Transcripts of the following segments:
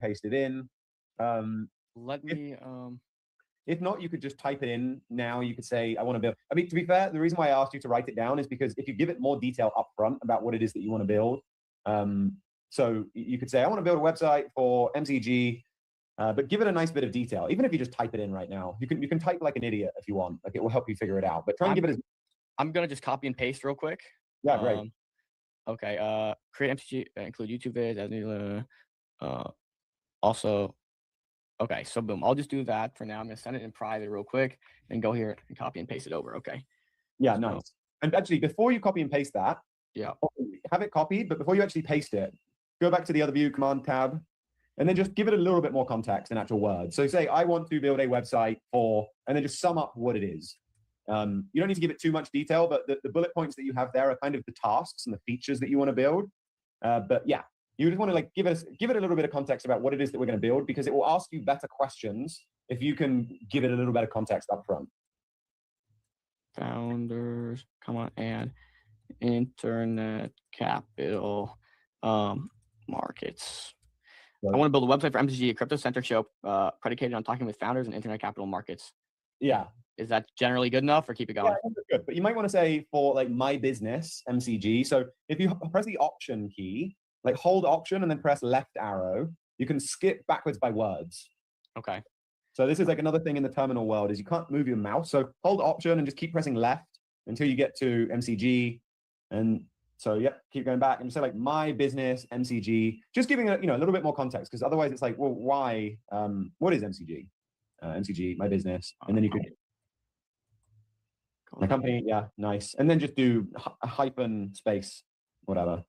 paste it in. Let me If not, you could just type it in now. You could say, I want to build. I mean, to be fair, the reason why I asked you to write it down is because if you give it more detail up front about what it is that you want to build, so you could say, I want to build a website for MCG, but give it a nice bit of detail. Even if you just type it in right now, you can type like an idiot if you want. Like it will help you figure it out. But try and give it as. I'm gonna just copy and paste real quick. Yeah, great. Okay. Create MCG, include YouTube vids, also. Okay, so boom, I'll just do that for now. I'm gonna send it in private real quick, then go here and copy and paste it over. Okay. Yeah, so, nice. And actually, before you copy and paste that, yeah, have it copied, but before you actually paste it, go back to the other view command tab, and then just give it a little bit more context in actual words. So say, I want to build a website for, and then just sum up what it is. You don't need to give it too much detail, but the bullet points that you have there are kind of the tasks and the features that you want to build. But yeah. You just want to like give it a little bit of context about what it is that we're going to build, because it will ask you better questions if you can give it a little better context up front. Founders, and internet capital markets. Right. I want to build a website for MCG, a crypto-centric show predicated on talking with founders and internet capital markets. Yeah. Is that generally good enough, or keep it going? Yeah, I think that's good. But you might want to say for like my business, MCG. So if you press the Option key, like hold Option and then press left arrow, you can skip backwards by words. Okay. So this is like another thing in the terminal world is you can't move your mouse. So hold Option and just keep pressing left until you get to MCG. And so, yeah, keep going back and say like my business, MCG, just giving it, a little bit more context, because otherwise it's like, well, why, what is MCG? MCG, my business. And then you could, my company, yeah, nice. And then just do a hyphen space, whatever.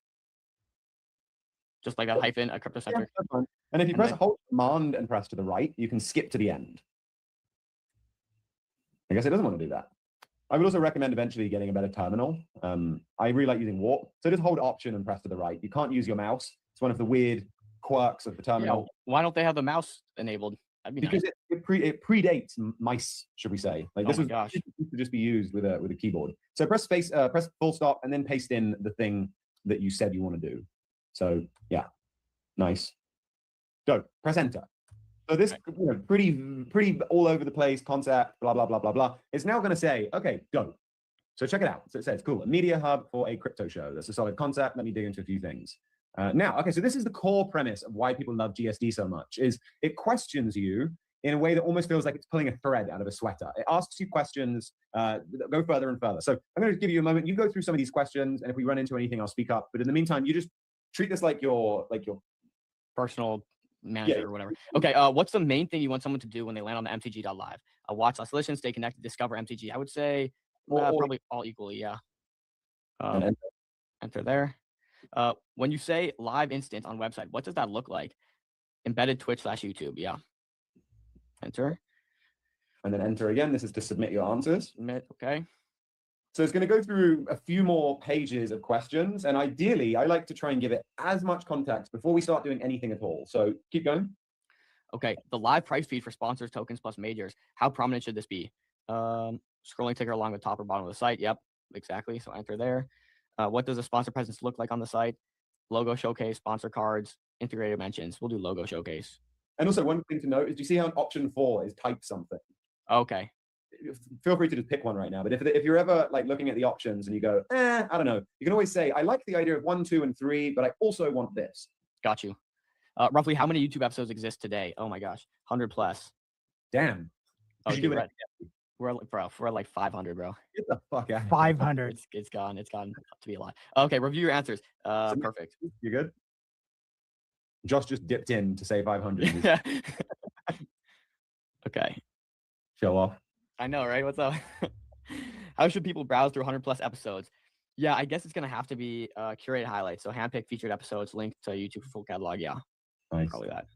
Just like a hyphen, a crypto-centric. Yeah, and if you press hold command and press to the right, you can skip to the end. I guess it doesn't want to do that. I would also recommend eventually getting a better terminal. I really like using Warp. So just hold Option and press to the right. You can't use your mouse. It's one of the weird quirks of the terminal. Yeah, why don't they have the mouse enabled? That'd be because nice. it predates mice, should we say? Like this was to just be used with a keyboard. So press space, press full stop, and then paste in the thing that you said you want to do. So yeah, nice. Go, press enter. So this, pretty all over the place concept, blah, blah, blah, blah, blah. It's now going to say, okay, go. So check it out. So it says, cool, a media hub for a crypto show. That's a solid concept. Let me dig into a few things. Now, okay, so this is the core premise of why people love GSD so much, is it questions you in a way that almost feels like it's pulling a thread out of a sweater. It asks you questions that go further and further. So I'm going to give you a moment. You go through some of these questions, and if we run into anything, I'll speak up. But in the meantime, you just treat this like your personal manager or whatever. Okay, what's the main thing you want someone to do when they land on the MCG.live? Watch, listen, stay connected, discover MCG. I would say probably all equally, yeah. Enter there. When you say live instance on website, what does that look like? Embedded Twitch/YouTube, yeah. Enter. And then enter again. This is to submit your answers. Submit, okay. So it's going to go through a few more pages of questions. And ideally, I like to try and give it as much context before we start doing anything at all. So keep going. Okay. The live price feed for sponsors, tokens, plus majors. How prominent should this be? Scrolling ticker along the top or bottom of the site. Yep, exactly. So enter there. What does a sponsor presence look like on the site? Logo showcase, sponsor cards, integrated mentions. We'll do logo showcase. And also one thing to note is, do you see how in option 4 is type something? Okay. Feel free to just pick one right now. But if you're ever like looking at the options and you go, I don't know, you can always say, I like the idea of 1, 2, and 3, but I also want this. Got you. Roughly how many YouTube episodes exist today? Oh my gosh, 100 plus. Damn. Oh, we're at like 500, bro. Get the fuck out. 500. It's gone to be a lot. Okay, review your answers. Perfect. You good? Josh just dipped in to say 500. Okay. Show off. I know, right? What's up? How should people browse through 100 plus episodes? Yeah, I guess it's going to have to be curated highlights. So handpick featured episodes, link to YouTube full catalog. Yeah, nice. Probably that.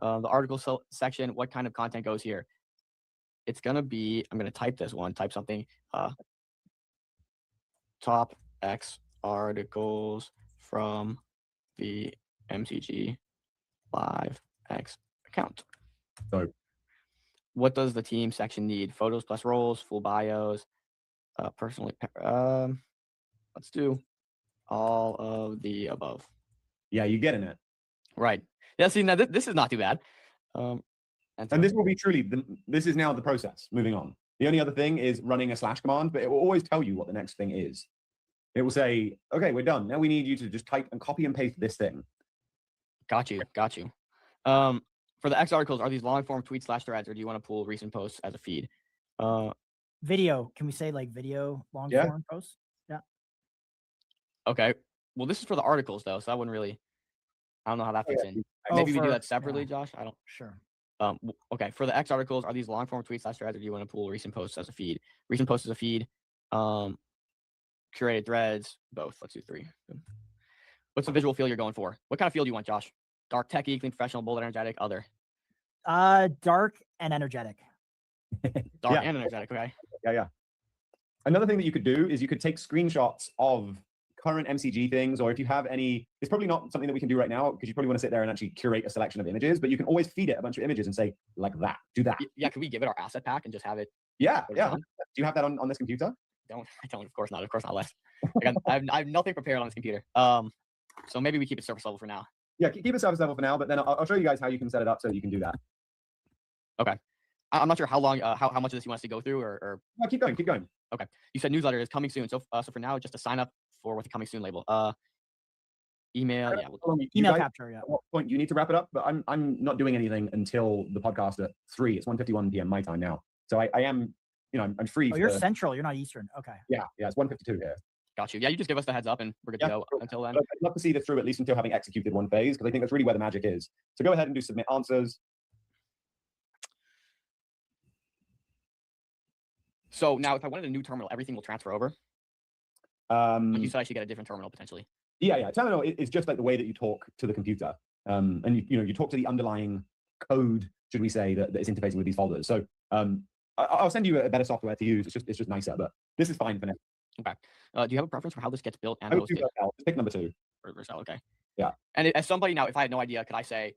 The article section, what kind of content goes here? It's going to be, I'm going to type this one, type something. Top X articles from the MCG Live X account. Sorry. What does the team section need? Photos plus roles, full bios, personally. Let's do all of the above. Yeah, you getting it. Right. Yeah, see, now this is not too bad. And this will be truly, this is now the process moving on. The only other thing is running a slash command, but it will always tell you what the next thing is. It will say, okay, we're done. Now we need you to just type and copy and paste this thing. Got you. For the X articles, are these long form tweets / threads, or do you want to pull recent posts as a feed? Video. Can we say like video long form posts? Yeah. Okay. Well, this is for the articles though, so I wouldn't really. I don't know how that fits in. Maybe we do that separately, Josh. I don't. Sure. Okay. For the X articles, are these long form tweets / threads, or do you want to pull recent posts as a feed? Recent posts as a feed. Curated threads, both. Let's do 3. What's the visual feel you're going for? What kind of feel do you want, Josh? Dark, techie, clean, professional, bold, energetic, other? Dark and energetic. Dark and energetic, okay. Yeah. Another thing that you could do is you could take screenshots of current MCG things, or if you have any, it's probably not something that we can do right now because you probably want to sit there and actually curate a selection of images, but you can always feed it a bunch of images and say, like that, do that. Yeah, can we give it our asset pack and just have it? Yeah. Do you have that on this computer? I don't, of course not, Les. Like, I have nothing prepared on this computer. So maybe we keep it surface level for now. Yeah, keep it surface level for now, but then I'll show you guys how you can set it up so that you can do that. Okay. I'm not sure how long, how much of this you want us to go through, or... No, keep going. Okay. You said newsletter is coming soon. So for now, just to sign up with the coming soon label. Email, email capture, At what point you need to wrap it up? But I'm not doing anything until the podcast at 3. It's 1:51 p.m. my time now. So I am, I'm free. Oh, you're Central. You're not Eastern. Okay. Yeah. It's 1:52 here. Got you. Yeah, you just give us the heads up and we're good to go until then. I'd love to see this through at least until having executed one phase, because I think that's really where the magic is. So go ahead and do submit answers. So now if I wanted a new terminal, everything will transfer over? You said I should get a different terminal potentially. Yeah. Terminal is just like the way that you talk to the computer. And you talk to the underlying code, should we say, that is interfacing with these folders. So I'll send you a better software to use. It's just nicer, but this is fine for now. Okay. Do you have a preference for how this gets built and hosted? Just pick number 2. Vercel, okay. Yeah. And as somebody now, if I had no idea, could I say,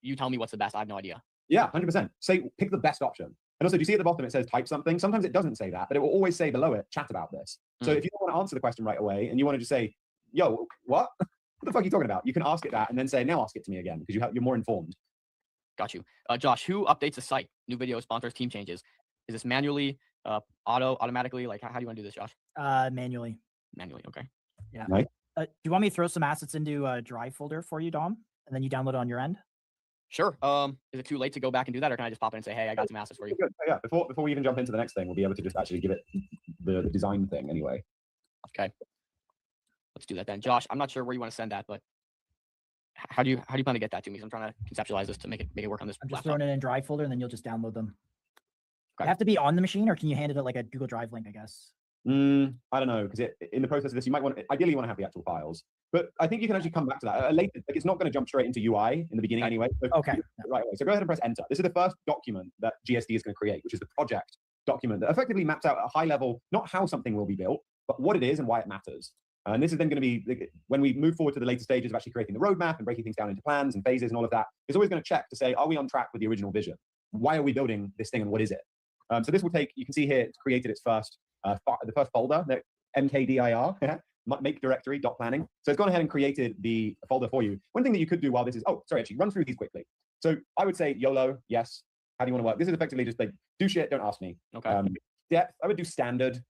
you tell me what's the best? I have no idea. Yeah, 100%. Pick the best option. And also, do you see at the bottom it says type something? Sometimes it doesn't say that, but it will always say below it, chat about this. So if you don't want to answer the question right away and you want to just say, yo, what? What the fuck are you talking about? You can ask it that and then say, now ask it to me again, because you're more informed. Got you. Josh, who updates the site? New videos, sponsors, team changes. Is this manually, automatically? Like, how do you want to do this, Josh? Manually. Manually, okay. Yeah. Right. Do you want me to throw some assets into a Drive folder for you, Dom? And then you download it on your end? Sure. Is it too late to go back and do that, or can I just pop in and say, hey, I got some assets for you? Yeah. Before we even jump into the next thing, we'll be able to just actually give it the design thing anyway. Okay. Let's do that then. Josh, I'm not sure where you want to send that, but how do you plan to get that to me? So I'm trying to conceptualize this to make it work on this. I'm just throwing it in Drive folder, and then you'll just download them. Okay. They have to be on the machine, or can you hand it like a Google Drive link, I guess? I don't know, because in the process of this, ideally you want to have the actual files, but I think you can actually come back to that later. Like, it's not going to jump straight into UI in the beginning anyway. So okay. Right away. So go ahead and press enter. This is the first document that GSD is going to create, which is the project document that effectively maps out at a high level, not how something will be built, but what it is and why it matters. And this is then going to be, when we move forward to the later stages of actually creating the roadmap and breaking things down into plans and phases and all of that, it's always going to check to say, are we on track with the original vision? Why are we building this thing and what is it? So this will take, you can see here, it's created its first, the first folder, the mkdir, make directory, .planning. So it's gone ahead and created the folder for you. One thing that you could do while this is, actually run through these quickly. So I would say YOLO, yes. How do you want to work? This is effectively just like, do shit, don't ask me. Okay. Depth, I would do standard.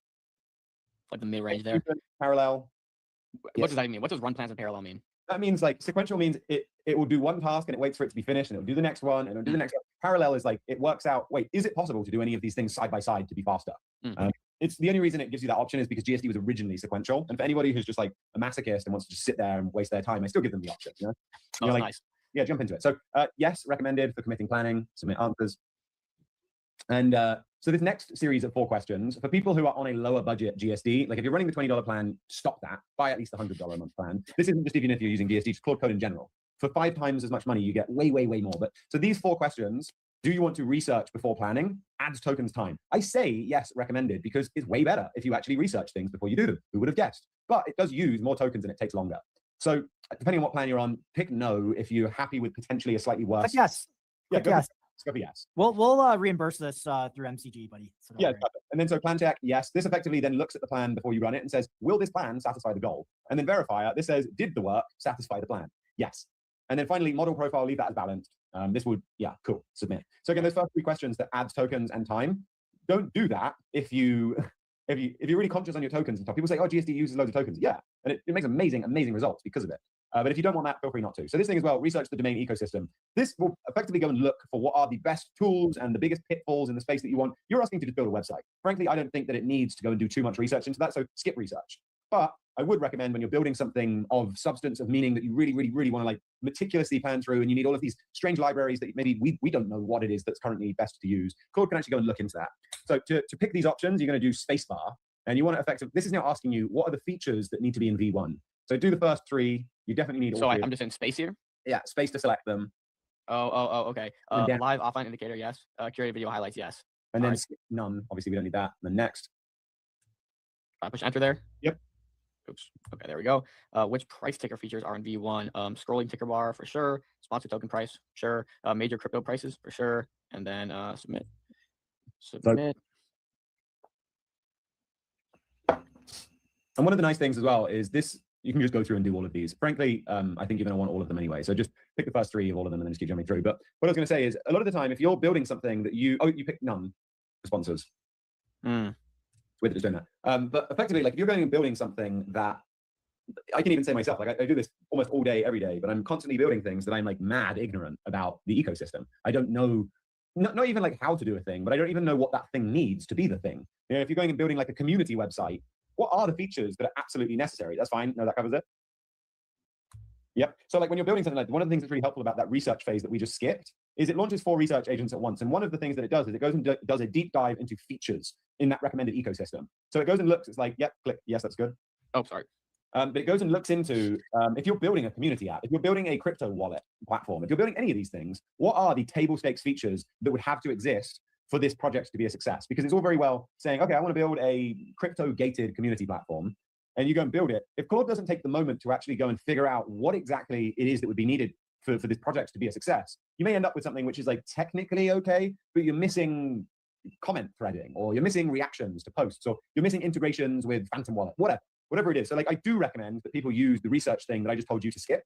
Like the mid-range there. Parallel. What does that mean? What does run plans and parallel mean? That means like sequential means it will do one task and it waits for it to be finished and it'll do the next one and it'll do the next one. Parallel is like, it works out, wait, is it possible to do any of these things side by side to be faster? It's the only reason it gives you that option is because GSD was originally sequential. And for anybody who's just like a masochist and wants to just sit there and waste their time, I still give them the option. Like, nice. Yeah, jump into it. So yes, recommended for committing planning, submit answers. And so this next series of 4 questions, for people who are on a lower budget GSD, like if you're running the $20 plan, stop that, buy at least a $100 a month plan. This isn't just even if you're using GSD, just Claude Code in general. For 5 times as much money, you get way, way, way more. But so these 4 questions, do you want to research before planning? Adds tokens time. I say yes, recommended, because it's way better if you actually research things before you do them. Who would have guessed? But it does use more tokens and it takes longer. So depending on what plan you're on, pick no if you're happy with potentially a slightly worse. But yes. Yeah, go yes. Go for yes. We'll reimburse this through MCG, buddy. So yeah, and then so plan check, yes. This effectively then looks at the plan before you run it and says, will this plan satisfy the goal? And then verifier, this says, did the work satisfy the plan? Yes. And then finally, model profile, leave that as balanced. This would, yeah, cool, submit. So again, those first 3 questions, that adds tokens and time, don't do that if you're really conscious on your tokens and stuff. People say, oh, GSD uses loads of tokens. Yeah, and it makes amazing results because of it. But if you don't want that, feel free not to. So this thing as well, research the domain ecosystem. This will effectively go and look for what are the best tools and the biggest pitfalls in the space that you want. You're asking to just build a website. Frankly, I don't think that it needs to go and do too much research into that, so skip research. But I would recommend when you're building something of substance, of meaning, that you really, really, really want to like meticulously plan through, and you need all of these strange libraries that maybe we don't know what it is that's currently best to use. Claude can actually go and look into that. So to pick these options, you're going to do spacebar, and you want to effectively, this is now asking you, what are the features that need to be in V1? So do the first 3. You definitely need all 3. I'm just in space here? Yeah, space to select them. Oh, okay. Live offline indicator, yes. Curated video highlights, yes. And then none. Obviously, we don't need that. And then next. I push enter there? Yep. Oops. Okay, there we go. Which price ticker features are in V1? Scrolling ticker bar for sure. Sponsor token price, sure. Major crypto prices for sure. And then submit. Submit. And one of the nice things as well is this, you can just go through and do all of these. Frankly, I think you're going to want all of them anyway. So just pick the first 3 of all of them and then just keep jumping through. But what I was going to say is, a lot of the time, if you're building something that you pick none for sponsors. With just doing that. But effectively, like if you're going and building something that, I can even say myself, like I do this almost all day, every day, but I'm constantly building things that I'm like mad ignorant about the ecosystem. I don't know, not even like how to do a thing, but I don't even know what that thing needs to be the thing. You know, if you're going and building like a community website, what are the features that are absolutely necessary? That's fine. No, that covers it. Yep. So like when you're building something, like one of the things that's really helpful about that research phase that we just skipped is it launches 4 research agents at once. And one of the things that it does is it goes and does a deep dive into features in that recommended ecosystem. So it goes and looks, it's like, yep, click, yes, that's good. Oh, sorry. But it goes and looks into, if you're building a community app, if you're building a crypto wallet platform, if you're building any of these things, what are the table stakes features that would have to exist for this project to be a success? Because it's all very well saying, okay, I want to build a crypto gated community platform, and you go and build it. If Claude doesn't take the moment to actually go and figure out what exactly it is that would be needed for this project to be a success, you may end up with something which is like technically okay, but you're missing comment threading, or you're missing reactions to posts, or you're missing integrations with Phantom Wallet, whatever it is. So like I do recommend that people use the research thing that I just told you to skip.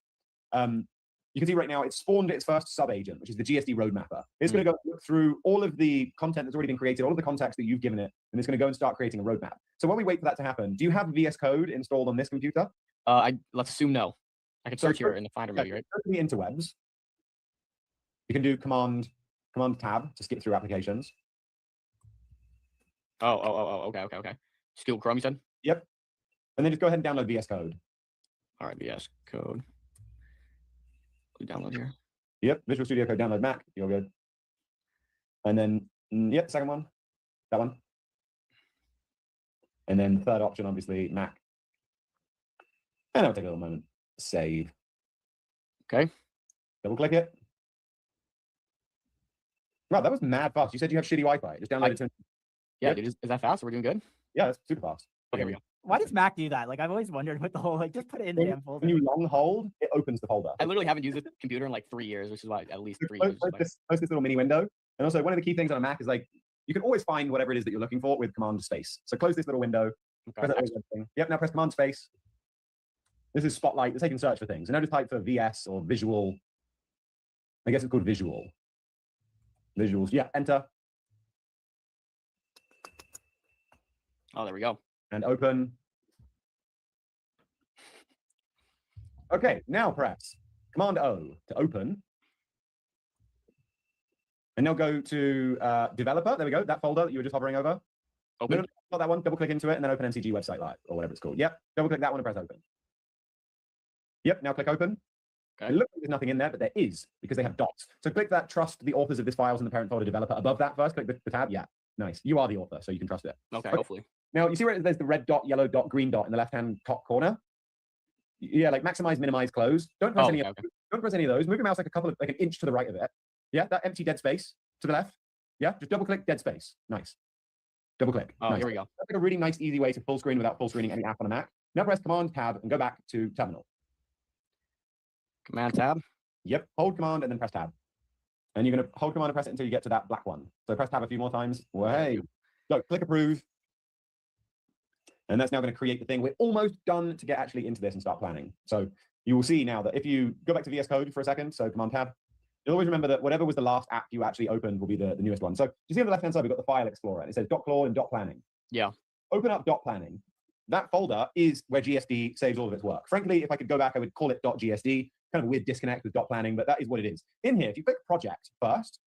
You can see right now it's spawned its first sub-agent, which is the GSD roadmapper. It's going to go look through all of the content that's already been created, all of the context that you've given it, and it's going to go and start creating a roadmap. So while we wait for that to happen, do you have VS Code installed on this computer? Let's assume no. I can search here in the Finder maybe, right? Go to the interwebs. You can do Command Tab to skip through applications. Okay. Just Google Chrome, you said? Yep. And then just go ahead and download VS Code. All right, VS Code. Download here. Yep, Visual Studio Code, download Mac, you're good. And then, yep, second one, that one. And then third option, obviously, Mac. And it'll take a little moment. Save. Okay. Double click it. Wow, that was mad fast. You said you have shitty Wi-Fi. Just download it to. Yeah, dude, is that fast? We're doing good? Yeah, that's super fast. Okay, here we go. Why does Mac do that? Like I've always wondered what the whole just put it in the damn folder. When you long hold, it opens the folder. I literally haven't used a computer in like 3 years, which is why at least 3 Close years. this little mini window. And also one of the key things on a Mac is like you can always find whatever it is that you're looking for with Command space. So close this little window. Okay. Yep, now press Command space. This is Spotlight. It's taking search for things. And now just type for VS or visual. I guess it's called visual. Visuals. Yeah, enter. Oh, there we go. And open. Okay, now press Command O to open. And now go to developer. There we go, that folder that you were just hovering over. Open. No, not that one. Double click into it and then open MCG website live or whatever it's called. Yep, double click that one and press open. Yep, now click open. Okay. It looks like there's nothing in there, but there is because they have dots. So click that trust the authors of this files in the parent folder developer above that first. Click the tab. Yeah, nice. You are the author, so you can trust it. Okay, hopefully. Now, you see where there's the red dot, yellow dot, green dot in the left-hand top corner? Yeah, like maximize, minimize, close. Don't press don't press any of those. Move your mouse like an inch to the right of it. Yeah, that empty dead space to the left. Yeah, just double click dead space. Nice. Double click. Oh, nice. Here we go. That's like a really nice, easy way to full screen without full screening any app on a Mac. Now press Command Tab and go back to Terminal. Command Tab. Yep, hold Command and then press Tab. And you're going to hold Command and press it until you get to that black one. So press Tab a few more times. Way. Go, click Approve. And that's now going to create the thing. We're almost done to get actually into this and start planning. So you will see now that if you go back to VS Code for a second, so Command Tab, you'll always remember that whatever was the last app you actually opened will be the newest one. So you see on the left-hand side, we've got the File Explorer. It says .claw and .planning. Yeah. Open up .planning. That folder is where GSD saves all of its work. Frankly, if I could go back, I would call it .gsd. Kind of a weird disconnect with .planning, but that is what it is. In here, if you click Project first,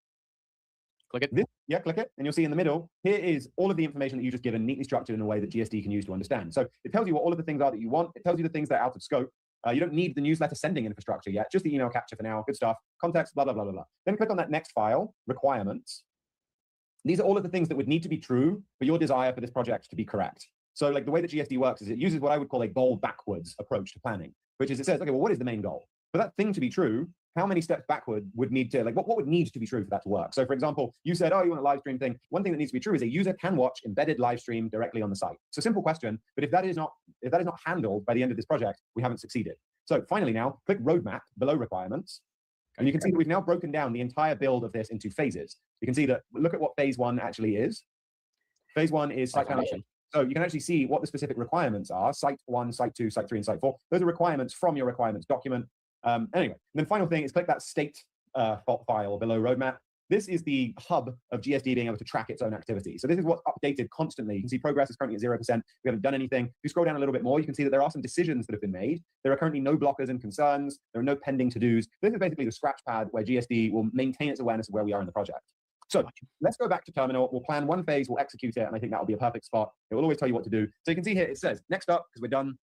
click it. Click it, and you'll see in the middle, here is all of the information that you just given, neatly structured in a way that GSD can use to understand. So it tells you what all of the things are that you want. It tells you the things that are out of scope. You don't need the newsletter sending infrastructure yet, just the email capture for now. Good stuff. Context, blah, blah, blah, blah, blah. Then click on that next file, requirements. These are all of the things that would need to be true for your desire for this project to be correct. So like the way that GSD works is it uses what I would call a goal backwards approach to planning, which is it says, okay, well, what is the main goal? For that thing to be true, how many steps backward would need to, like, what would need to be true for that to work? So for example, you said, oh, you want a live stream thing. One thing that needs to be true is a user can watch embedded live stream directly on the site. It's a simple question, but if that is not handled by the end of this project, we haven't succeeded. So finally now, click roadmap below requirements. And you can see that we've now broken down the entire build of this into phases. You can see that, look at what phase 1 actually is. Phase 1 is site foundation. So you can actually see what the specific requirements are. Site 1, Site 2, Site 3, and Site 4. Those are requirements from your requirements document. Anyway, and then final thing is click that state file below roadmap. This is the hub of GSD being able to track its own activity. So this is what's updated constantly. You can see progress is currently at 0%. We haven't done anything. If you scroll down a little bit more, you can see that there are some decisions that have been made. There are currently no blockers and concerns. There are no pending to-dos. This is basically the scratch pad where GSD will maintain its awareness of where we are in the project. So let's go back to terminal. We'll plan one phase, we'll execute it, and I think that'll be a perfect spot. It will always tell you what to do. So you can see here, it says, next up, because we're done,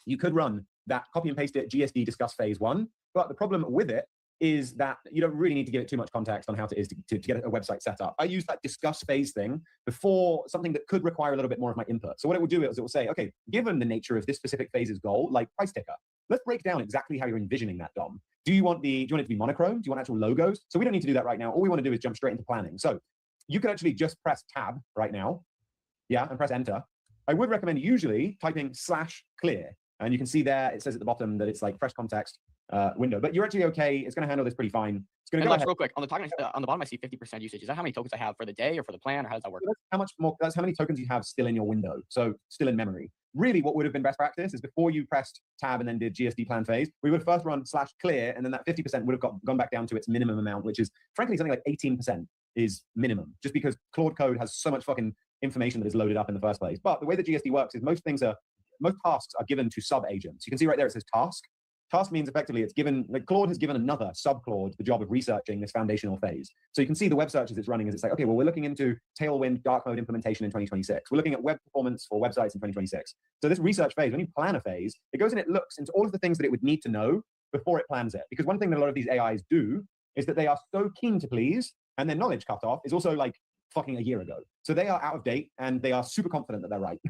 you could run that, copy and paste it, GSD discuss phase 1. But the problem with it is that you don't really need to give it too much context on how it is to get a website set up. I use that discuss phase thing before something that could require a little bit more of my input. So what it will do is it will say, okay, given the nature of this specific phase's goal, like price ticker, let's break down exactly how you're envisioning that, Dom. Do you want it to be monochrome? Do you want actual logos? So we don't need to do that right now. All we want to do is jump straight into planning. So you can actually just press tab right now, and press enter. I would recommend usually typing /clear. And you can see there, it says at the bottom that it's like fresh context window, but you're actually okay. It's going to handle this pretty fine. It's going to go ahead. Real quick on the bottom, I see 50% usage. Is that how many tokens I have for the day or for the plan, or how does that work? That's how many tokens you have still in your window. So still in memory. Really what would have been best practice is before you pressed tab and then did GSD plan phase, we would first run /clear, and then that 50% would have gone back down to its minimum amount, which is frankly something like 18% is minimum, just because Claude Code has so much fucking information that is loaded up in the first place. But the way that GSD works is most tasks are given to sub-agents. You can see right there, it says task. Task means effectively it's given, like Claude has given another sub-Claude the job of researching this foundational phase. So you can see the web searches it's running as it's like, okay, well, we're looking into Tailwind dark mode implementation in 2026. We're looking at web performance for websites in 2026. So this research phase, when you plan a phase, it goes and it looks into all of the things that it would need to know before it plans it. Because one thing that a lot of these AIs do is that they are so keen to please, and their knowledge cutoff is also like fucking a year ago. So they are out of date and they are super confident that they're right.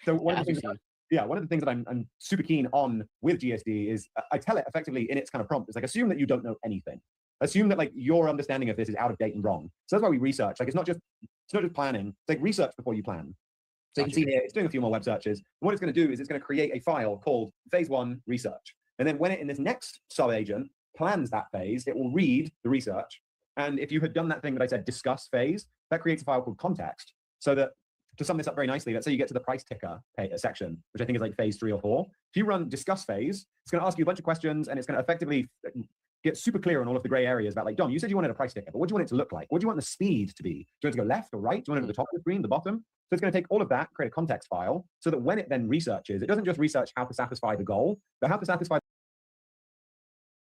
So one of the things that I'm super keen on with GSD is I tell it effectively in its kind of prompt. It's like, assume that you don't know anything. Assume that like your understanding of this is out of date and wrong. So that's why we research. Like it's not just planning. It's like research before you plan. So you can see here, it's doing a few more web searches. And what it's going to do is it's going to create a file called phase 1 research. And then when it in this next sub-agent plans that phase, it will read the research. And if you had done that thing that I said, discuss phase, that creates a file called context. So that, to sum this up very nicely, let's say you get to the price ticker section, which I think is like phase 3 or 4. If you run discuss phase, it's going to ask you a bunch of questions, and it's going to effectively get super clear on all of the gray areas about like, Dom, you said you wanted a price ticker, but what do you want it to look like? What do you want the speed to be? Do you want it to go left or right? Do you want it at the top of the screen, the bottom? So it's going to take all of that, create a context file, so that when it then researches, it doesn't just research how to satisfy the goal, but how to satisfy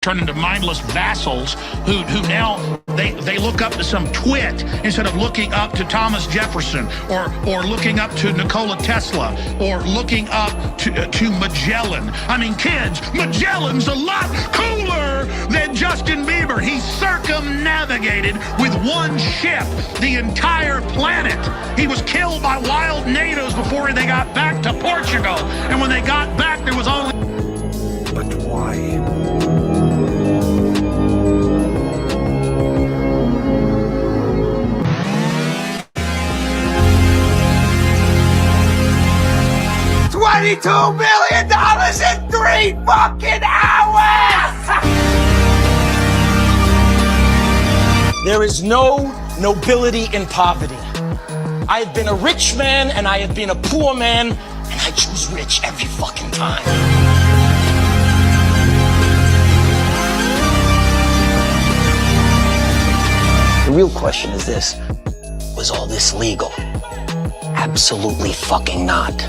turn into mindless vassals who now they look up to some twit instead of looking up to Thomas Jefferson or looking up to Nikola Tesla or looking up to Magellan. I mean, kids, Magellan's a lot cooler than Justin Bieber. He circumnavigated with one ship the entire planet. He was killed by wild natives before they got back to Portugal. And when they got back, there was only... But why? 22 million in 3 fucking hours! There is no nobility in poverty. I have been a rich man and I have been a poor man, and I choose rich every fucking time. real question is this: was all this legal? Absolutely fucking not.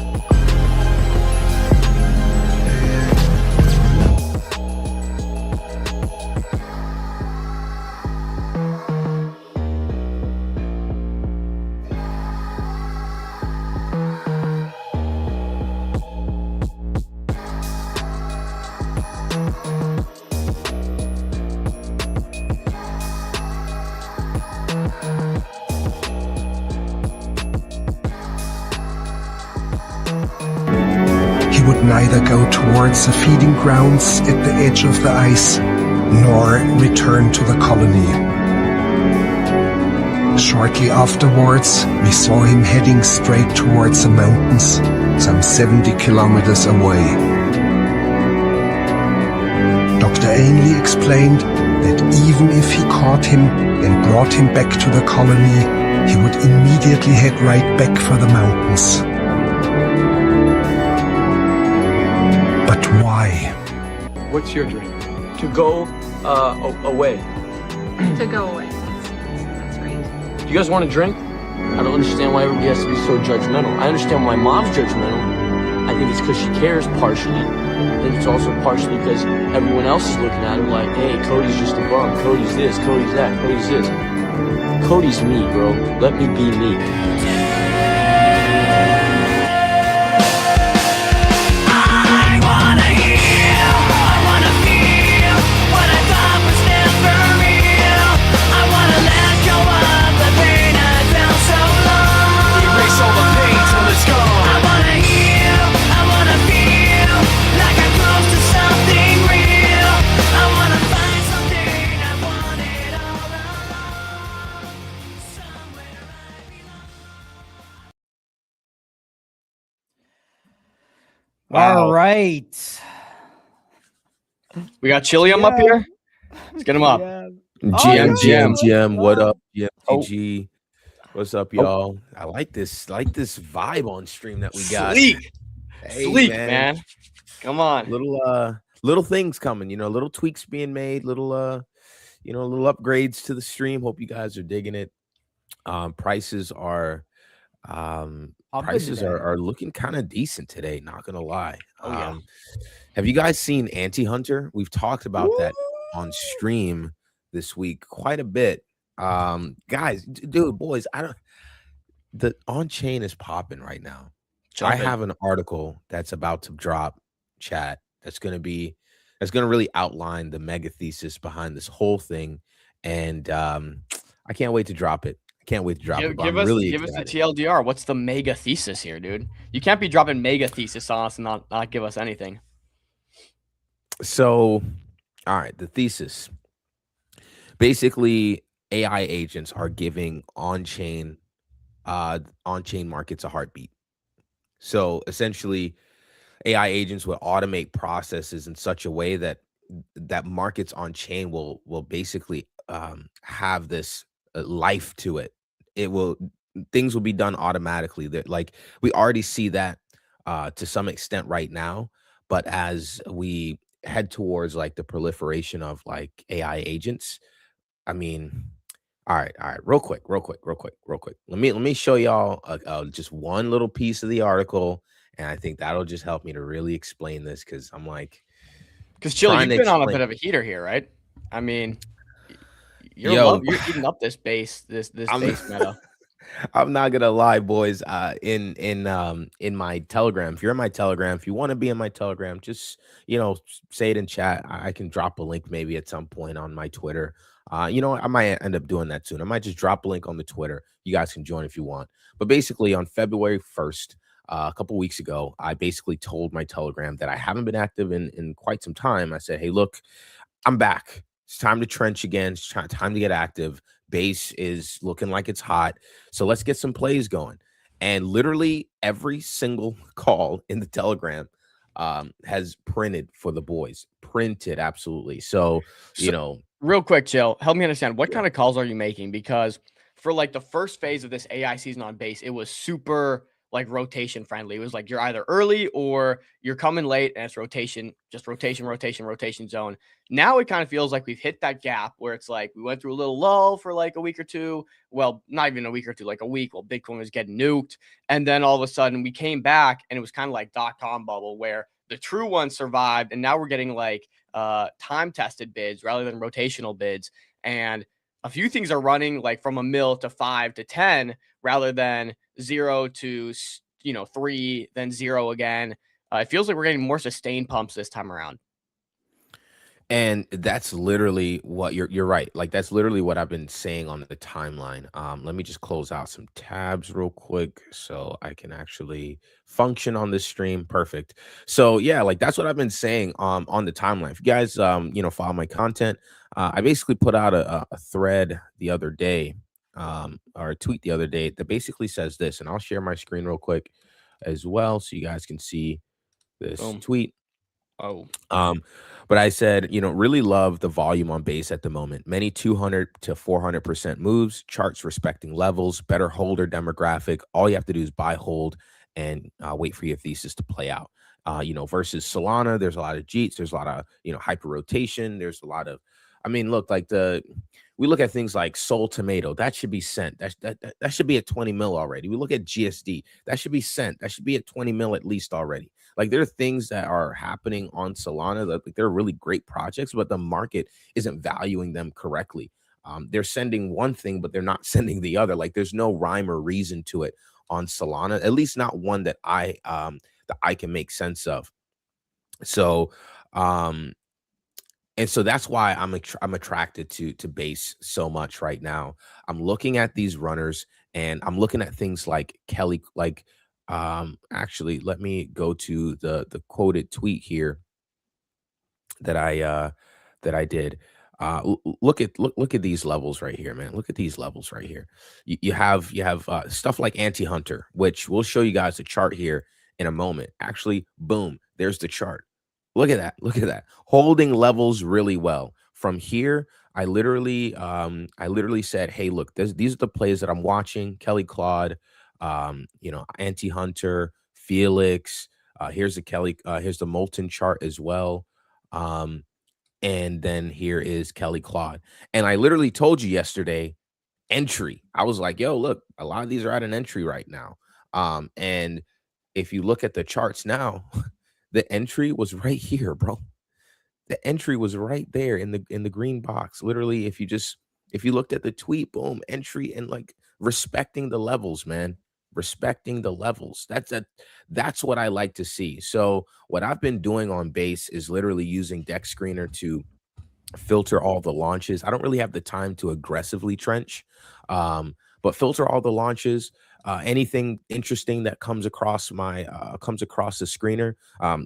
He would neither go towards the feeding grounds at the edge of the ice, nor return to the colony. Shortly afterwards, we saw him heading straight towards the mountains, some 70 kilometers away. Dr. Ainley explained that even if he caught him and brought him back to the colony, he would immediately head right back for the mountains. But why? What's your dream? To go away. To go away. That's right. Do you guys want to drink? I don't understand why everybody has to be so judgmental. I understand why mom's judgmental. I think it's because she cares partially. I think it's also partially because everyone else is looking at her like, hey, Cody's just a bum. Cody's this, Cody's that, Cody's this. Cody's me, bro. Let me be me. Wow. All right. We got Chilliam up here. Let's get him up. GM, what up? Oh. GG. What's up, y'all? I like this vibe on stream that we got. Sleek. Hey, Sleek, man. Come on. Little things coming, little tweaks being made, little upgrades to the stream. Hope you guys are digging it. Prices are looking kind of decent today, not gonna lie. Have you guys seen Anti-Hunter? We've talked about that on stream this week quite a bit. Guys, dude, boys, the on-chain is popping right now. I have an article that's about to drop, chat, that's gonna really outline the mega thesis behind this whole thing. And I can't wait to drop it. Give us the TLDR. What's the mega thesis here, dude? You can't be dropping mega thesis on us and not give us anything. So, all right, the thesis. Basically, AI agents are giving on-chain markets a heartbeat. So essentially, AI agents will automate processes in such a way that markets on chain will basically have this life to it. Things will be done automatically. That, like, we already see that to some extent right now, but as we head towards like the proliferation of like AI agents, I mean, all right, real quick. Let me show y'all just one little piece of the article, and I think that'll just help me to really explain this, because I'm like, Chill, you've been on a bit of a heater here, right? I mean, you're eating up this base meta. I'm not gonna lie, boys. In my Telegram, if you're in my Telegram, if you want to be in my Telegram, just say it in chat. I can drop a link maybe at some point on my Twitter. I might end up doing that soon. I might just drop a link on the Twitter. You guys can join if you want. But basically, on February 1st, a couple weeks ago, I basically told my Telegram that I haven't been active in quite some time. I said, hey, look, I'm back. It's time to trench again. It's time to get active. Base is looking like it's hot. So let's get some plays going. And literally every single call in the Telegram has printed for the boys. Printed, absolutely. So real quick, Chill, help me understand, what kind of calls are you making? Because for like the first phase of this AI season on base, it was super like rotation friendly. It was like you're either early or you're coming late, and it's rotation, just rotation zone. Now it kind of feels like we've hit that gap where it's like we went through a little lull for like a week or two. Well, not even a week or two, like a week while Bitcoin was getting nuked. And then all of a sudden we came back, and it was kind of like .com bubble where the true ones survived. And now we're getting like time tested bids rather than rotational bids. And a few things are running like from a mil to 5 to 10 rather than 0 to 3, then 0 again. It feels like we're getting more sustained pumps this time around. And that's literally what you're right. Like that's literally what I've been saying on the timeline. Let me just close out some tabs real quick so I can actually function on this stream. Perfect. So yeah, like that's what I've been saying on the timeline. If you guys follow my content, I basically put out a thread the other day, or a tweet the other day that basically says this, and I'll share my screen real quick as well so you guys can see this tweet. But I said, really love the volume on base at the moment. Many 200 to 400% moves, charts respecting levels, better holder demographic. All you have to do is buy, hold, and wait for your thesis to play out. Versus Solana, there's a lot of JEETs, there's a lot of, hyper rotation. There's a lot of, look, like we look at things like Soul Tomato, that should be sent. That should be at 20 mil already. We look at GSD, that should be sent. That should be at 20 mil at least already. Like there are things that are happening on Solana that like, they're really great projects, but the market isn't valuing them correctly. They're sending one thing, but they're not sending the other. Like there's no rhyme or reason to it on Solana, at least not one that I can make sense of. So, and so that's why I'm attracted to base so much right now. I'm looking at these runners, and I'm looking at things like Kelly, like. Actually, let me go to the quoted tweet here that I did. Look at these levels right here, man. Look at these levels right here. You have stuff like anti-hunter, which we'll show you guys the chart here in a moment. Actually, boom, there's the chart. Look at that. Look at that. Holding levels really well. From here, I literally said, hey, look, these are the plays that I'm watching. Kelly Claude, anti-hunter, Felix, here's the Molten chart as well. And then here is Kelly Claude. And I literally told you yesterday, entry. I was like, yo, look, a lot of these are at an entry right now. And if you look at the charts now, the entry was right here, bro. The entry was right there in the green box. Literally, if you looked at the tweet, boom, entry, and like respecting the levels, man. Respecting the levels. That's what I like to see. So what I've been doing on base is literally using Deck Screener to filter all the launches. I don't really have the time to aggressively trench, but filter all the launches. Anything interesting that comes across the screener,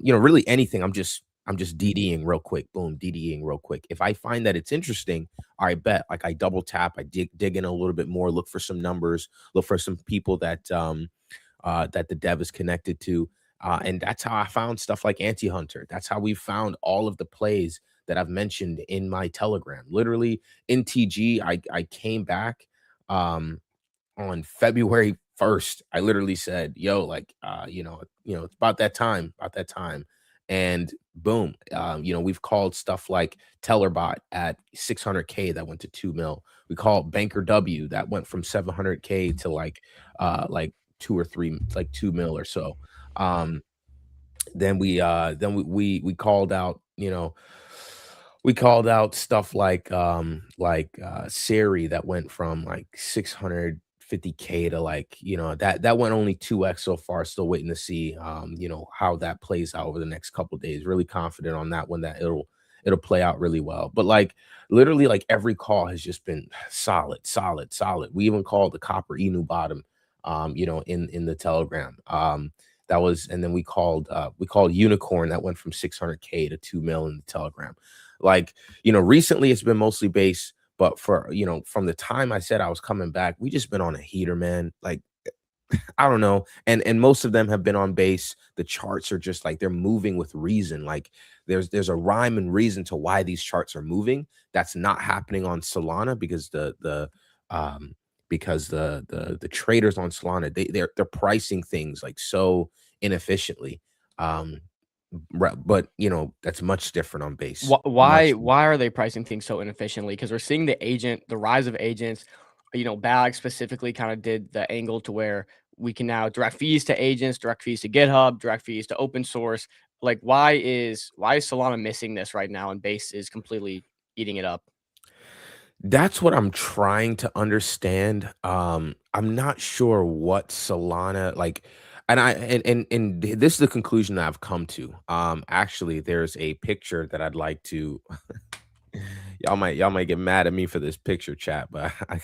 really anything. I'm just DDing real quick. Boom, DDing real quick. If I find that it's interesting, I bet like I double tap, I dig in a little bit more, look for some numbers, look for some people that that the dev is connected to. And that's how I found stuff like Anti-Hunter. That's how we found all of the plays that I've mentioned in my Telegram. Literally in TG, I came back on February 1st. I literally said, yo, like it's about that time. And boom, we've called stuff like Tellerbot at 600K that went to 2 mil. We called Banker W that went from 700K to like 2 or 3, like 2 mil or so. Then we called out, we called out stuff like Seri that went from like 650K to like, that went only 2x so far. Still waiting to see, how that plays out over the next couple of days. Really confident on that one, that it'll play out really well. But like literally like every call has just been solid. We even called the Copper Inu bottom, in the Telegram. That was, and then we called Unicorn that went from 600K to 2 mil in the Telegram. Like, recently it's been mostly base, but for, from the time I said I was coming back, we just been on a heater, man. Like, I don't know. And most of them have been on base. The charts are just like, they're moving with reason. Like there's a rhyme and reason to why these charts are moving. That's not happening on Solana because the because the traders on Solana, they're pricing things like so inefficiently. But you know, that's much different on base. Why are they pricing things so inefficiently? Because we're seeing the rise of agents. You know, Bag specifically kind of did the angle to where we can now direct fees to agents, direct fees to GitHub, direct fees to open source. Like, why is Solana missing this right now, and Base is completely eating it up? That's what I'm trying to understand. I'm not sure what Solana like, and this is the conclusion that I've come to. Actually, there's a picture that I'd like to. y'all might get mad at me for this picture, chat, but I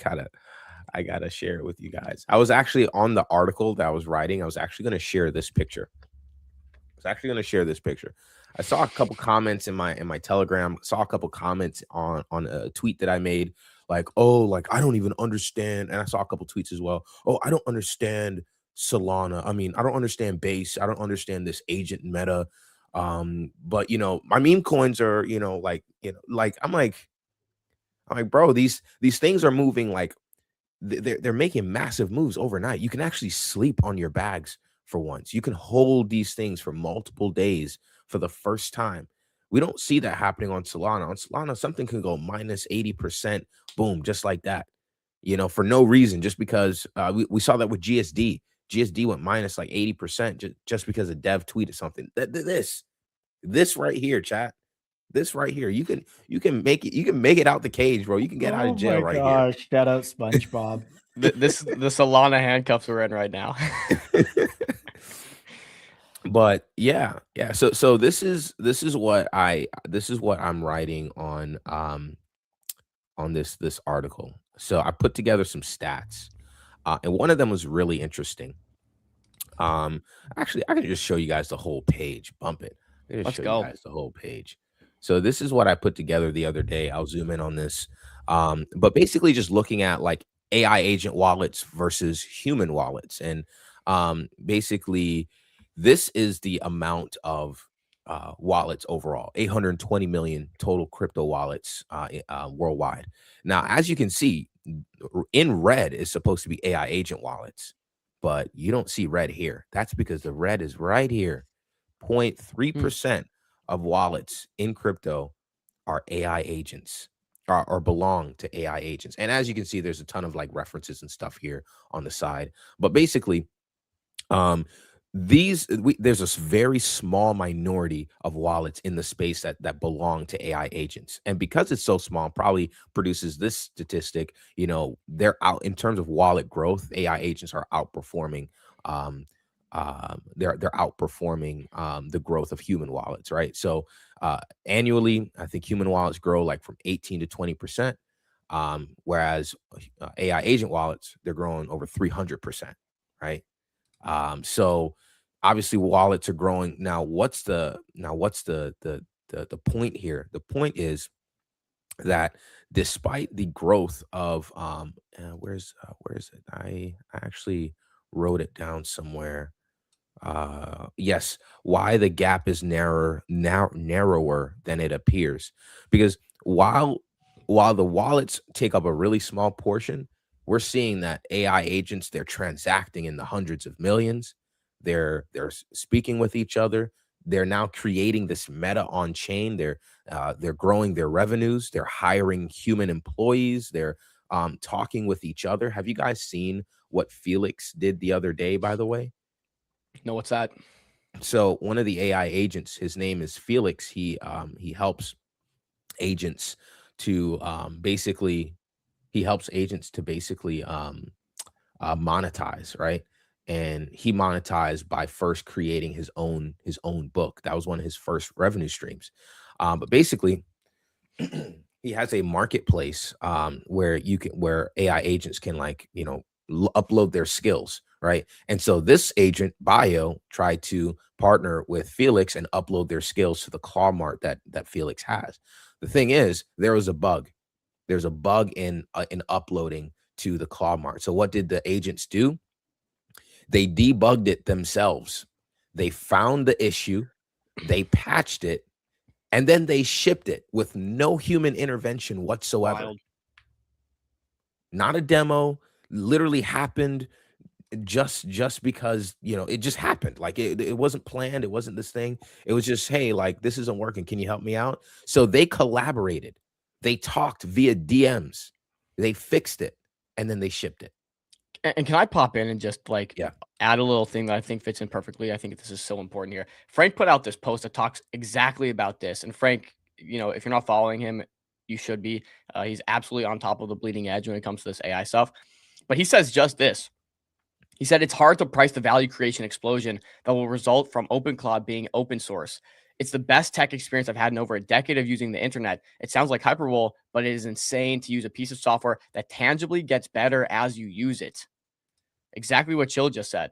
gotta share it with you guys. I was actually on the article that I was writing. I was actually gonna share this picture. I saw a couple comments in my Telegram. Saw a couple comments on a tweet that I made, like, oh, like I don't even understand. And I saw a couple tweets as well. Oh, I don't understand Solana. I mean, I don't understand Base. I don't understand this agent meta. But you know, my meme coins are, you know, like, like I'm like, bro, these things are moving like they're making massive moves overnight. You can actually sleep on your bags for once. You can hold these things for multiple days for the first time. We don't see that happening on Solana. On Solana, something can go minus 80%, boom, just like that, you know, for no reason, just because we saw that with GSD. GSD went minus like 80% just because a dev tweeted something. This right here, chat. This right here, you can make it out the cage, bro. You can get out of jail right here. Shout out SpongeBob. The Solana handcuffs we're in right now. But yeah. So this is what I'm writing on this article. So I put together some stats, and one of them was really interesting. Actually, I can just show you guys the whole page. Bump it. Let's go. You guys the whole page. So this is what I put together the other day. I'll zoom in on this. But basically just looking at like AI agent wallets versus human wallets. And basically this is the amount of wallets overall, 820 million total crypto wallets worldwide. Now, as you can see, in red is supposed to be AI agent wallets, but you don't see red here. That's because the red is right here. 0.3% of wallets in crypto are AI agents or belong to AI agents. And as you can see, there's a ton of like references and stuff here on the side. But basically, there's a very small minority of wallets in the space that belong to AI agents. And because it's so small, probably produces this statistic, you know, they're out in terms of wallet growth. AI agents are outperforming they're outperforming the growth of human wallets, right? So annually, I think human wallets grow like from 18 to 20%, whereas AI agent wallets, they're growing over 300%, right? So obviously wallets are growing. Now, what's the point here? The point is that despite the growth of where is it? I actually wrote it down somewhere. Yes, why the gap is narrower than it appears, because while the wallets take up a really small portion, we're seeing that AI agents, they're transacting in the hundreds of millions. They're speaking with each other. They're now creating this meta on chain. They're growing their revenues. They're hiring human employees. They're talking with each other. Have you guys seen what Felix did the other day, by the way? No, what's that? So one of the AI agents, his name is Felix. He helps agents to basically monetize, right? And he monetized by first creating his own book. That was one of his first revenue streams. But basically, he has a marketplace where AI agents can, like, you know, upload their skills, right? And so this agent Bio tried to partner with Felix and upload their skills to the Claw Mart that Felix has. The thing is, there was a bug. There's a bug in uploading to the Claw Mart. So what did the agents do? They debugged it themselves. They found the issue, they patched it, and then they shipped it with no human intervention whatsoever. Wild. Not a demo, literally happened just because, you know, it just happened. Like it wasn't planned. It wasn't this thing. It was just, hey, like this isn't working. Can you help me out? So they collaborated. They talked via DMs. They fixed it, and then they shipped it. And can I pop in and just like Yeah. add a little thing that I think fits in perfectly? I think this is so important here. Frank put out this post that talks exactly about this. And Frank, you know, if you're not following him, you should be. He's absolutely on top of the bleeding edge when it comes to this AI stuff. But he says just this. He said it's hard to price the value creation explosion that will result from OpenCloud being open source. It's the best tech experience I've had in over a decade of using the internet. It sounds like hyperbole, but it is insane to use a piece of software that tangibly gets better as you use it. Exactly what Chill just said.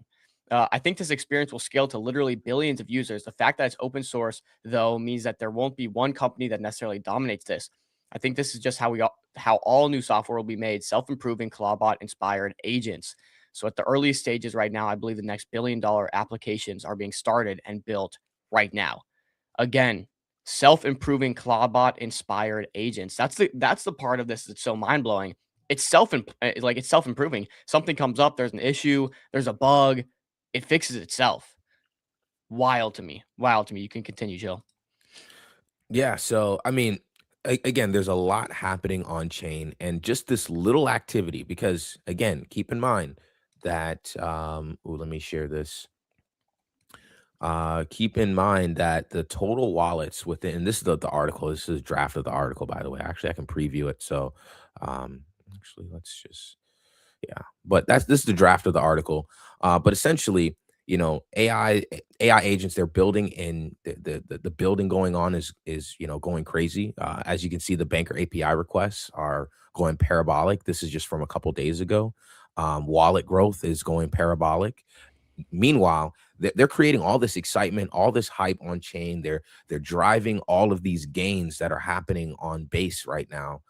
I think this experience will scale to literally billions of users. The fact that it's open source, though, means that there won't be one company that necessarily dominates this. I think this is just how all new software will be made, self-improving, Clawbot-inspired agents. So at the earliest stages right now, I believe the next billion-dollar applications are being started and built right now. Again, self-improving, Clawbot-inspired agents. That's the part of this that's so mind-blowing. It's self-improving. Something comes up, there's an issue, there's a bug, it fixes itself. Wild to me. You can continue, Jill. Yeah. So, I mean, again, there's a lot happening on chain, and just this little activity, because again, keep in mind that, let me share this. Keep in mind that the total wallets within, and this is the article, this is a draft of the article, by the way. Actually, I can preview it. So, actually, let's just, yeah, but this is the draft of the article. But essentially, you know, AI agents, they're building in the building going on is you know, going crazy. As you can see, the banker API requests are going parabolic. This is just from a couple days ago. Wallet growth is going parabolic. Meanwhile, they're creating all this excitement, all this hype on chain. They're driving all of these gains that are happening on base right now.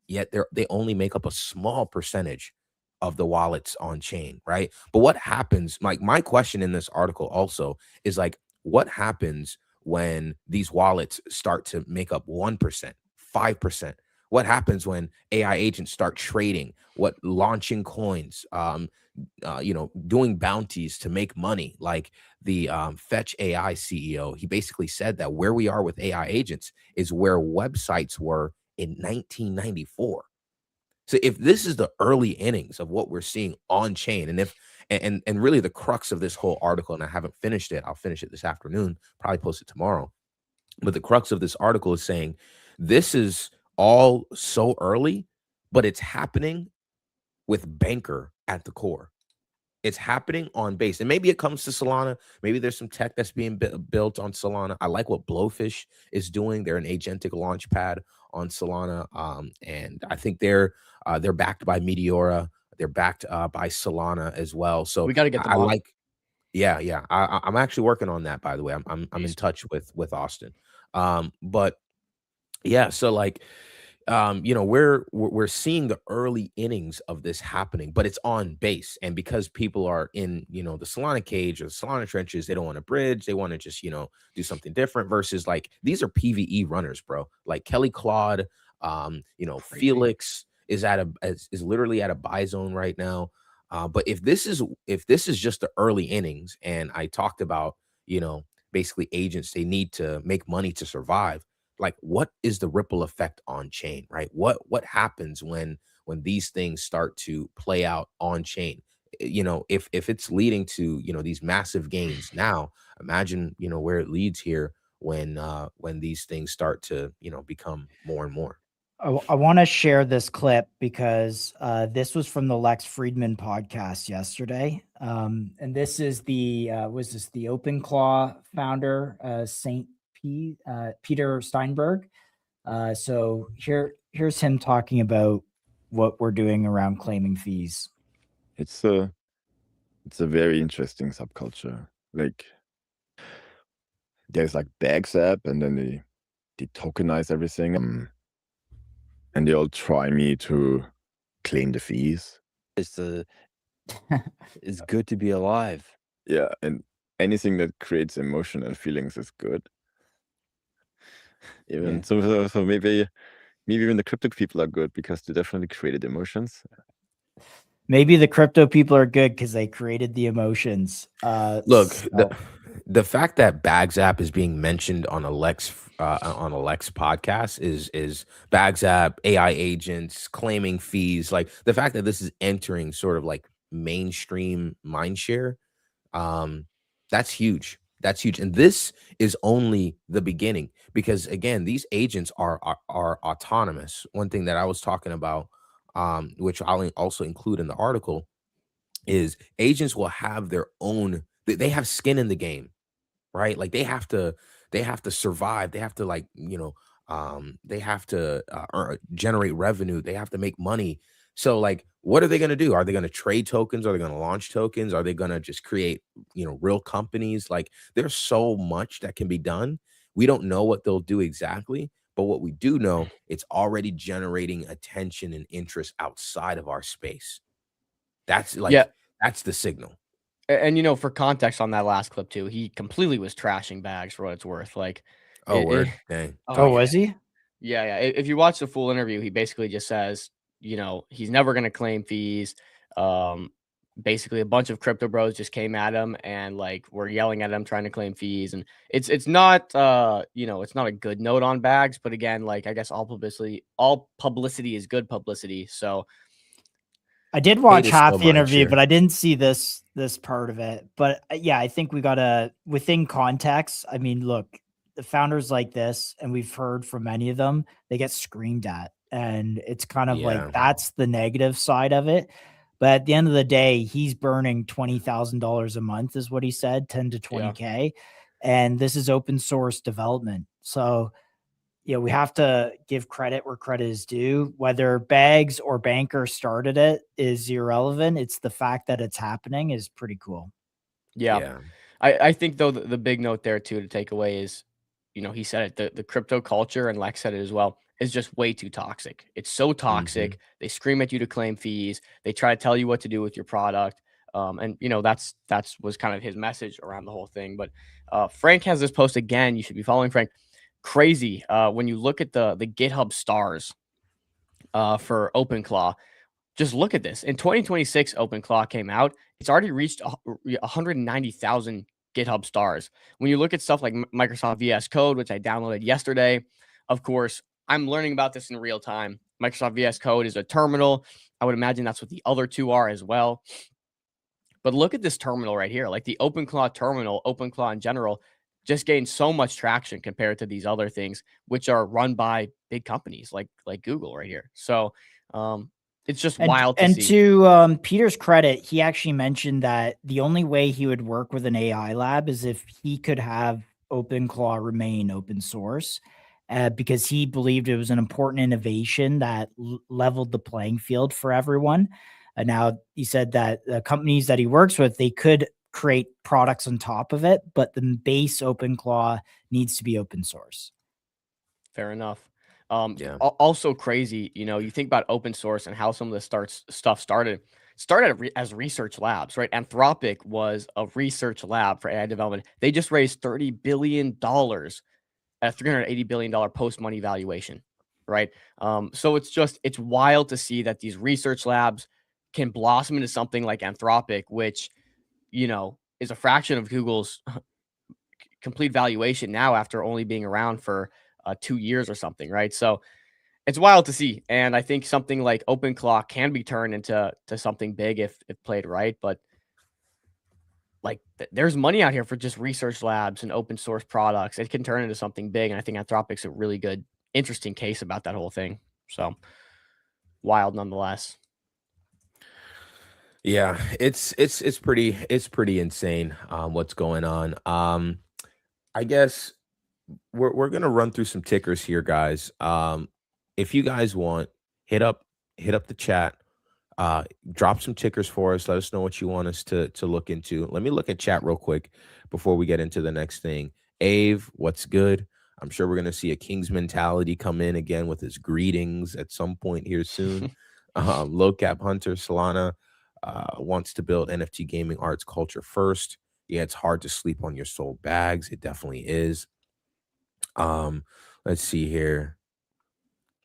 Yet they only make up a small percentage of the wallets on chain, right? But what happens, like my question in this article also is like, what happens when these wallets start to make up 1%, 5%? What happens when AI agents start trading, launching coins, you know, doing bounties to make money? Like the Fetch AI CEO, he basically said that where we are with AI agents is where websites were in 1994. So if this is the early innings of what we're seeing on chain, and if and really the crux of this whole article, and I haven't finished it, I'll finish it this afternoon, probably post it tomorrow. But the crux of this article is saying this is all so early, but it's happening with Banker at the core. It's happening on base, and maybe it comes to Solana. Maybe there's some tech that's being built on Solana. I like what Blowfish is doing. They're an agentic launch pad on Solana, and I think they're backed by Meteora. They're backed by Solana as well. So we got to get them on. Yeah. I'm actually working on that, by the way. I'm in touch with Austin. But yeah, so like, you know, we're seeing the early innings of this happening, but it's on base. And because people are in, you know, the Solana cage or the Solana trenches, they don't want to bridge. They want to just, you know, do something different, versus like these are PvE runners, bro. Like Kelly Claude, you know, Felix is literally at a buy zone right now. But if this is just the early innings, and I talked about, you know, basically agents, they need to make money to survive. Like, what is the ripple effect on chain, right? What happens when these things start to play out on chain? You know, if it's leading to, you know, these massive gains now, imagine, you know, where it leads here when these things start to, you know, become more and more. I want to share this clip because this was from the Lex Friedman podcast yesterday. And this is the OpenClaw founder, Peter Steinberg. So here's him talking about what we're doing around claiming fees. It's a very interesting subculture. Like there's like Bags app, and then they tokenize everything. And they all try me to claim the fees. It's good to be alive. Yeah, and anything that creates emotion and feelings is good. Even so maybe even the crypto people are good because they definitely created emotions. Maybe the crypto people are good because they created the emotions. Look, So- the fact that Bags App is being mentioned on a Lex podcast is Bags App, AI agents claiming fees. Like the fact that this is entering sort of like mainstream mindshare, that's huge. That's huge. And this is only the beginning because again, these agents are autonomous. One thing that I was talking about, which I'll also include in the article, is agents will have their own, they have skin in the game, right? Like they have to survive. They have to like, they have to generate revenue. They have to make money. So like, what are they going to do? Are they going to trade tokens? Are they going to launch tokens? Are they going to just create, real companies? Like there's so much that can be done. We don't know what they'll do exactly, but what we do know, it's already generating attention and interest outside of our space. That's like, that's the signal. And for context on that last clip too, he completely was trashing Bags for what it's worth. Like, word, dang. Was he? Yeah. If you watch the full interview, he basically just says, he's never going to claim fees. Basically, a bunch of crypto bros just came at him and like were yelling at him trying to claim fees, and it's not it's not a good note on Bags. But again, like I guess all publicity is good publicity. So I did watch half the interview, but I didn't see this part of it. But yeah, I think we gotta, within context. I mean, look, the founders like this, and we've heard from many of them, they get screamed at, and it's kind of like that's the negative side of it. But at the end of the day, he's burning $20,000 a month, is what he said, 10 to 20K, and this is open source development. So we have to give credit where credit is due. Whether Bags or Banker started it is irrelevant. It's the fact that it's happening is pretty cool. Yeah. I think though the big note there too to take away is, he said it, the crypto culture, and Lex said it as well, is just way too toxic. It's so toxic. They scream at you to claim fees. They try to tell you what to do with your product. And that's was kind of his message around the whole thing. But Frank has this post again. You should be following Frank. Crazy when you look at the GitHub stars for OpenClaw. Just look at this. In 2026, OpenClaw came out. It's already reached 190,000 GitHub stars. When you look at stuff like Microsoft VS Code, which I downloaded yesterday, of course, I'm learning about this in real time. Microsoft VS Code is a terminal. I would imagine that's what the other two are as well. But look at this terminal right here. Like the OpenClaw terminal, OpenClaw in general, just gained so much traction compared to these other things, which are run by big companies like Google right here. So it's just wild to see. And to Peter's credit, he actually mentioned that the only way he would work with an AI lab is if he could have OpenClaw remain open source, because he believed it was an important innovation that leveled the playing field for everyone. And now he said that the companies that he works with, they could create products on top of it, but the base OpenClaw needs to be open source. Fair enough. Also crazy, you think about open source and how some of this stuff started as research labs, right? Anthropic was a research lab for AI development. They just raised $30 billion at a $380 billion post-money valuation, right? So it's wild to see that these research labs can blossom into something like Anthropic, which is a fraction of Google's complete valuation now after only being around for 2 years or something, right? So it's wild to see. And I think something like OpenClaw can be turned into something big if played right. But like there's money out here for just research labs and open source products. It can turn into something big. And I think Anthropic's a really good, interesting case about that whole thing. So wild nonetheless. Yeah, it's pretty insane what's going on. I guess we're gonna run through some tickers here, guys. If you guys want, hit up the chat, drop some tickers for us. Let us know what you want us to look into. Let me look at chat real quick before we get into the next thing. Ave, what's good? I'm sure we're gonna see a King's mentality come in again with his greetings at some point here soon. Low Cap Hunter, Solana wants to build NFT gaming arts culture first. Yeah, it's hard to sleep on your soul Bags. It definitely is. Let's see here.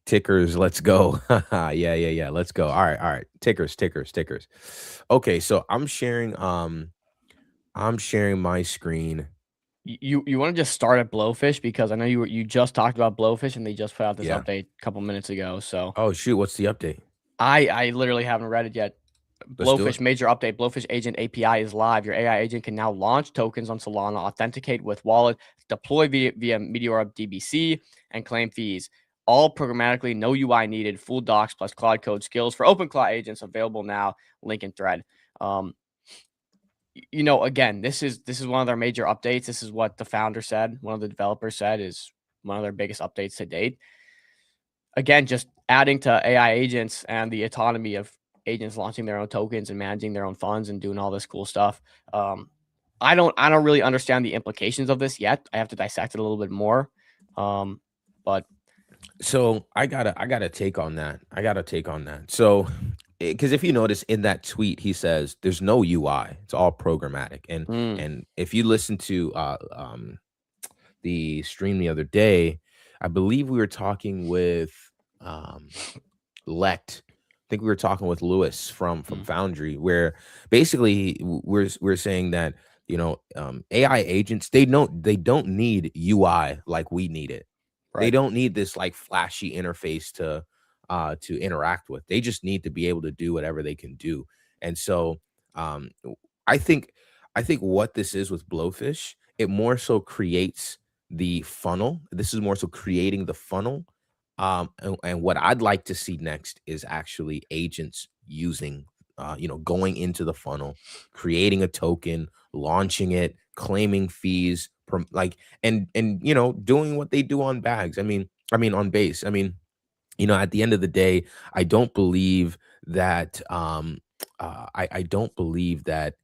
Tickers, let's go. Yeah. Let's go. All right. Tickers. Okay, so I'm sharing my screen. You want to just start at Blowfish, because I know you just talked about Blowfish and they just put out this Yeah. update a couple minutes ago. So Oh shoot, what's the update? I literally haven't read it yet. Let's do Blowfish it. major update. Blowfish agent API is live. Your AI agent can now launch tokens on Solana, authenticate with wallet, deploy via Meteor DBC, and claim fees. All programmatically, no UI needed. Full docs plus Claude Code skills for OpenClaw agents available now. Link in thread. Again, this is one of their major updates. This is what the founder said. One of the developers said is one of their biggest updates to date. Again, just adding to AI agents and the autonomy of agents launching their own tokens and managing their own funds and doing all this cool stuff. I don't really understand the implications of this yet. I have to dissect it a little bit more. But so I gotta take on that. So, because if you notice in that tweet, he says there's no UI. It's all programmatic. And if you listen to the stream the other day, I believe we were talking with Lect. I think we were talking with Lewis from Foundry, where basically we're saying that AI agents, they don't need UI like we need it. Right. They don't need this like flashy interface to interact with. They just need to be able to do whatever they can do. And so I think what this is with Blowfish, it more so creates the funnel. This is more so creating the funnel. And what I'd like to see next is actually agents using, going into the funnel, creating a token, launching it, claiming fees, and doing what they do on bags. I mean on base. I mean, at the end of the day, I don't believe that I don't believe that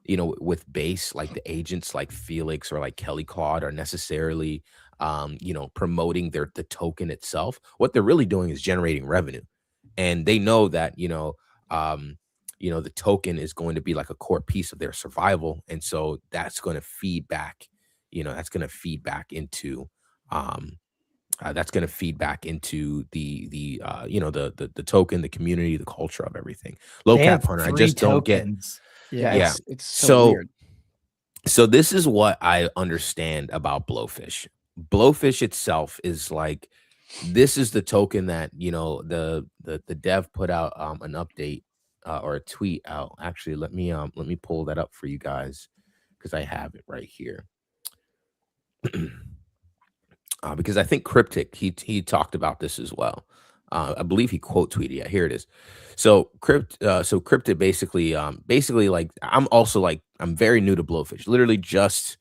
with base, like the agents like Felix or like Kelly Claude are necessarily promoting the token itself. What they're really doing is generating revenue, and they know that the token is going to be like a core piece of their survival, and so that's going to feed back into the token, the community, the culture of everything. Low cap hunter, I just don't get. Yeah. It's so weird. So this is what I understand about Blowfish. Blowfish itself is like, this is the token that the dev put out an update or a tweet out. Actually, let me pull that up for you guys because I have it right here. Because I think Cryptic he talked about this as well. I believe he quote tweeted. Yeah, here it is. So Cryptic basically like, I'm very new to Blowfish. Literally just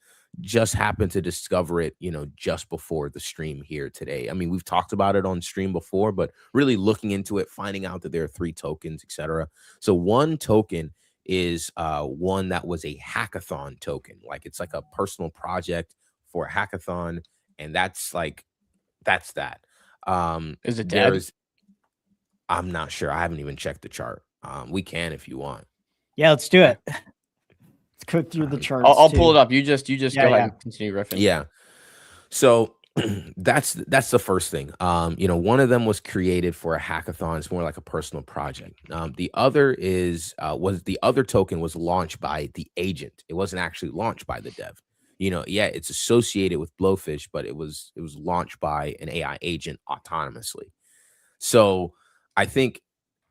happened to discover it, just before the stream here today. I mean, we've talked about it on stream before, but really looking into it, finding out that there are 3 tokens, etc. So one token is one that was a hackathon token. Like, it's like a personal project for a hackathon, and that's that. Is it dead? I'm not sure. I haven't even checked the chart. We can if you want. Yeah, let's do it. Let's go through the charts. I'll pull it up. You just go ahead and continue riffing. Yeah. So that's the first thing. One of them was created for a hackathon. It's more like a personal project. The other the other token was launched by the agent. It wasn't actually launched by the dev. It's associated with Blowfish, but it was launched by an AI agent autonomously. So I think,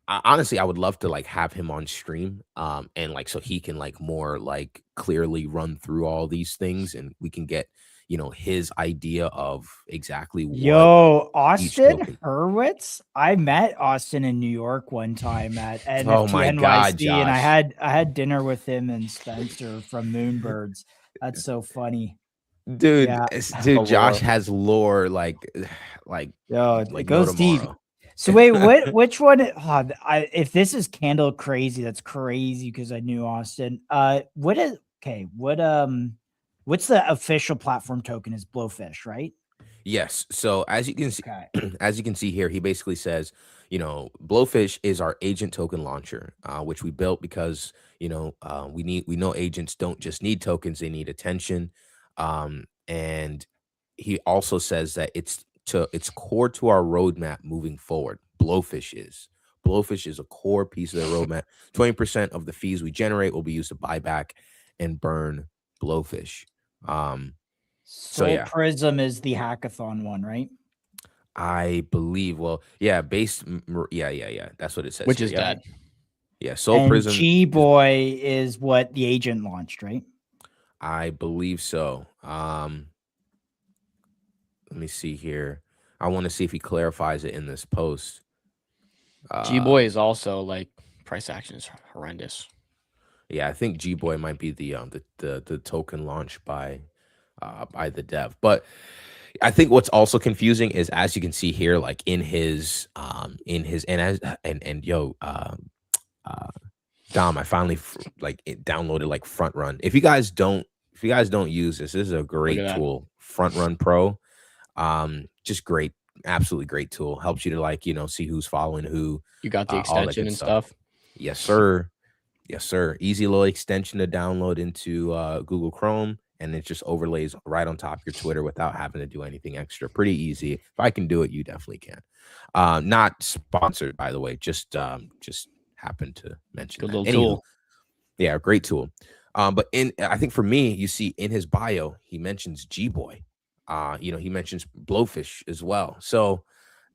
honestly, I would love to like have him on stream, and like, so he can like more like clearly run through all these things, and we can get his idea of exactly what. Yo, Austin Hurwitz. I met Austin in New York one time at NFT Oh my NYC, God, Josh. and I had dinner with him and Spencer from Moonbirds. That's so funny, dude. Yeah. Dude, Josh has lore like Yo, like it goes no deep. tomorrow. So wait, which one? If this is Candle crazy, that's crazy because I knew Austin. What's the official platform token? Is Blowfish, right? Yes. So as you can see, Okay. as you can see here, he basically says, Blowfish is our agent token launcher, which we built because we know agents don't just need tokens; they need attention. And he also says that it's it's core to our roadmap moving forward. Blowfish is a core piece of the roadmap. 20% of the fees we generate will be used to buy back and burn Blowfish. So yeah, Prism is the hackathon one, right? I believe. Well, yeah, yeah. That's what it says. Which here. is dead. Yeah, Soul and Prism. G-Boy is what the agent launched, right? I believe so. Let me see here. I want to see if he clarifies it in this post. G-Boy is also like price action is horrendous. Yeah, I think G-Boy might be the token launched by the dev. But I think what's also confusing is, as you can see here, like in his Dom, I finally downloaded like Front Run. If you guys don't use this is a great tool. Front Run Pro. Just great, absolutely great tool. Helps you to see who's following who. You got the extension and stuff. Yes, sir. Yes, sir. Easy little extension to download into Google Chrome, and it just overlays right on top of your Twitter without having to do anything extra. Pretty easy. If I can do it, you definitely can. Not sponsored, by the way. Just happened to mention good that. Little tool. Yeah, great tool. But I think for me, you see in his bio, he mentions G-Boy. He mentions Blowfish as well. So,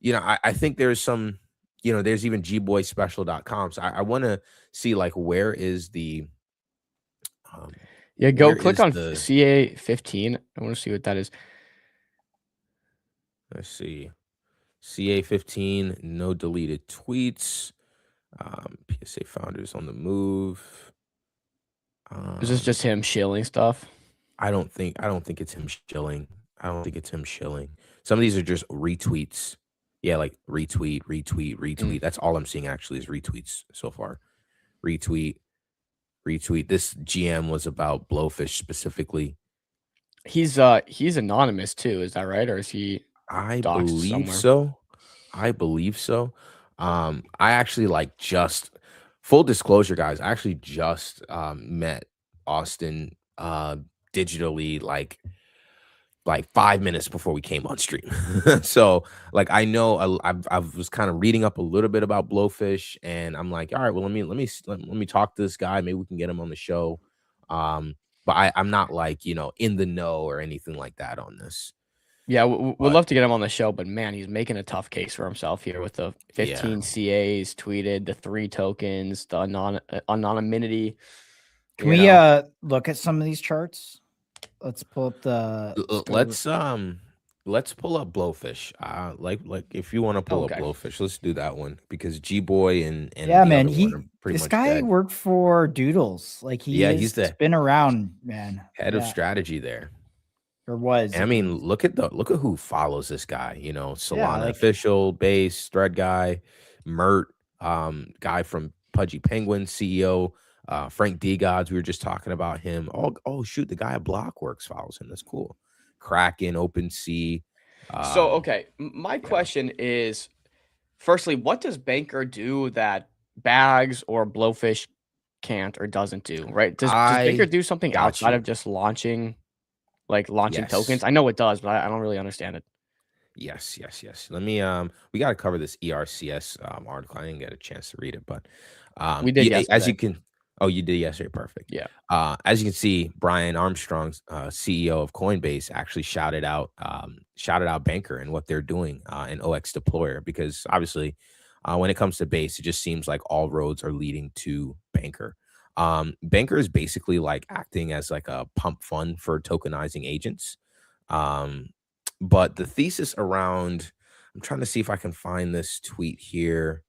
I think there's some, there's even gboyspecial.com. So I want to see like where is the go click on CA15. I want to see what that is. Let's see. CA15, no deleted tweets. PSA founders on the move. Is this just him shilling stuff? I don't think it's him shilling. Some of these are just retweets. Yeah, like retweet. That's all I'm seeing actually is retweets so far. Retweet. This GM was about Blowfish specifically. He's anonymous too, is that right? Or is he I believe so. I actually just full disclosure, guys, I actually just met Austin digitally like 5 minutes before we came on stream. So I know I was kind of reading up a little bit about Blowfish, and I'm like, all right, well, let me talk to this guy. Maybe we can get him on the show. But I'm not in the know or anything like that on this. Yeah, we'd love to get him on the show, but man, he's making a tough case for himself here with the 15 CAs tweeted, the 3 tokens, the anonymity. Can we look at some of these charts? Let's pull up let's pull up Blowfish. Like if you want to pull up Blowfish, let's do that one because G-Boy and yeah, man, this guy dead. Worked for Doodles. Like he's been around, man. Head of strategy there. Or was. I mean, look at who follows this guy. Solana official, base, thread guy, Mert, guy from Pudgy Penguin, CEO. Frank D. Gods, we were just talking about him. Oh, shoot, the guy at Blockworks follows him. That's cool. Kraken, OpenSea. My question is, firstly, what does Banker do that Bags or Blowfish can't or doesn't do? Right? Does Banker do something outside of just launching tokens? I know it does, but I don't really understand it. Yes. Let me we got to cover this ERCS article. I didn't get a chance to read it, but we did yesterday. As you can. Oh, you did yesterday. Perfect. Yeah. As you can see, Brian Armstrong, CEO of Coinbase, actually shouted out Banker and what they're doing in OX Deployer, because obviously when it comes to base, it just seems like all roads are leading to Banker. Banker is basically acting as a pump fund for tokenizing agents. But the thesis around, I'm trying to see if I can find this tweet here.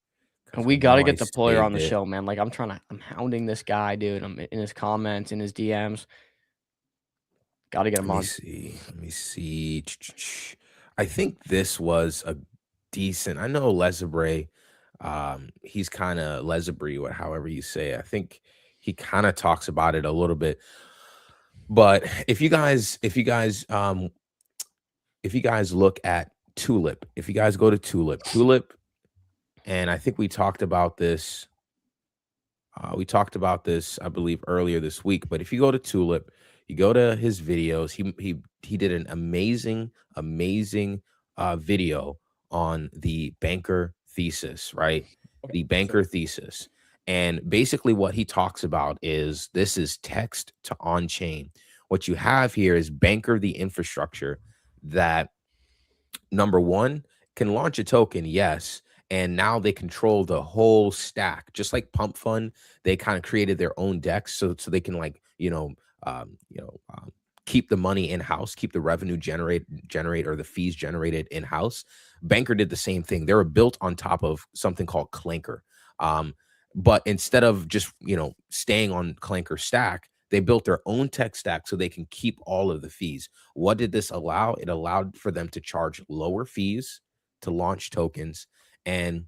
And we got to get Deployer on the show, man. I'm hounding this guy, dude. I'm in his comments, in his DMs. Got to get him on. Let me see. I think this was a decent. I know Lesabre. He's kind of Lesabre, or however you say it. I think he kind of talks about it a little bit. But if you guys look at Tulip, if you guys go to Tulip. And I think we talked about this. I believe, earlier this week. But if you go to Tulip, you go to his videos. He did an amazing video on the banker thesis, right? Okay, The banker thesis. And basically what he talks about is this is text to on-chain. What you have here is banker the infrastructure that, number one, can launch a token, yes, and now they control the whole stack. Just like Pump Fund, they kind of created their own decks so they can, like, keep the money in house, keep the revenue generate or the fees generated in house. Banker did the same thing. They were built on top of something called Clanker. But instead of just, staying on Clanker stack, they built their own tech stack so they can keep all of the fees. What did this allow? It allowed for them to charge lower fees to launch tokens. And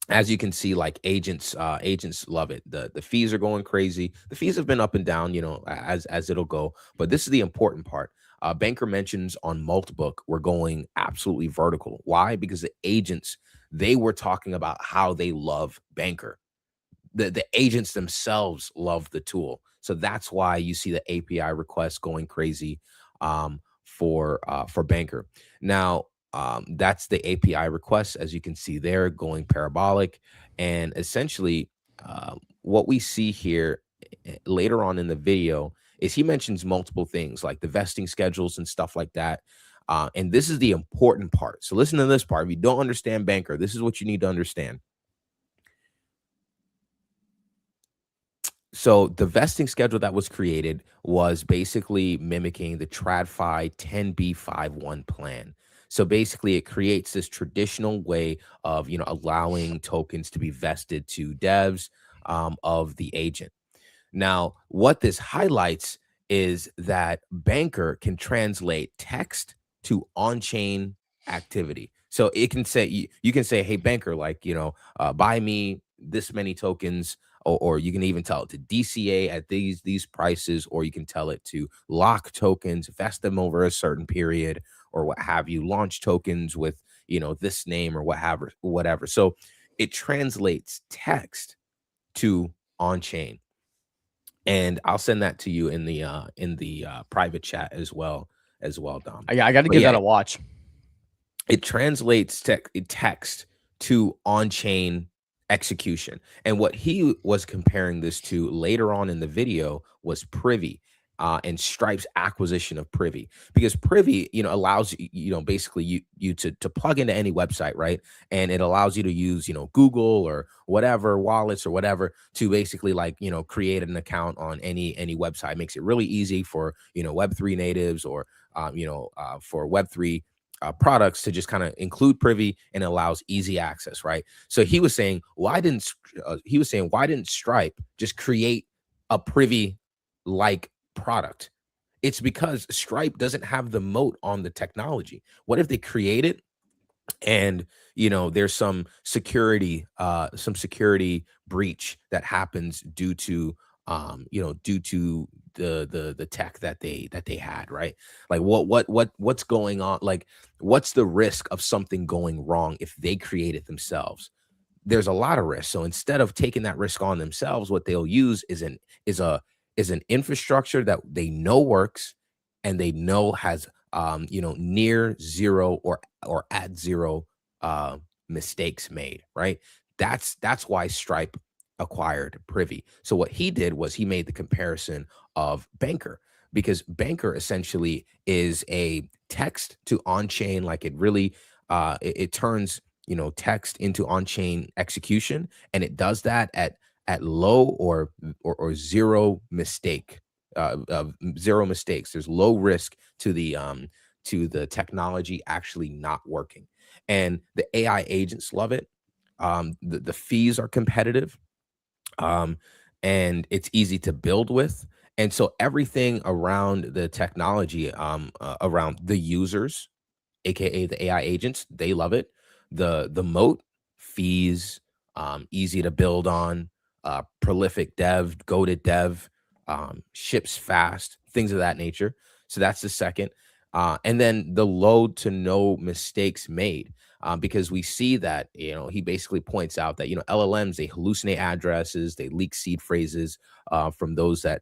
as you can see, like agents love it. The fees are going crazy. The fees have been up and down, as it'll go. But this is the important part. Banker mentions on Multibook, we're going absolutely vertical. Why? Because the agents, they were talking about how they love Banker. The agents themselves love the tool. So that's why you see the API requests going crazy for Banker. Now, that's the API requests, as you can see there, going parabolic. And essentially, what we see here later on in the video is he mentions multiple things like the vesting schedules and stuff like that. And this is the important part. So listen to this part. If you don't understand Banker, this is what you need to understand. So the vesting schedule that was created was basically mimicking the TradFi 10b51 plan. So basically, it creates this traditional way of, allowing tokens to be vested to devs of the agent. Now, what this highlights is that Banker can translate text to on-chain activity. So it can say, you can say, hey, Banker, like, buy me this many tokens, or you can even tell it to DCA at these prices, or you can tell it to lock tokens, vest them over a certain period, or what have you, launch tokens with, this name or whatever. So it translates text to on-chain. And I'll send that to you in the private chat as well, Dom. I got to give that a watch. It translates text to on-chain execution. And what he was comparing this to later on in the video was Privy, and Stripe's acquisition of Privy, because Privy, allows basically you to plug into any website, right? And it allows you to use, Google or whatever wallets or whatever to basically, like, create an account on any website. It makes it really easy for, Web3 natives or, for Web3 products to just kind of include Privy, and allows easy access, right? So he was saying, why didn't Stripe just create a Privy like product? It's because Stripe doesn't have the moat on the technology. What if they create it and there's some security breach that happens due to the tech that they had, right? Like what's going on? Like, what's the risk of something going wrong if they create it themselves? There's a lot of risk. So instead of taking that risk on themselves, what they'll use is an infrastructure that they know works, and they know has near zero or at zero mistakes made, right? That's why Stripe acquired Privy. So what he did was he made the comparison of Banker, because Banker essentially is a text to on-chain, like it really it turns text into on-chain execution, and it does that at low or zero mistake, zero mistakes. There's low risk to the technology actually not working, and the AI agents love it. The fees are competitive, and it's easy to build with, and so everything around the technology, around the users, aka the AI agents, they love it. The moat, fees, easy to build on, prolific dev, goated dev, ships fast, things of that nature. So that's the second. And then the low to no mistakes made, because we see that, he basically points out that, LLMs, they hallucinate addresses, they leak seed phrases from those that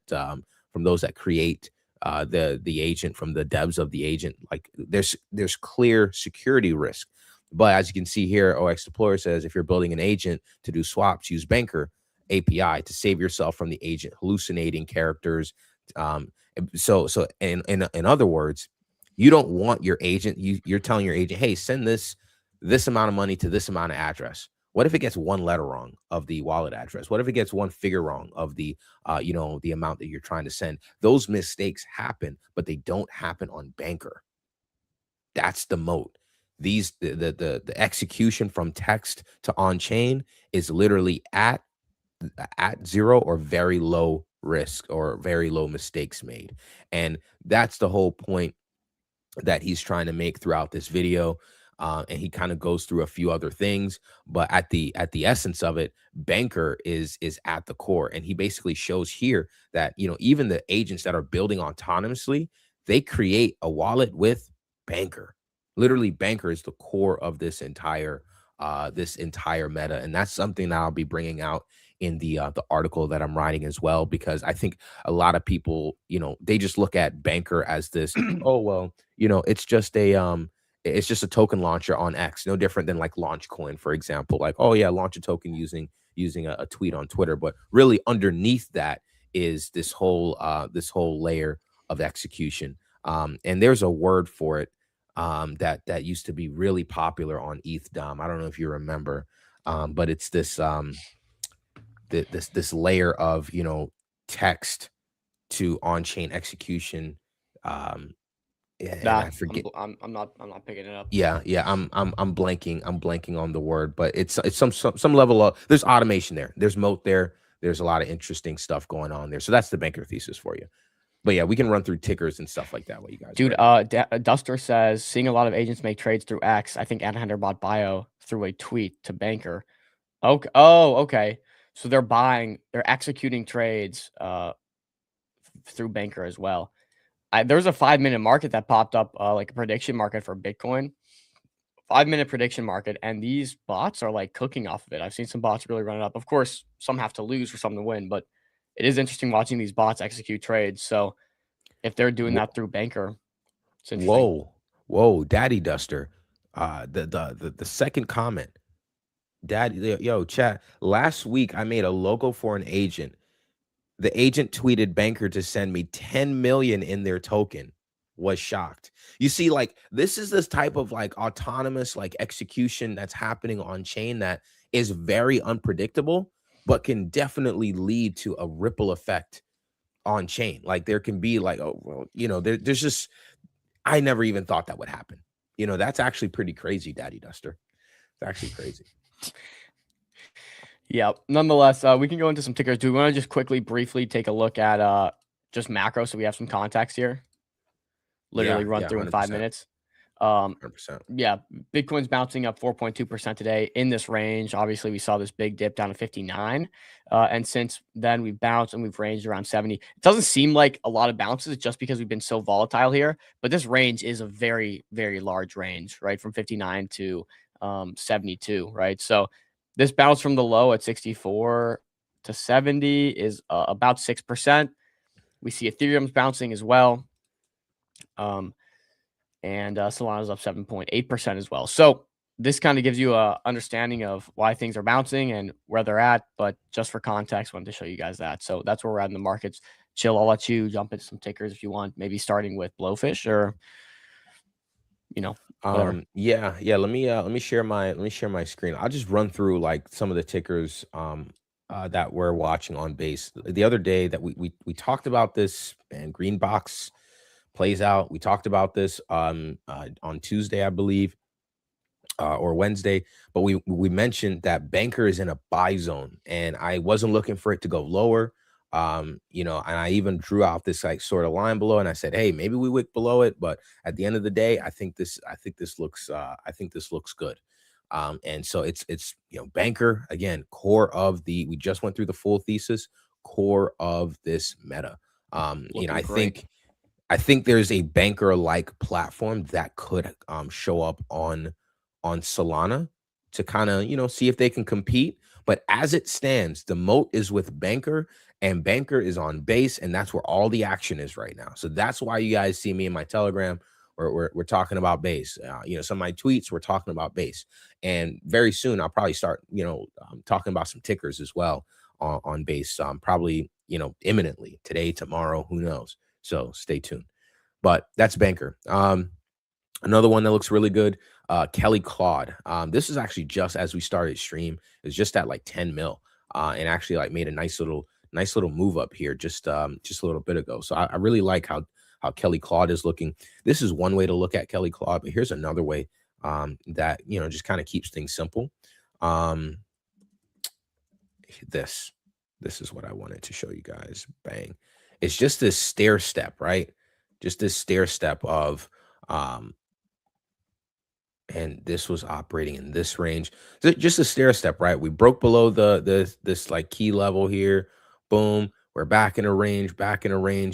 create the agent, from the devs of the agent. Like there's clear security risk. But as you can see here, OX Deployer says if you're building an agent to do swaps, use Banker API to save yourself from the agent hallucinating characters. So in other words, you don't want your agent, you're telling your agent, hey, send this amount of money to this amount of address. What if it gets one letter wrong of the wallet address? What if it gets one figure wrong of the the amount that you're trying to send? Those mistakes happen, but they don't happen on Banker. That's the moat. The execution from text to on-chain is literally at zero or very low risk or very low mistakes made. And that's the whole point that he's trying to make throughout this video. And he kind of goes through a few other things, but at the essence of it, Banker is at the core. And he basically shows here that, even the agents that are building autonomously, they create a wallet with Banker. Literally, Banker is the core of this entire meta. And that's something that I'll be bringing out in the article that I'm writing as well, because I think a lot of people, they just look at Banker as this, oh, well, it's just a token launcher on X, no different than like LaunchCoin, for example. Like, oh yeah, launch a token using a tweet on Twitter. But really underneath that is this whole layer of execution. And there's a word for it that used to be really popular on ETH-DOM. I don't know if you remember, but it's this this layer of text to on-chain execution. I forget. I'm not picking it up. Yeah. I'm blanking on the word, but it's some level of, there's automation there. There's moat there. There's a lot of interesting stuff going on there. So that's the Banker thesis for you. But yeah, we can run through tickers and stuff like that. What you guys? Dude, Duster says seeing a lot of agents make trades through X. I think Adhender bought Bio through a tweet to Banker. Okay. Oh, okay. So they're executing trades through Banker as well. There's a 5-minute market that popped up, like a prediction market for Bitcoin, 5-minute prediction market, and these bots are like cooking off of it. I've seen some bots really run it up. Of course, some have to lose for some to win, but it is interesting watching these bots execute trades. So if they're doing that through Banker, it's interesting. Whoa, Daddy Duster, the second comment, Daddy, yo, chat. Last week I made a logo for an agent. The agent tweeted Banker to send me 10 million in their token. Was shocked. You see, like, this is this type of like autonomous like execution that's happening on chain that is very unpredictable, but can definitely lead to a ripple effect on chain. Like there can be like, oh, well, there's just, I never even thought that would happen. That's actually pretty crazy, Daddy Duster. It's actually crazy. Yeah. Nonetheless, we can go into some tickers. Do we want to just quickly, briefly take a look at just macro so we have some context here? Literally run through in 5 minutes. 100%. Yeah, Bitcoin's bouncing up 4.2% today in this range. Obviously, we saw this big dip down to 59. And since then, we've bounced and we've ranged around 70. It doesn't seem like a lot of bounces just because we've been so volatile here. But this range is a very, very large range, right? From 59 to 72, right? So this bounce from the low at 64 to 70 is about 6%. We see Ethereum's bouncing as well. And Solana's up 7.8% as well. So this kind of gives you a understanding of why things are bouncing and where they're at. But just for context, I wanted to show you guys that. So that's where we're at in the markets. Chill, I'll let you jump into some tickers if you want, maybe starting with Blowfish or whatever. Yeah. Let me share my screen. I'll just run through like some of the tickers that we're watching on base. The other day that we talked about this, and Greenbox plays out. We talked about this on Tuesday, I believe, or Wednesday, but we mentioned that Banker is in a buy zone, and I wasn't looking for it to go lower. And I even drew out this like sort of line below, and I said, hey, maybe we wick below it, but at the end of the day, I think this looks good. And so it's Banker, again, core of we just went through the full thesis, core of this meta. I think there's a Banker-like platform that could show up on Solana to kind of, see if they can compete. But as it stands, the moat is with Banker, and Banker is on base, and that's where all the action is right now. So that's why you guys see me in my Telegram. We're talking about base. Some of my tweets, we're talking about base. And very soon, I'll probably start, talking about some tickers as well on base. Probably, imminently, today, tomorrow, who knows? So stay tuned. But that's Banker. Another one that looks really good, Kelly Claude. This is actually just as we started stream. It was just at like 10 mil, and actually like made a nice little move up here just a little bit ago. So I really like how Kelly Claude is looking. This is one way to look at Kelly Claude, but here's another way that just kind of keeps things simple. This is what I wanted to show you guys. Bang. It's just this stair step, right? Just this stair step of and this was operating in this range. So just a stair step, right? We broke below this like key level here. Boom. We're back in a range,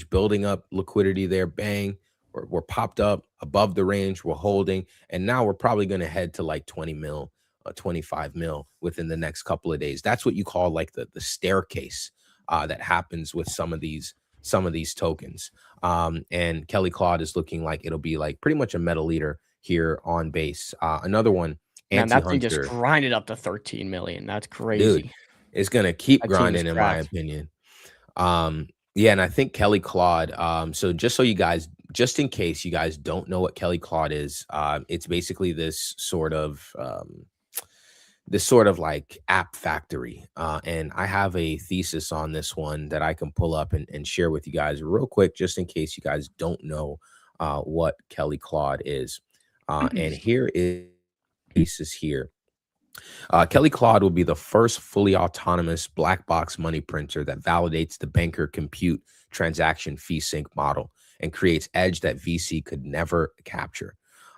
building up liquidity there. Bang. We're popped up above the range. We're holding. And now we're probably going to head to like 20 mil, 25 mil within the next couple of days. That's what you call like the staircase that happens with some of these tokens. And Kelly Claude is looking like it'll be like pretty much a meta leader here on base. Another one, man, that thing just grinded up to 13 million. That's crazy. Dude, it's gonna keep grinding in my opinion. Yeah, and I think Kelly Claude. So just in case you guys don't know what Kelly Claude is, it's basically this sort of like app factory. And I have a thesis on this one that I can pull up and share with you guys real quick, just in case you guys don't know what Kelly Claude is. And here is thesis here. Kelly Claude will be the first fully autonomous black box money printer that validates the Banker compute transaction fee sync model and creates edge that VC could never capture.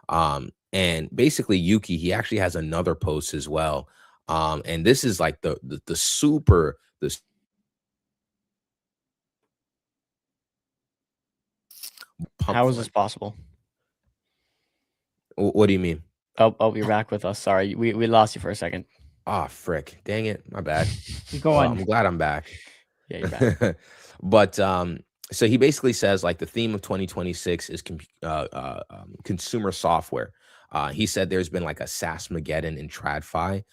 And basically Yuki, he actually has another post as well. And this is like the super how is this possible? What do you mean? Oh, you're back with us. Sorry, we lost you for a second. Ah, frick. Dang it. My bad. Go on. I'm glad I'm back. Yeah, you're back. But so he basically says like the theme of 2026 is consumer software. He said there's been like a SaaSmageddon in TradFi.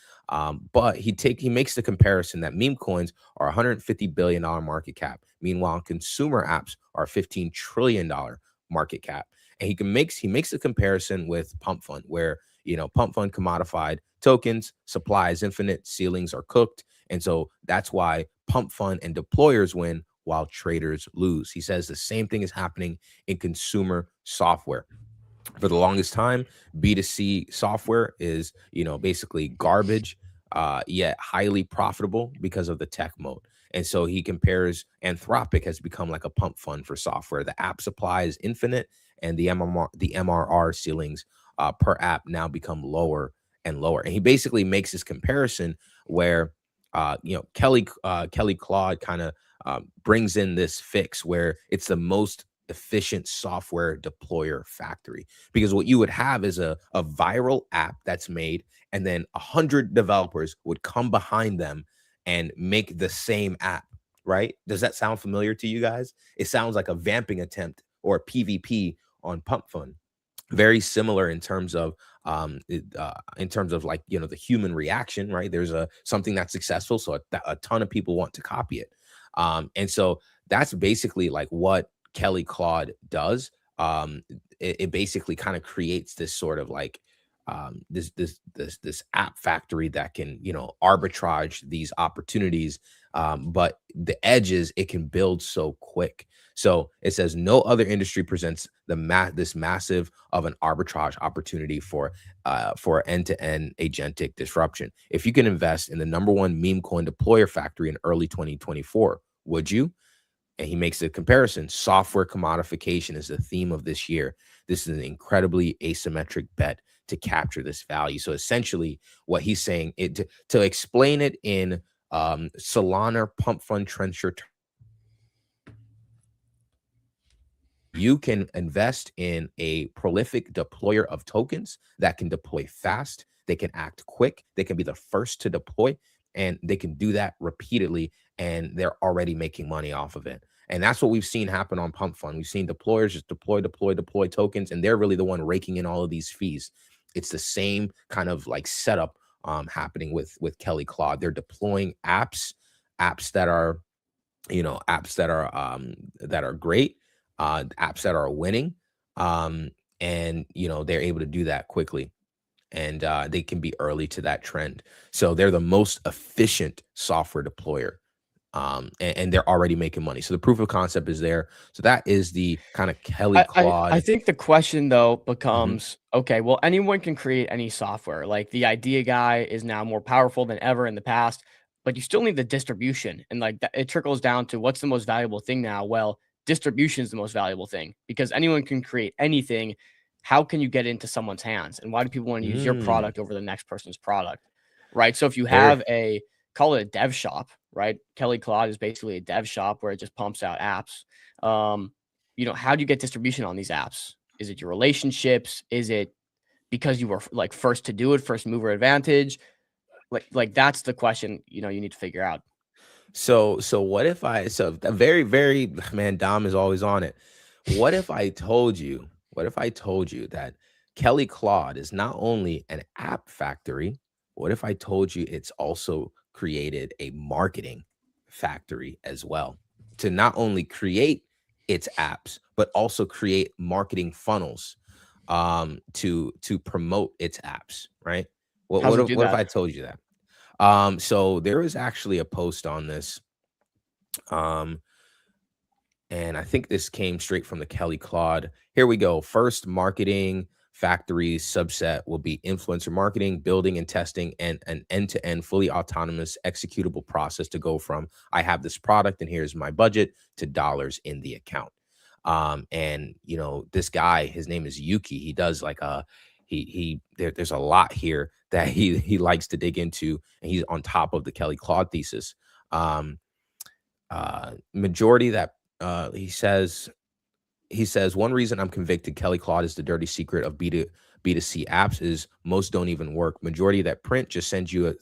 But he makes the comparison that meme coins are $150 billion market cap. Meanwhile, consumer apps are $15 trillion market cap. And he makes the comparison with Pump Fund, where Pump Fund commodified tokens, supply is infinite, ceilings are cooked. And so that's why Pump Fund and deployers win while traders lose. He says the same thing is happening in consumer software. For the longest time, B2C software is, basically garbage, yet highly profitable because of the tech mode. And so he compares Anthropic has become like a pump fund for software. The app supply is infinite, and the MRR ceilings per app now become lower and lower. And he basically makes this comparison where, Kelly Claude kind of brings in this fix where it's the most efficient software deployer factory, because what you would have is a viral app that's made, and then 100 developers would come behind them and make the same app, right? Does that sound familiar to you guys? It sounds like a vamping attempt or a PvP on Pump Fund. Very similar in terms of like, the human reaction, right? There's something that's successful, so a ton of people want to copy it. And so that's basically like what Kelly Claude does. It basically kind of creates this sort of like this app factory that can arbitrage these opportunities, but the edge is it can build so quick. So it says no other industry presents this massive of an arbitrage opportunity for end-to-end agentic disruption. If you can invest in the #1 meme coin deployer factory in early 2024, would you? And he makes a comparison. Software commodification is the theme of this year. This is an incredibly asymmetric bet to capture this value. So essentially what he's saying, to explain it in Solana Pump Fund Trencher, you can invest in a prolific deployer of tokens that can deploy fast. They can act quick. They can be the first to deploy. And they can do that repeatedly, and they're already making money off of it. And that's what we've seen happen on Pump Fund. We've seen deployers just deploy tokens, and they're really the one raking in all of these fees. It's the same kind of like setup happening with Kelly Claude. They're deploying apps that are, apps that are great, apps that are winning, and they're able to do that quickly, and they can be early to that trend. So they're the most efficient software deployer, and they're already making money. So the proof of concept is there. So that is the kind of Kelly Claude. I think the question though becomes, okay, well, anyone can create any software. Like the idea guy is now more powerful than ever in the past, but you still need the distribution. And like that, it trickles down to what's the most valuable thing now? Well, distribution is the most valuable thing because anyone can create anything. How can you get into someone's hands? And why do people want to use your product over the next person's product? Right. So if you have call it a dev shop, right? Kelly Claude is basically a dev shop where it just pumps out apps. How do you get distribution on these apps? Is it your relationships? Is it because you were like first to do it, first mover advantage? Like that's the question, you need to figure out. So what if very, very, man, Dom is always on it. What if I told you that Kelly Claude is not only an app factory? What if I told you it's also created a marketing factory as well, to not only create its apps, but also create marketing funnels to promote its apps, right? What if I told you that? So there is actually a post on this. And I think this came straight from the Kelly Claude. Here we go. First marketing factory subset will be influencer marketing, building and testing, and an end-to-end fully autonomous executable process to go from I have this product and here's my budget to dollars in the account. And this guy, his name is Yuki. He does like there's a lot here that he likes to dig into, and he's on top of the Kelly Claude thesis. Majority that he says one reason I'm convicted Kelly Claude is the dirty secret of B2C apps is most don't even work. Majority of that print just sends you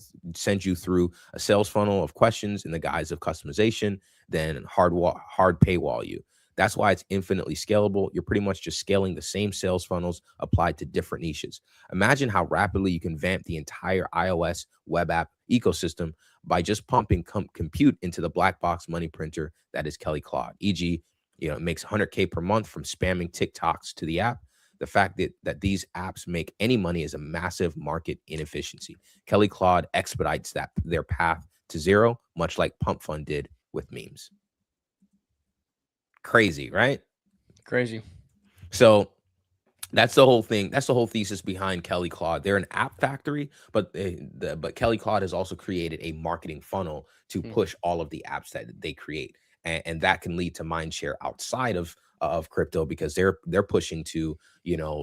through a sales funnel of questions in the guise of customization, then hard paywall you. That's why it's infinitely scalable. You're pretty much just scaling the same sales funnels applied to different niches. Imagine how rapidly you can vamp the entire iOS web app ecosystem by just pumping compute into the black box money printer that is Kelly Claude. E.g., it makes 100K per month from spamming TikToks to the app. The fact that these apps make any money is a massive market inefficiency. Kelly Claude expedites their path to zero, much like Pump Fund did with memes. Crazy, right? Crazy. So that's the whole thing. That's the whole thesis behind Kelly Claude. They're an app factory, but Kelly Claude has also created a marketing funnel to push all of the apps that they create. And that can lead to mind share outside of crypto, because they're pushing to,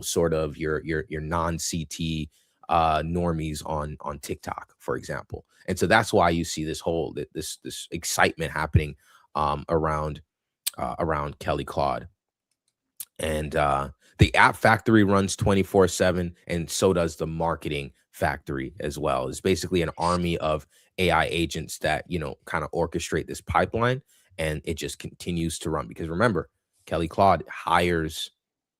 sort of your non-CT normies on TikTok, for example. And so that's why you see this excitement happening around Kelly Claude. And the app factory runs 24/7, and so does the marketing factory as well. It's basically an army of AI agents that kind of orchestrate this pipeline, and it just continues to run. Because remember, Kelly Claude hires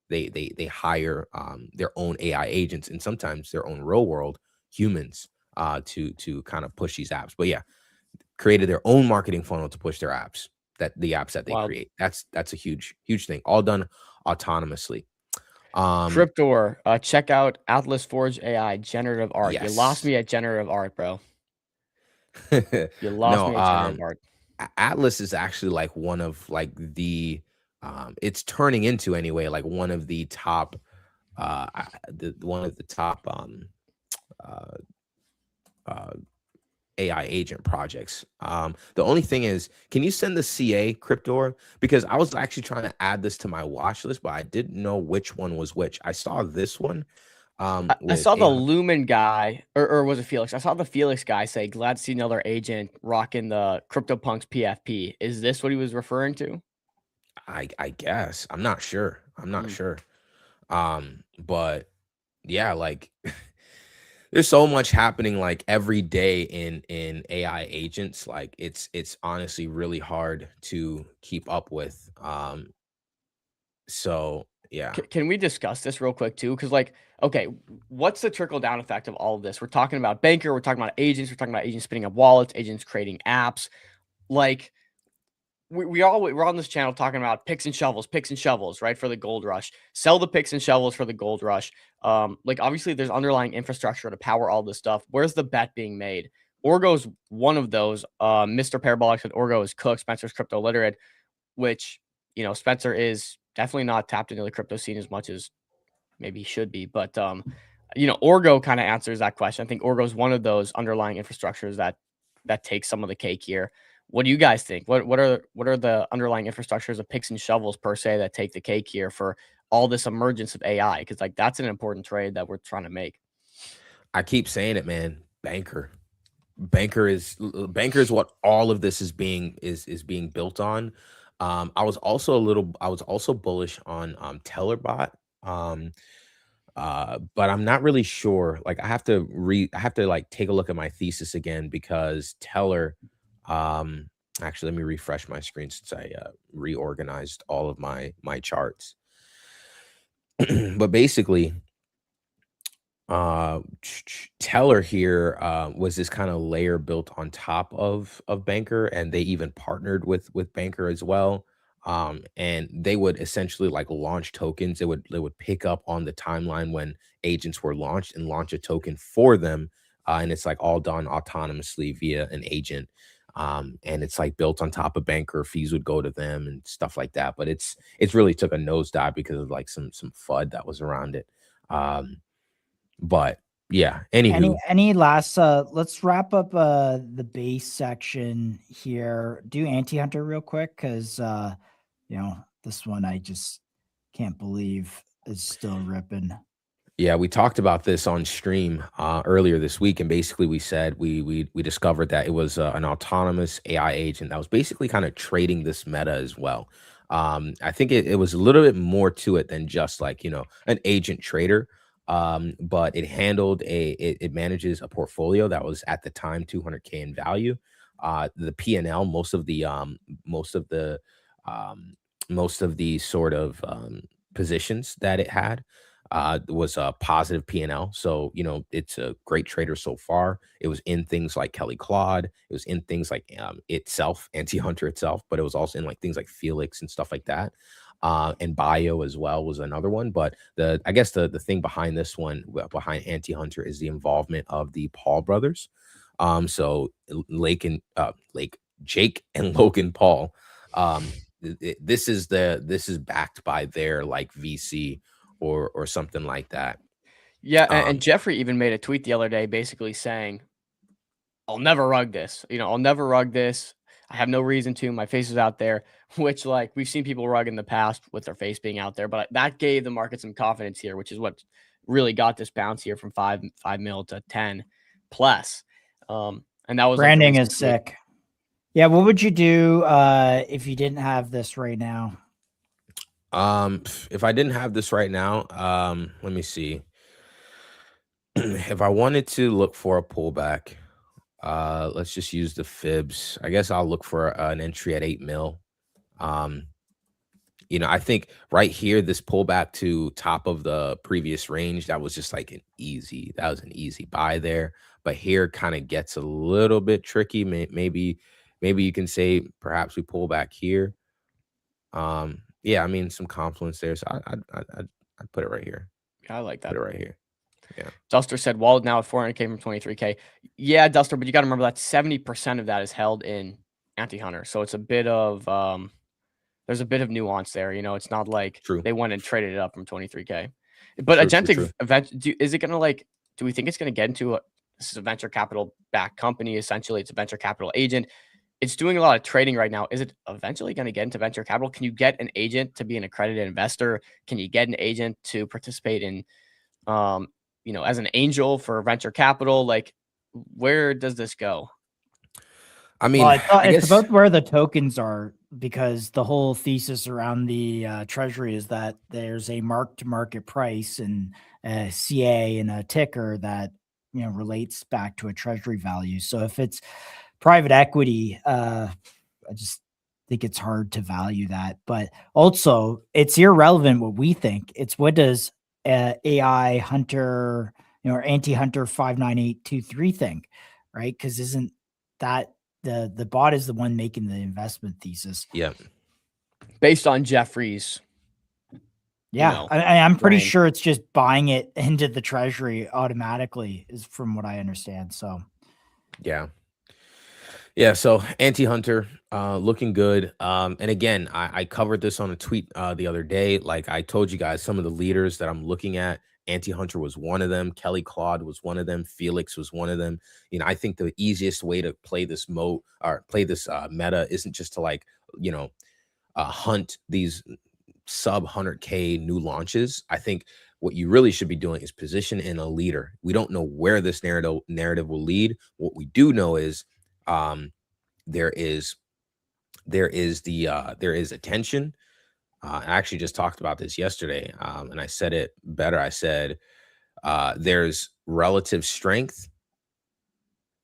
they hire their own AI agents, and sometimes their own real world humans to kind of push these apps. But yeah, created their own marketing funnel to push their apps, the apps that they create. That's a huge thing, all done autonomously. Cryptor, check out Atlas Forge AI generative art. Yes. You lost me at generative art, bro. You lost me at generative art. Atlas is actually like one of like the it's turning into anyway like one of the top AI agent projects. The only thing is, can you send the CA, Cryptor? Because I was actually trying to add this to my watch list, but I didn't know which one was which. I saw this one. I saw the Lumen guy, or was it Felix? I saw the Felix guy say, glad to see another agent rocking the CryptoPunks PFP. Is this what he was referring to? I guess. I'm not sure. But yeah, like there's so much happening like every day in AI agents. Like it's honestly really hard to keep up with. So yeah. Can we discuss this real quick too? Because like, okay, what's the trickle down effect of all of this? We're talking about banker, we're talking about agents, we're talking about agents spinning up wallets, agents creating apps. Like we're on this channel talking about picks and shovels, right? For the gold rush. Sell the picks and shovels for the gold rush. Like obviously there's underlying infrastructure to power all this stuff. Where's the bet being made? Orgo's one of those. Mr. Parabolic said Orgo is cooked. Spencer's crypto literate, which, you know, Spencer is definitely not tapped into the crypto scene as much as maybe he should be. But, you know, Orgo kind of answers that question. I think Orgo is one of those underlying infrastructures that takes some of the cake here. What do you guys think? What are the underlying infrastructures of picks and shovels per se that take the cake here for all this emergence of AI? Because like that's an important trade that we're trying to make. I keep saying it, man. Banker is what all of this is being built on. I was also bullish on Tellerbot. But I'm not really sure. Like I have to like take a look at my thesis again because Teller, actually let me refresh my screen since I reorganized all of my charts. But basically, Teller here was this kind of layer built on top of Banker, and they even partnered with Banker as well. And they would essentially like launch tokens. They would pick up on the timeline when agents were launched and launch a token for them. And it's like all done autonomously via an agent. And it's like built on top of Banker. Fees would go to them and stuff like that. But it's really took a nosedive because of like some FUD that was around it. But yeah, anywho. Any last let's wrap up the base section here. Do Anti-Hunter real quick because you know, this one I just can't believe is still ripping. Yeah, we talked about this on stream earlier this week, and basically we said we discovered that it was an autonomous AI agent that was basically kind of trading this meta as well. I think it was a little bit more to it than just like, you know, an agent trader. But it handled it manages a portfolio that was at the time 200K in value. The P&L, most of the sort of positions that it had was a positive P&L. So, you know, it's a great trader so far. It was in things like Kelly Claude. It was in things like itself, Anti-Hunter itself, but it was also in like things like Felix and stuff like that. And Bio as well was another one. But I guess the thing behind this one, behind Anti-Hunter, is the involvement of the Paul brothers. So Jake and Logan Paul. This is backed by their like VC or something like that. Yeah, and Jeffrey even made a tweet the other day basically saying, I'll never rug this. You know, I'll never rug this. I have no reason to. My face is out there, which like we've seen people rug in the past with their face being out there, but that gave the market some confidence here, which is what really got this bounce here from 5 mil to 10 plus. And that was branding is sick. Yeah. What would you do if you didn't have this right now? If I didn't have this right now, let me see. If I wanted to look for a pullback, let's just use the fibs. I guess I'll look for an entry at 8 mil. You know, I think right here, this pullback to top of the previous range, that was just like an easy buy there. But here kind of gets a little bit tricky. Maybe you can say perhaps we pull back here. Yeah, I mean, some confluence there. So I'd put it right here. I like that. Put it right here. Yeah. Duster said wallet now at 400K from 23K. Yeah, Duster, but you got to remember that 70% of that is held in Anti-Hunter. So it's a bit of there's a bit of nuance there. You know, it's not like they went and traded it up from 23K. But Agentic event, is it gonna like? Do we think it's gonna get into this is a venture capital backed company? Essentially, it's a venture capital agent. It's doing a lot of trading right now. Is it eventually going to get into venture capital? Can you get an agent to be an accredited investor? Can you get an agent to participate in, you know, as an angel for venture capital? Like, where does this go? I mean, well, it's about where the tokens are, because the whole thesis around the treasury is that there's a mark-to-market price and a CA and a ticker that relates back to a treasury value. So if it's private equity, I just think it's hard to value that. But also, it's irrelevant what we think. It's what does AI Hunter, or anti-Hunter 59823 think, right? Because isn't that the bot is the one making the investment thesis? Yeah. Based on Jeffrey's. Yeah, I'm pretty sure it's just buying it into the treasury automatically, is from what I understand. So, yeah. So anti-Hunter, looking good. And again, I covered this on a tweet the other day. Like I told you guys, some of the leaders that I'm looking at, anti-Hunter was one of them. Kelly Claude was one of them. Felix was one of them. I think the easiest way to play this mode or play this meta isn't just to hunt these sub 100K new launches. I think what you really should be doing is position in a leader. We don't know where this narrative will lead. What we do know is there is attention. I actually just talked about this yesterday, and I said it better. I said there's relative strength,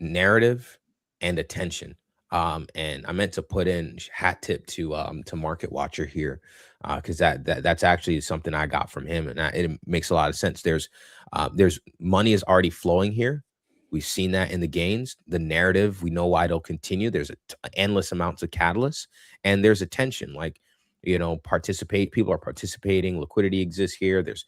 narrative, and attention. And I meant to put in hat tip to Market Watcher here, because that's actually something I got from him, and it makes a lot of sense. There's money is already flowing here. We've seen that in the gains. The narrative, we know why it'll continue. There's endless amounts of catalysts, and there's attention. People are participating. Liquidity exists here. There's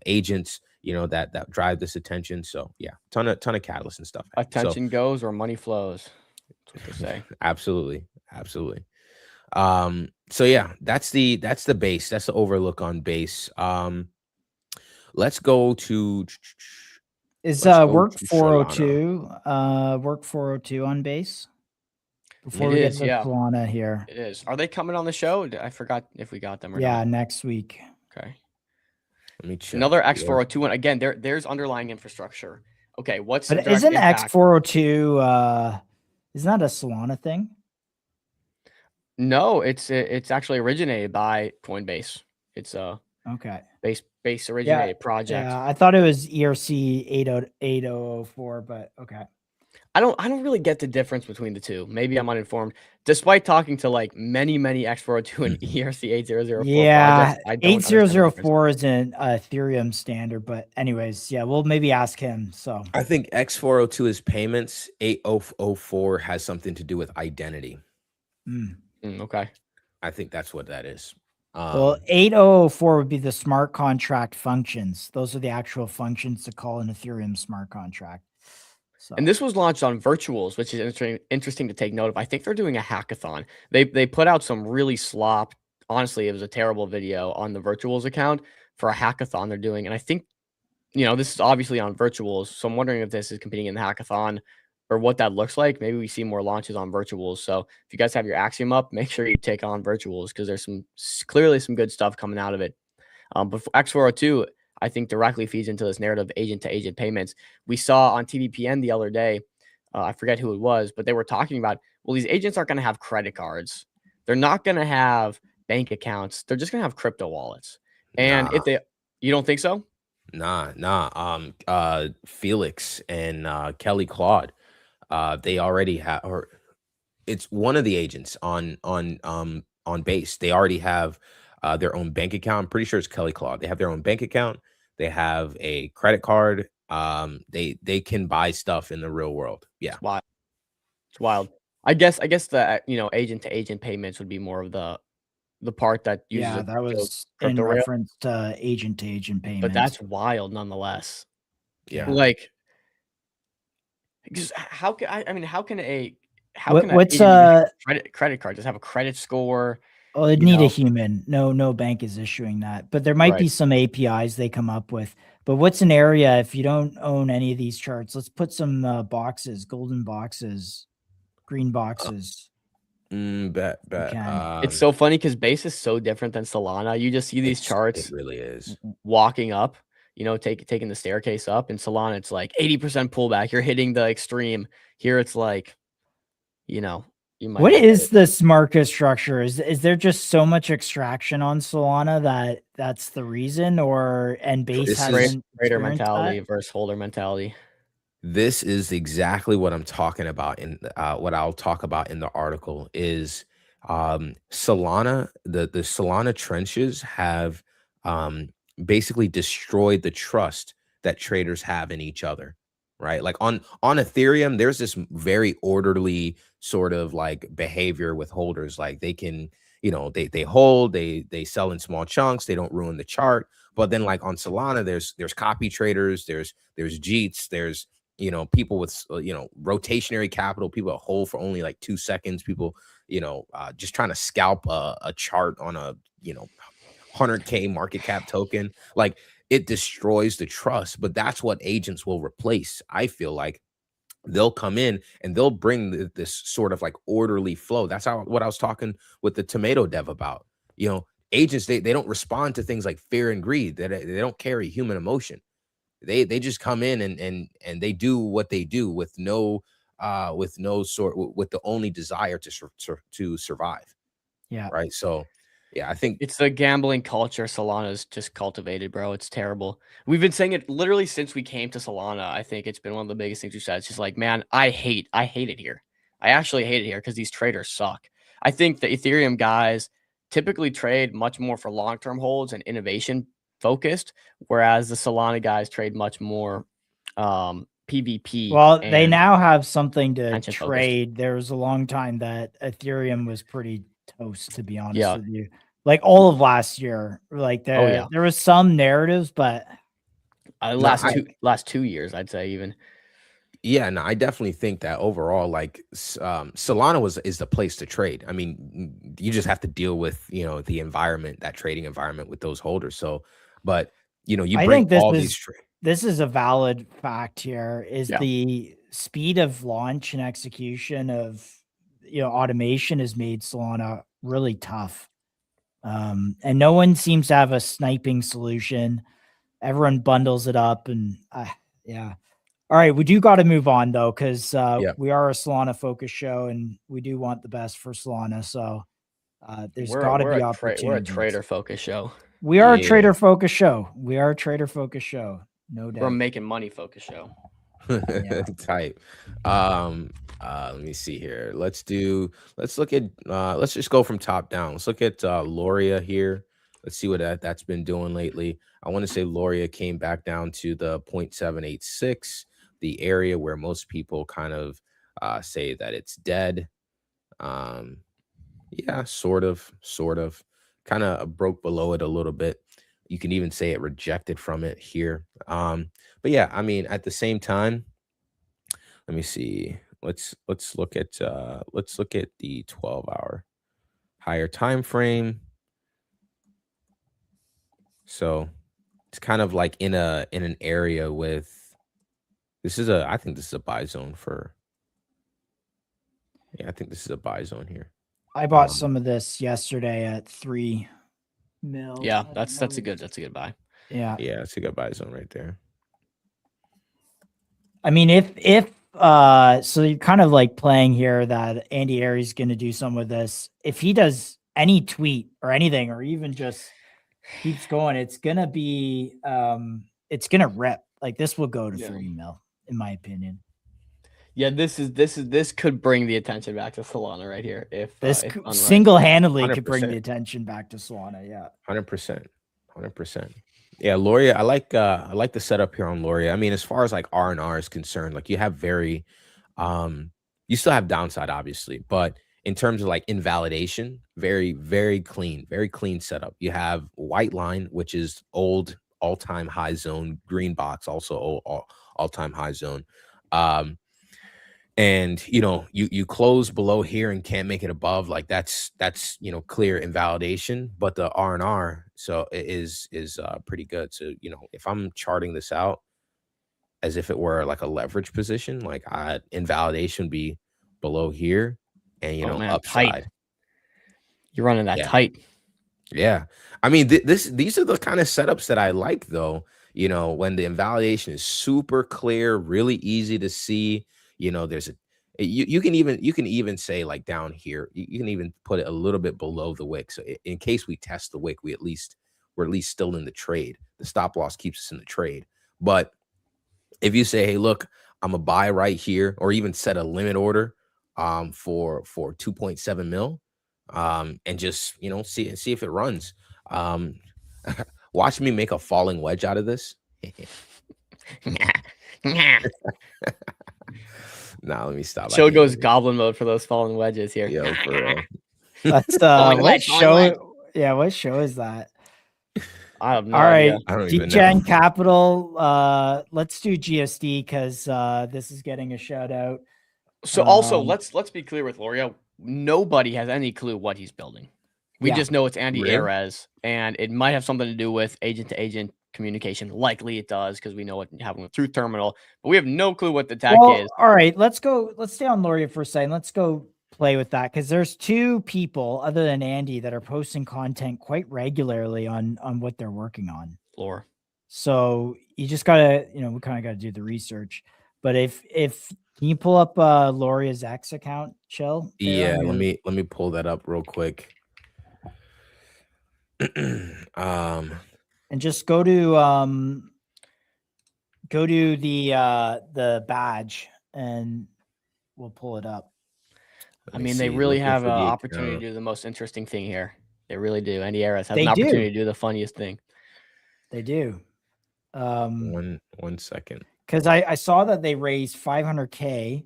agents that drive this attention. So yeah, ton of catalysts and stuff. Attention goes or money flows. That's what they say. Absolutely. So yeah, that's the base. That's the overlook on base. Let's go to work 402 work 402 on base before we get to Solana here. It is. Are they coming on the show? I forgot if we got them or not. not. Next week. Okay. Let me check. Another X402 one. Again, there's underlying infrastructure. Okay, but isn't X402 isn't that a Solana thing? No, it's actually originated by Coinbase. It's okay. Base originated project. Yeah, I thought it was ERC 8004, but okay. I don't really get the difference between the two. Maybe I'm uninformed. Despite talking to many X402 and ERC 8004 yeah, projects, 8004 is an Ethereum standard, but anyways, yeah, we'll maybe ask him. So I think X402 is payments. 8004 has something to do with identity. Okay. I think that's what that is. Well, 8004 would be the smart contract functions. Those are the actual functions to call an Ethereum smart contract. So. And this was launched on Virtuals, which is interesting to take note of. I think they're doing a hackathon. They put out some really slop. Honestly, it was a terrible video on the Virtuals account for a hackathon they're doing. And I think, this is obviously on Virtuals. So I'm wondering if this is competing in the hackathon or what that looks like. Maybe we see more launches on Virtuals. So if you guys have your Axiom up, make sure you take on Virtuals because there's clearly some good stuff coming out of it. But for X402, I think directly feeds into this narrative of agent-to-agent payments. We saw on TVPN the other day, I forget who it was, but they were talking about, well, these agents aren't going to have credit cards. They're not going to have bank accounts. They're just going to have crypto wallets. And you don't think so? Nah. Felix and Kelly Claude, they already have, or it's one of the agents on base. They already have their own bank account. I'm pretty sure it's Kelly Claude. They have their own bank account. They have a credit card. They can buy stuff in the real world. Yeah, it's wild. I guess the agent to agent payments would be more of the part that uses that was in reference to agent payments. But that's wild nonetheless. Yeah, because how can what's credit card just have a credit score? Well, it'd need a human. No bank is issuing that, but there might be some APIs they come up with. But what's an area if you don't own any of these charts? Let's put some boxes, golden boxes, green boxes. It's so funny because base is so different than Solana. You just see these charts. It really is walking up. Taking the staircase up. In Solana, it's like 80% pullback. You're hitting the extreme. Here, it's like, what is this market structure? Is there just so much extraction on Solana that's the reason, and base has trader mentality versus holder mentality? This is exactly what I'm talking about in what I'll talk about in the article is Solana, the Solana trenches have basically destroyed the trust that traders have in each other, right? Like on Ethereum, there's this very orderly sort of like behavior with holders. Like they can, they hold, they sell in small chunks, they don't ruin the chart. But then like on Solana, there's copy traders, there's JEETs, there's people with rotationary capital, people that hold for only like 2 seconds, people just trying to scalp a chart on a 100K market cap token. Like it destroys the trust. But that's what agents will replace. I feel like they'll come in and they'll bring this sort of like orderly flow. That's what I was talking with the tomato dev about. Agents, they don't respond to things like fear and greed. They don't carry human emotion. They just come in and they do what they do with the only desire to survive. Yeah. Right. So yeah, I think it's the gambling culture Solana's just cultivated, bro. It's terrible. We've been saying it literally since we came to Solana. I think it's been one of the biggest things we said. It's just like, man, I hate it here. I actually hate it here because these traders suck. I think the Ethereum guys typically trade much more for long-term holds and innovation focused, whereas the Solana guys trade much more PvP. Well, they now have something to attention trade. focused. There was a long time that Ethereum was pretty toast, to be honest Yeah. with you. Like all of last year, like there was some narratives, but last 2 years, I'd say even. Yeah, no, I definitely think that overall, like Solana is the place to trade. I mean, you just have to deal with the environment, that trading environment with those holders. So, but you bring all these. This is a valid fact here. Is the speed of launch and execution of automation has made Solana really tough, and no one seems to have a sniping solution. Everyone bundles it up, and yeah. All right, we do got to move on though, because we are a Solana focus show, and we do want the best for Solana. So there's got to be opportunities. We're a trader focus show. We are a trader focus show. We are a trader focus show. No doubt. We're a making money focus show. Type. Let me see here. Let's look at let's just go from top down. Let's look at Loria here. Let's see what that's been doing lately. I want to say Loria came back down to the 0.786, the area where most people kind of say that it's dead. Yeah, sort of kind of broke below it a little bit. You can even say it rejected from it here. But yeah, I mean, at the same time, let me see. Let's look at the 12-hour higher time frame. So it's kind of like in an area with I think this is a buy zone for. Yeah, I think this is a buy zone here. I bought some of this yesterday at 3 mil. Yeah, that's a good buy. Yeah. Yeah, it's a good buy zone right there. I mean, if so you're kind of like playing here that Andy Aries going to do some with this. If he does any tweet or anything, or even just keeps going, it's gonna be it's gonna rip. Like this will go to 3 mil, in my opinion. Yeah, this could bring the attention back to Solana right here. If this single-handedly could bring the attention back to Solana. Yeah, 100%. Yeah, Loria, I like the setup here on Loria. I mean, as far as like R&R is concerned, like you have you still have downside, obviously, but in terms of like invalidation, very, very clean setup. You have white line, which is old all-time high zone, green box, also all-time high zone. And you close below here and can't make it above, like that's clear invalidation. But the R&R so it is pretty good. So if I'm charting this out as if it were like a leverage position, like invalidation be below here and upside. Tight. You're running that tight. Yeah, I mean these are the kind of setups that I like though. When the invalidation is super clear, really easy to see. There's you can even say like down here, you can even put it a little bit below the wick. So in case we test the wick, we're at least still in the trade. The stop loss keeps us in the trade. But if you say, hey, look, I'm gonna buy right here, or even set a limit order for 2.7 mil, and just, you know, see if it runs. Watch me make a falling wedge out of this. Nah, let me stop. Chill goes goblin mode for those fallen wedges here. Yo, for real. That's Falling what wedge, falling show? Yeah, what show is that? I have no All idea. right, I don't even know. DGen Capital. Let's do GSD because this is getting a shout out. So also let's be clear with Loria. Nobody has any clue what he's building. We Yeah. just know it's Andy Really? Ares, and it might have something to do with agent to agent communication. Likely it does, because we know what happened with Truth Terminal, but we have no clue what the tech is. All right, let's go. Let's stay on Loria for a second. Let's go play with that because there's two people other than Andy that are posting content quite regularly on what they're working on. Lore. So you just gotta, you know, we kind of gotta do the research. But if can you pull up Loria's X account, Chill? Yeah, let me pull that up real quick. And just go to the badge and we'll pull it up. I mean, they really have an opportunity to do the most interesting thing here. They really do. Andy Ares has They an do. opportunity to do the funniest thing. They do. One second. Because I saw that they raised 500K.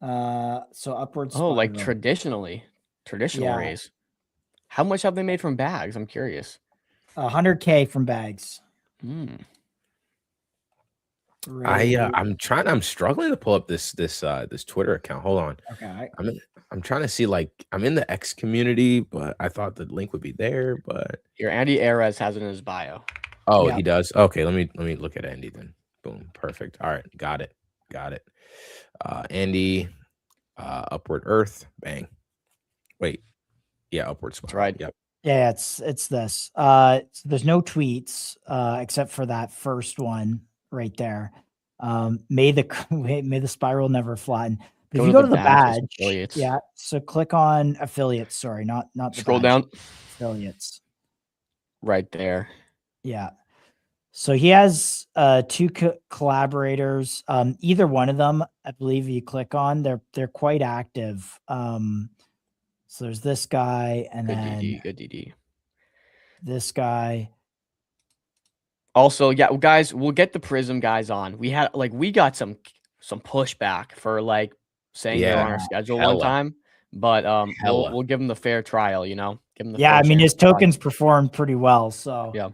So upwards. Oh, like traditional Yeah. raise. How much have they made from bags? I'm curious. 100K from bags. I'm struggling to pull up this Twitter account. Hold on. Okay. I'm trying to see, like, I'm in the X community, but I thought the link would be there, but Here, Andy Ares has it in his bio. oh, Yeah. he does. Okay, let me look at Andy then. Boom, perfect. All right, got it. Andy, Upward Earth, bang. Wait, yeah, Upward Spiral. That's right. Yep. Yeah, it's this. There's no tweets except for that first one right there. May the spiral never flatten. But if you go to the badge, affiliates. yeah. So click on affiliates. Sorry, not the Scroll badge, down. affiliates. Right there. Yeah. So he has two collaborators. Either one of them, I believe, you click on, they're quite active. So there's this guy, and Good then DD. Good DD. this guy. Also, yeah, guys, we'll get the Prism guys on. We got some pushback for like saying they're on our schedule one time, but we'll give them the fair trial. You know, give them the Yeah, fair I mean chance his to try. tokens performed pretty well. So Yeah.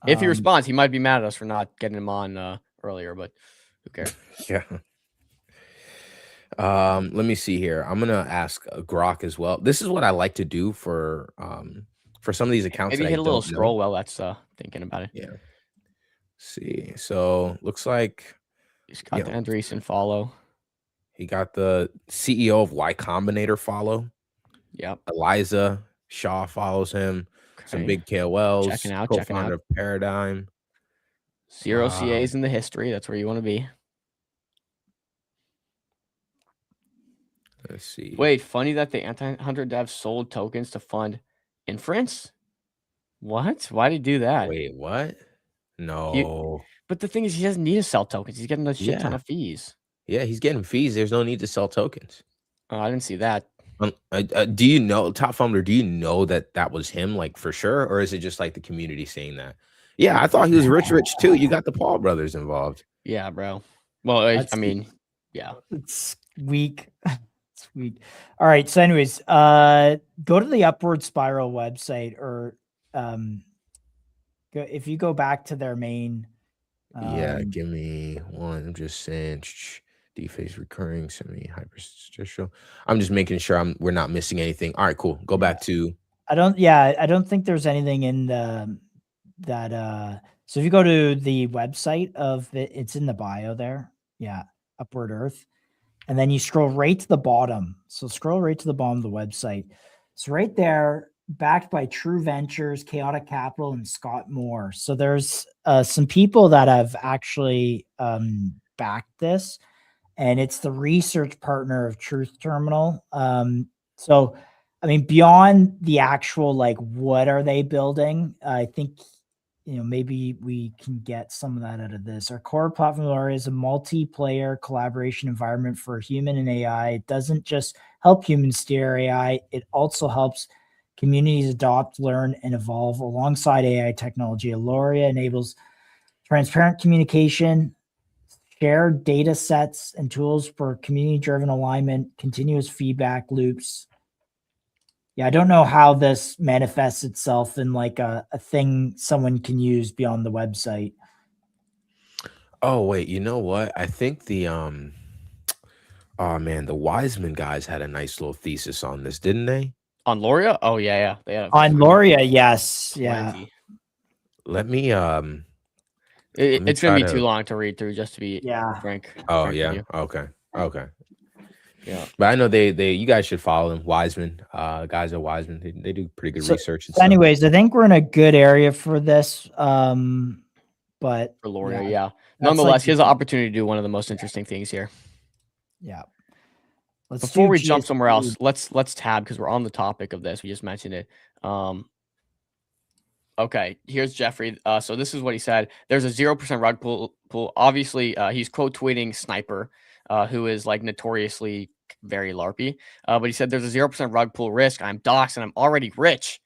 If he responds, he might be mad at us for not getting him on earlier, but who cares? Yeah. Let me see here. I'm gonna ask Grok as well. This is what I like to do for some of these accounts. Maybe that hit I a little don't know. scroll while that's thinking about it. Yeah. See, so looks like He's got the Andreessen follow. he got the CEO of Y Combinator follow. Yep. Eliza Shaw follows him. Some Okay. big KOLs. Checking out. Co-founder of Paradigm. 0 CAs in the history. That's where you want to be. Let's see. Wait, funny that the anti-100 dev sold tokens to fund inference? What? Why did he do that? Wait, what? No. But the thing is, he doesn't need to sell tokens. He's getting a shit ton of fees. Yeah, he's getting fees. There's no need to sell tokens. Oh, I didn't see that. Do you know, Top Founder, do you know that was him, like, for sure? Or is it just like the community saying that? Yeah, I thought he was rich too. You got the Paul brothers involved. Yeah, bro. Well, I mean, yeah. It's weak. It's weak. All right. So, anyways, go to the Upward Spiral website, or if you go back to their main. Yeah, give me one. I'm just saying D-phase recurring, semi-hyperstitial. I'm just making sure we're not missing anything. All right, cool. Go back to. I don't think there's anything in that. So if you go to the website of it's in the bio there. Yeah, Upward Earth, and then you scroll right to the bottom. So scroll right to the bottom of the website. So right there, backed by True Ventures, Chaotic Capital, and Scott Moore. So there's some people that have actually backed this, and it's the research partner of Truth Terminal. So, I mean, beyond the actual, like, what are they building? I think maybe we can get some of that out of this. Our core platform Loria is a multiplayer collaboration environment for human and AI. It doesn't just help humans steer AI, it also helps communities adopt, learn, and evolve alongside AI technology. Loria enables transparent communication, shared data sets, and tools for community-driven alignment, continuous feedback loops. Yeah, I don't know how this manifests itself in like a thing someone can use beyond the website. Oh, wait, you know what? I think the oh man, the Wiseman guys had a nice little thesis on this, didn't they? On Loria? Oh yeah. They had On Loria, yes. Yeah. Let me it's gonna be too long to read through, just to be frank. Oh frank with you. Okay. Yeah. But I know you guys should follow them. Wiseman, guys at Wiseman, they do pretty good research. And anyways, I think we're in a good area for this. But for Loria, yeah. Nonetheless, he has an opportunity to do one of the most interesting things here. Yeah. Before we jump somewhere else, let's tab, because we're on the topic of this. We just mentioned it. Okay, here's Jeffrey. So this is what he said. There's a 0% rug pull. Obviously, he's quote tweeting Sniper, who is like notoriously very LARPy. But he said there's a 0% rug pull risk. I'm doxxed and I'm already rich.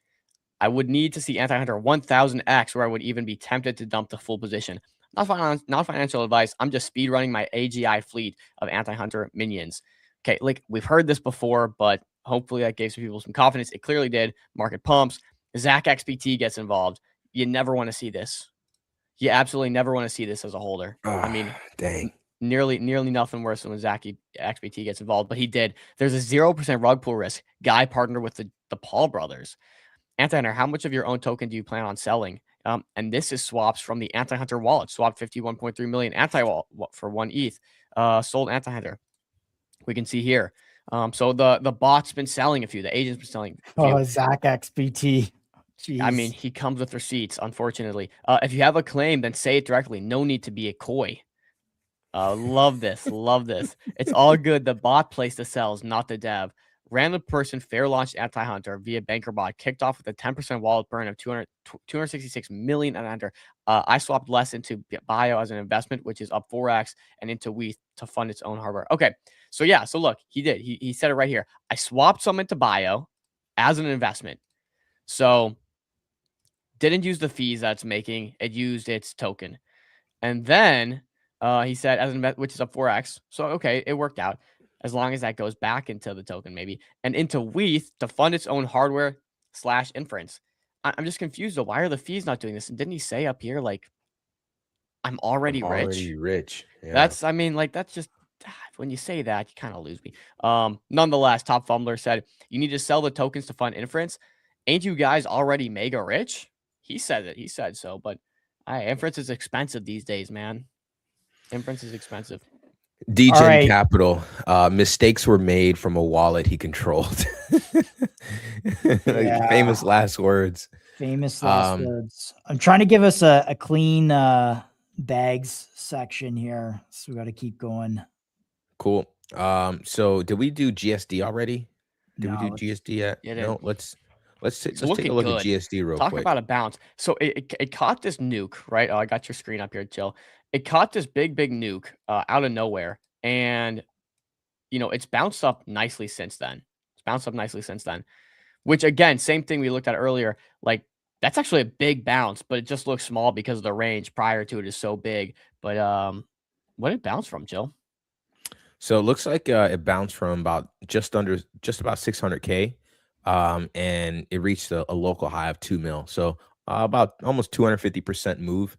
I would need to see Anti-Hunter 1000x where I would even be tempted to dump the full position. Not financial advice. I'm just speedrunning my AGI fleet of Anti-Hunter minions. Okay, like we've heard this before, but hopefully that gave some people some confidence. It clearly did. Market pumps. Zach XBT gets involved. You never want to see this. You absolutely never want to see this as a holder. I mean, dang. Nearly nothing worse than when Zach XBT gets involved, but he did. There's a 0% rug pull risk. Guy partnered with the Paul brothers. Anti-Hunter, how much of your own token do you plan on selling? And this is swaps from the Anti-Hunter wallet. Swapped 51.3 million anti-wall for 1 ETH. Sold Anti-Hunter. We can see here. So the bot's been selling a few. The agent's been selling a few. Oh, Zach XBT. Jeez. I mean, he comes with receipts, unfortunately. If you have a claim, then say it directly. No need to be a coy. Love this. Love this. It's all good. The bot placed the sells, not the dev. Random person fair launched Anti-Hunter via banker bot, kicked off with a 10% wallet burn of 266 million Anti-Hunter. I swapped less into Bio as an investment, which is up 4x, and into WETH to fund its own hardware. Okay, so yeah, so look, he did. He said it right here. I swapped some into Bio as an investment. So didn't use the fees that's making. It used its token. And then he said as an investment, which is up 4x. So okay, it worked out. As long as that goes back into the token, maybe, and into WETH to fund its own hardware / inference. I'm just confused though. Why are the fees not doing this? And didn't he say up here, like, I'm already rich? Yeah. That's, I mean, like, that's just, when you say that, you kind of lose me. Nonetheless, Top Fumbler said, you need to sell the tokens to fund inference. Ain't you guys already mega rich? He said it. He said so, but inference is expensive these days, man. Inference is expensive. DGen Capital, mistakes were made from a wallet he controlled. Famous last words. Famous last words. I'm trying to give us a clean bags section here, so we got to keep going. Cool. So did we do GSD already? Did we do GSD yet? No, let's take a look at GSD real quick. Talk about a bounce. So it caught this nuke, right? Oh, I got your screen up here, Jill. It caught this big nuke out of nowhere, and it's bounced up nicely since then. Which again, same thing we looked at earlier. Like, that's actually a big bounce, but it just looks small because the range prior to it is so big. But what did it bounce from, Jill? So it looks like it bounced from just about 600K, and it reached a local high of 2 mil. So about almost 250% move.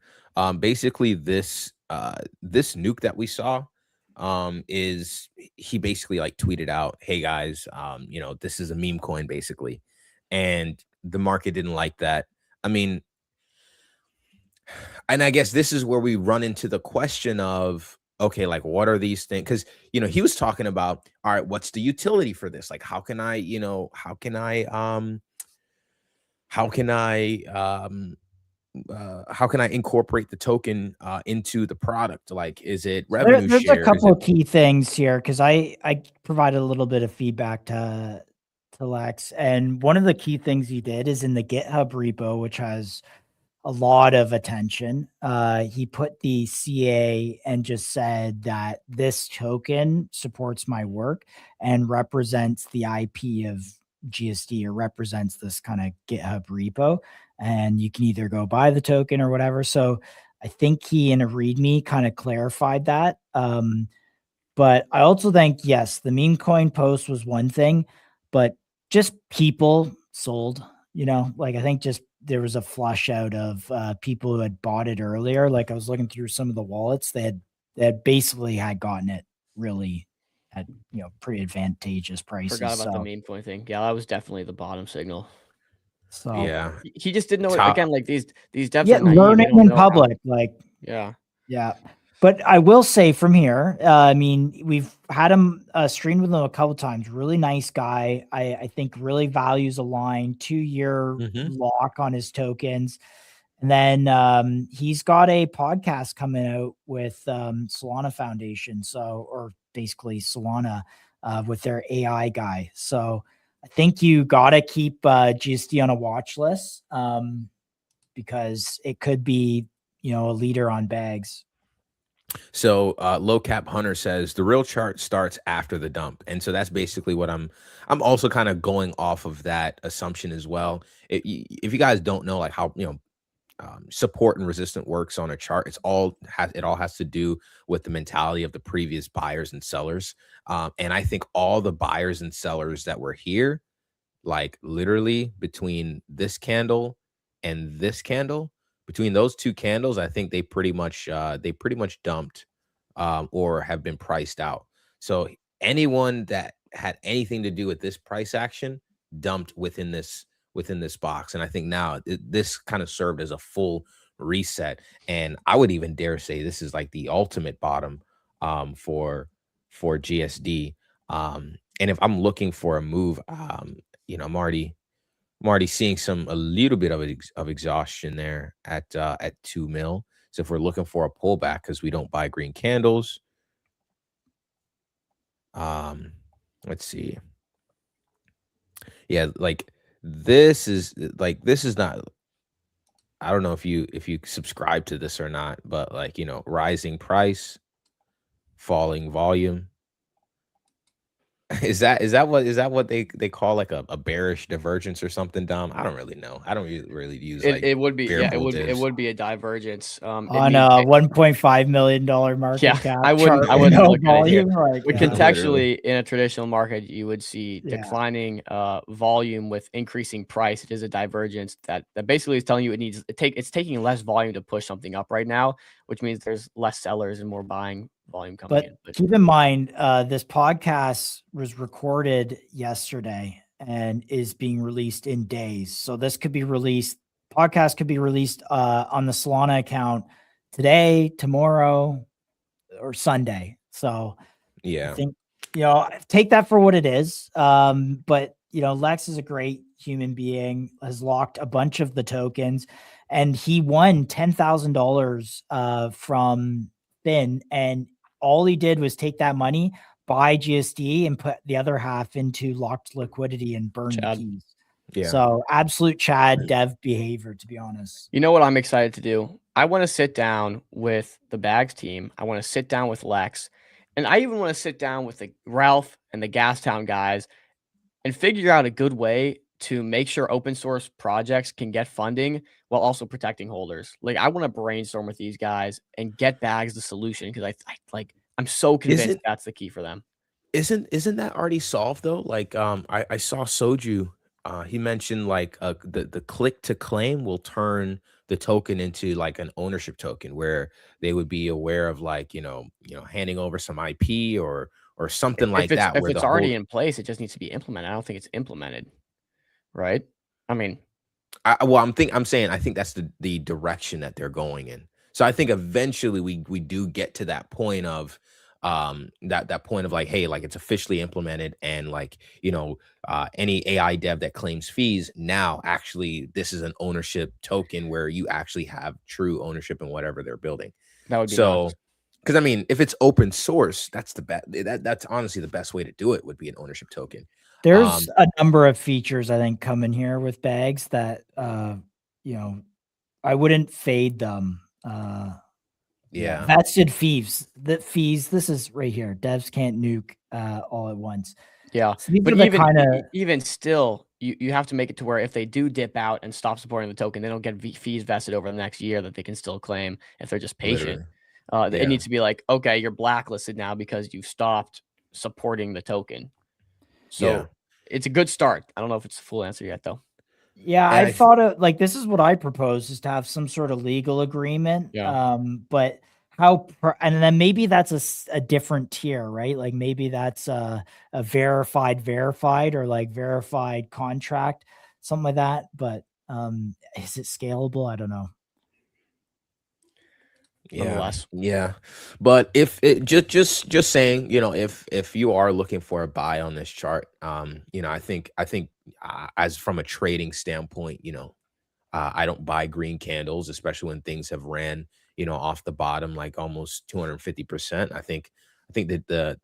Basically, this nuke that we saw is he basically like tweeted out, "Hey guys, this is a meme coin basically," and the market didn't like that. I mean, and I guess this is where we run into the question of, okay, like, what are these things? Because he was talking about, all right, what's the utility for this? Like, how can I incorporate the token into the product? Like, is it revenue There's share? A couple of key things here, because I provided a little bit of feedback to Lex, and one of the key things he did is in the GitHub repo, which has a lot of attention. He put the CA and just said that this token supports my work and represents the IP of GSD, or represents this kind of GitHub repo. And you can either go buy the token or whatever. So I think he in a README kind of clarified that. But I also think, yes, the meme coin post was one thing, but just people sold, like I think just there was a flush out of people who had bought it earlier. Like I was looking through some of the wallets, they had basically had gotten it really at pretty advantageous prices. Forgot about the meme coin thing. Yeah, that was definitely the bottom signal. So yeah, he just didn't know it. Again, like these devs yeah, are naive. learning in public, yeah. But I will say from here, I mean, we've had him streamed with him a couple times. Really nice guy. I think really values Align, 2-year lock on his tokens. And then he's got a podcast coming out with Solana Foundation. Or basically Solana with their AI guy. So I think you got to keep GSD on a watch list because it could be, a leader on bags. So Low Cap Hunter says the real chart starts after the dump, and so that's basically what I'm also kind of going off of that assumption as well. If you guys don't know like how support and resistance works on a chart, it all has to do with the mentality of the previous buyers and sellers. And I think all the buyers and sellers that were here, like literally between this candle and this candle. Between those two candles, I think they pretty much dumped or have been priced out. So anyone that had anything to do with this price action dumped within this box. And I think now this kind of served as a full reset. And I would even dare say this is like the ultimate bottom for GSD. And if I'm looking for a move, I'm already seeing a little bit of exhaustion there at 2 mil. So if we're looking for a pullback because we don't buy green candles, let's see. Yeah, like this is not. I don't know if you subscribe to this or not, but like rising price, falling volume. Is that what they call like a bearish divergence or something, Dom? I don't really know. I don't really use it would be it would be a divergence on a $1.5 million market cap. I wouldn't look at it here. Like, contextually in a traditional market you would see declining volume with increasing price. It is a divergence that basically is telling you it's taking less volume to push something up right now, which means there's less sellers and more buying volume coming in. But keep in mind, this podcast was recorded yesterday and is being released in days. So this could be released, podcast could be released on the Solana account today, tomorrow, or Sunday. So yeah, I think, take that for what it is. But Lex is a great human being, has locked a bunch of the tokens, and he won $10,000 from Finn, and all he did was take that money, buy GSD, and put the other half into locked liquidity and burn the keys. Yeah. So absolute Chad dev behavior, to be honest. You know what I'm excited to do? I want to sit down with the Bags team. I want to sit down with Lex, and I even want to sit down with the Ralph and the Gastown guys and figure out a good way to make sure open source projects can get funding while also protecting holders. Like I want to brainstorm with these guys and get Bags the solution, because I'm so convinced that's the key for them. Isn't that already solved though? Like I saw Soju, he mentioned like the click to claim will turn the token into like an ownership token where they would be aware of like handing over some IP or something like that. If it's already in place, it just needs to be implemented. I don't think it's implemented. Right. I mean, I'm saying I think that's the direction that they're going in. So I think eventually we do get to that point of that point of like, hey, like it's officially implemented, and like any AI dev that claims fees now actually this is an ownership token where you actually have true ownership in whatever they're building. That would be so. Nice. Because I mean, if it's open source, that's the best. That's honestly the best way to do it. Would be an ownership token. There's a number of features I think coming here with Bags that I wouldn't fade them. Yeah. Vested fees. The fees. This is right here. Devs can't nuke all at once. Yeah, So these but are the even kinda... even still, you have to make it to where if they do dip out and stop supporting the token, they don't get fees vested over the next year that they can still claim if they're just patient. Literally. It needs to be like, okay, you're blacklisted now because you stopped supporting the token. So it's a good start. I don't know if it's the full answer yet, though. Yeah, I thought of like this is what I propose is to have some sort of legal agreement. Yeah. But and then maybe that's a different tier, right? Like maybe that's a verified or like verified contract, something like that. But is it scalable? I don't know. Yeah. But if it just saying, you know, if you are looking for a buy on this chart, you know, I think as from a trading standpoint, you know, I don't buy green candles, especially when things have ran, you know, off the bottom like almost 250%. I think that the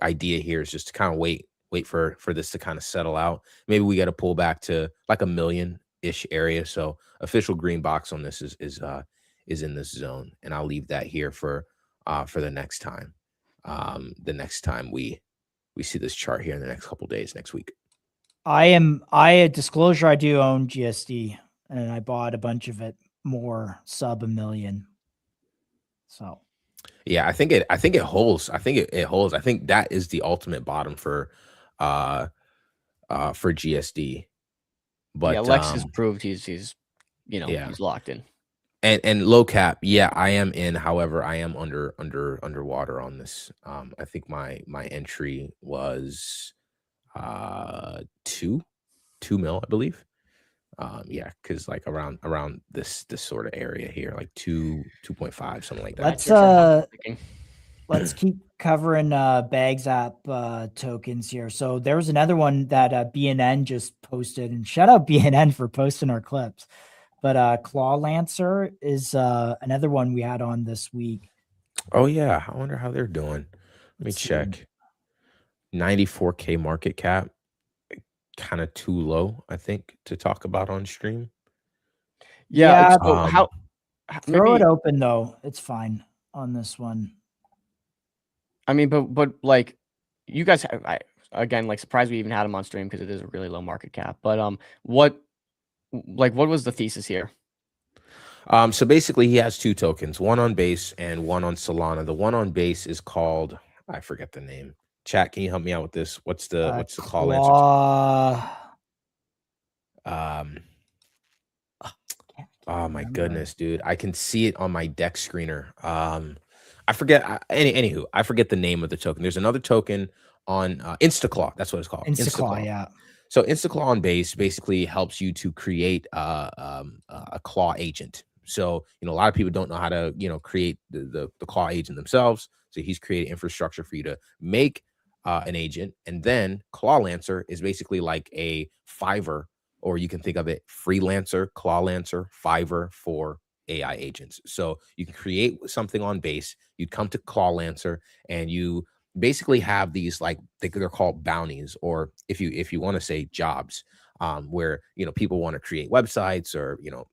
idea here is just to kind of wait for this to kind of settle out. Maybe we got to pull back to like 1 million-ish area. So official green box on this is in this zone, and I'll leave that here for the next time. The next time we see this chart here in the next couple days, next week. Disclosure, I do own GSD and I bought a bunch of it more sub 1 million. So yeah, I think it holds. I think it holds. I think that is the ultimate bottom for GSD. But yeah, Lex has proved he's he's locked in. And low cap, yeah, I am in. However, I am underwater on this. I think my entry was 2 mil, I believe. Yeah, because like around this sort of area here, like 2.5, something like that. Let's keep covering Bags app tokens here. So there was another one that BNN just posted, and shout out BNN for posting our clips. But Claw Lancer is another one we had on this week. Oh yeah, I wonder how they're doing. Let me check. 94K market cap. Kind of too low, I think, to talk about on stream. Yeah, throw it open though. It's fine on this one. I mean, but like you guys, again, like surprised we even had him on stream because it is a really low market cap. But what was the thesis here? So basically, he has 2 tokens, one on Base and one on Solana. The one on Base is called, I forget the name. Chat, can you help me out with this? What's the call answer? Oh my goodness, dude! I can see it on my deck screener. I forget. Anywho, I forget the name of the token. There's another token on Instaclaw. That's what it's called. Instaclaw, yeah. So Instaclaw on Base basically helps you to create a claw agent. So, you know, a lot of people don't know how to, you know, create the claw agent themselves. So he's created infrastructure for you to make an agent. And then Claw Lancer is basically like a Fiverr, or you can think of it Freelancer, Claw Lancer, Fiverr for AI agents. So you can create something on Base. You'd come to Claw Lancer and you basically have these, like, they're called bounties, or if you want to say jobs, where, you know, people want to create websites or, you know,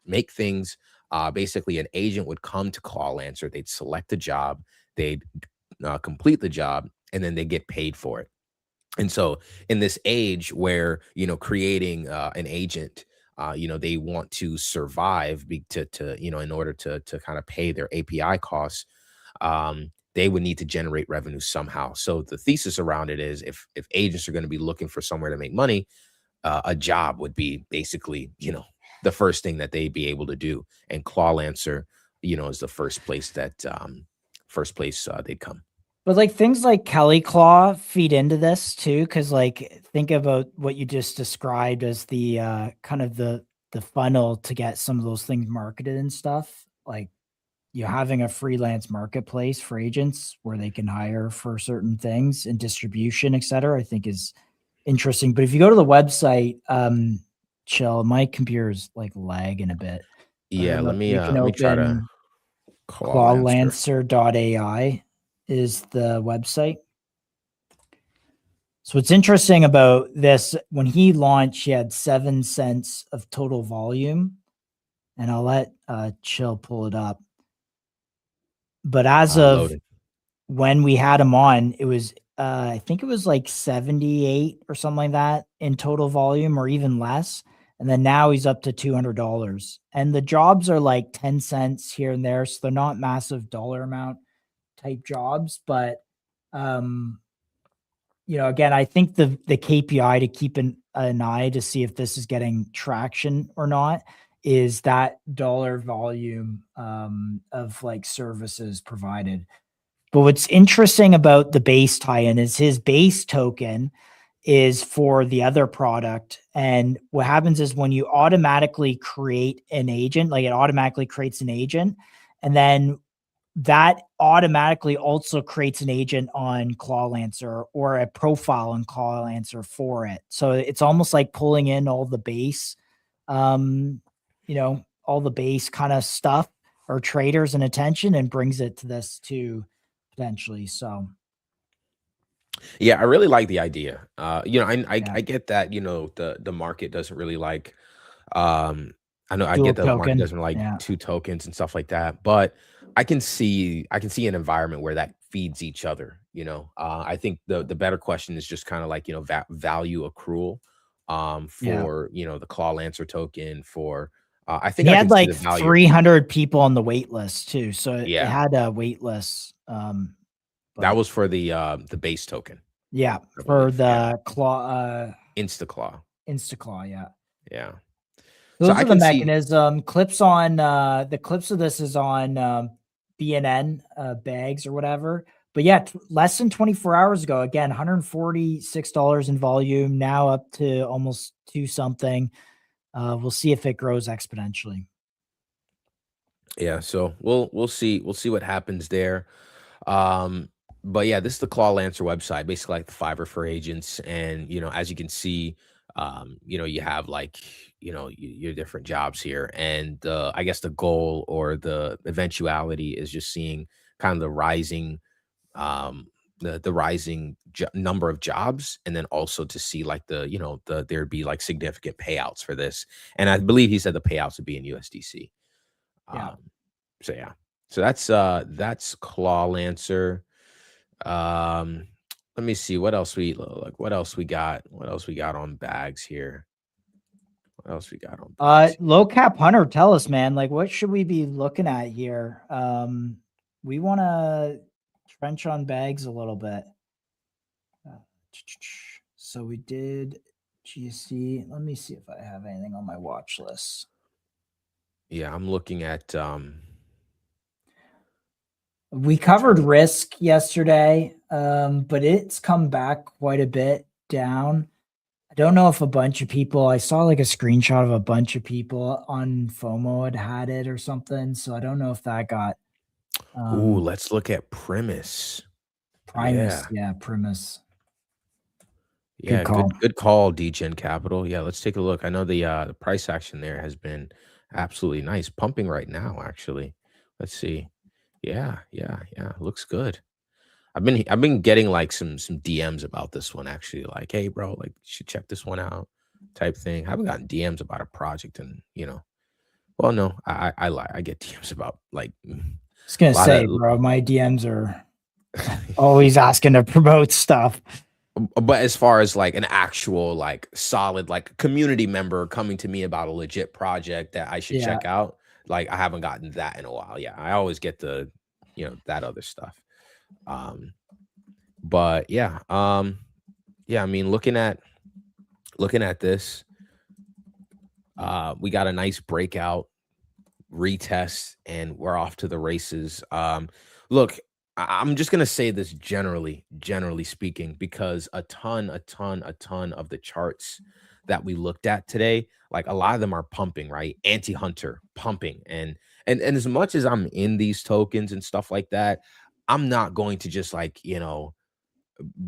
make things. Basically an agent would come to Claw Lancer, they'd select a job, they'd complete the job, and then they get paid for it. And so in this age where, you know, creating an agent, you know, they want to survive to you know, in order to kind of pay their API costs, they would need to generate revenue somehow. So the thesis around it is if agents are going to be looking for somewhere to make money, a job would be basically, you know, the first thing that they'd be able to do. And Claw Lancer, you know, is the first place that they'd come. But like things like Kelly Claw feed into this too, because like think about what you just described as the kind of the funnel to get some of those things marketed and stuff. Like you having a freelance marketplace for agents where they can hire for certain things and distribution, et cetera, I think is interesting. But if you go to the website, chill, my computer's like lagging a bit. Yeah, let me try to clawlancer.ai is the website. So what's interesting about this, when he launched, he had 7 cents of total volume. and I'll let Chill pull it up. But as of Loaded. when we had him on, it was I think it was like 78 or something like that in total volume, or even less. And then now he's up to $200. And the jobs are like 10 cents here and there, so they're not massive dollar amount type jobs. But again, I think the KPI to keep an eye to see if this is getting traction or not is that dollar volume of like services provided. But what's interesting about the base tie-in is his base token is for the other product. And what happens is when you automatically create an agent, like it automatically creates an agent, and then that automatically also creates an agent on ClawLancer or a profile on ClawLancer for it. So it's almost like pulling in all the base, all the base kind of stuff or traders and attention, and brings it to this too, potentially. So yeah, I really like the idea. I get that, the market doesn't really like I get that the market doesn't like two tokens and stuff like that, but I can see an environment where that feeds each other. I think the better question is just kind of like, value accrual for, the ClawLancer token for I think he I had can see like the value. 300 people on the wait list too. So it Yeah. had a wait list. That was for the base token. Yeah, I for believe. the Claw InstaClaw. InstaClaw, yeah. Yeah. Those So are I the can see mechanism. Clips on the clips of this is on BNN bags or whatever. But yeah, less than 24 hours ago, again, $146 in volume, now up to almost 2 something. We'll see if it grows exponentially. Yeah, so we'll see what happens there. But yeah, this is the ClawLancer website, basically like the Fiverr for agents. And as you can see, you have like your different jobs here, and I guess the goal or the eventuality is just seeing kind of the rising number of jobs, and then also to see like there'd be like significant payouts for this. And I believe he said the payouts would be in USDC. Yeah. So yeah, so that's ClawLancer. Let me see what else we got on bags here. What else we got on bags? Low cap hunter, tell us, man, like what should we be looking at here? We want to trench on bags a little bit. So we did GC. Let me see if I have anything on my watch list. Yeah, I'm looking at we covered risk yesterday, but it's come back quite a bit down. I don't know if a bunch of people, I saw like a screenshot of a bunch of people on FOMO had it or something. So I don't know if that got. Ooh, let's look at Primus. Yeah, Primus. Yeah, good call, DGen Capital. Yeah, let's take a look. I know the price action there has been absolutely nice, pumping right now. Actually, let's see. Yeah, looks good. I've been getting like some DMs about this one, actually, like, hey bro, like you should check this one out type thing. I haven't gotten DMs about a project, and well, no, I lie. I get DMs about like I was gonna say, bro, my DMs are always asking to promote stuff. But as far as like an actual like solid like community member coming to me about a legit project that I should check out, like I haven't gotten that in a while. Yeah, I always get the that other stuff. But yeah, I mean, looking at this, we got a nice breakout retest, and we're off to the races. Look, I'm just gonna say this generally speaking, because a ton of the charts that we looked at today, like a lot of them are pumping, right? Anti-hunter pumping, and as much as I'm in these tokens and stuff like that, I'm not going to just like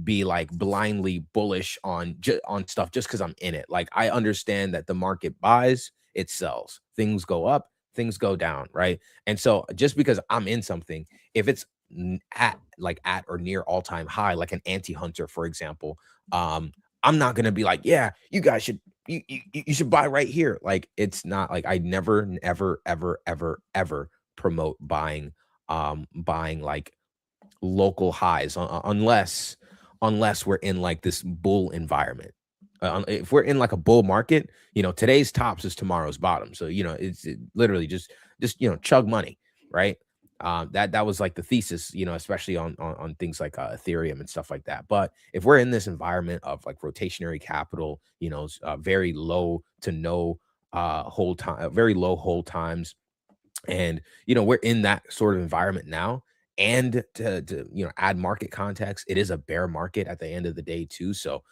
be like blindly bullish on stuff just because I'm in it. Like I understand that the market buys, it sells, things go up, things go down, right? And so just because I'm in something, if it's at or near all-time high, like an anti-hunter, for example, I'm not gonna be like, yeah, you guys should you should buy right here. Like, it's not like I never, ever, ever, ever, ever promote buying like local highs unless we're in like this bull environment. If we're in like a bull market, today's tops is tomorrow's bottom. So, it's literally just chug money, right? That was like the thesis, especially on things like Ethereum and stuff like that. But if we're in this environment of like rotationary capital, very low to no hold time, very low hold times, and we're in that sort of environment now. And to add market context, it is a bear market at the end of the day too. So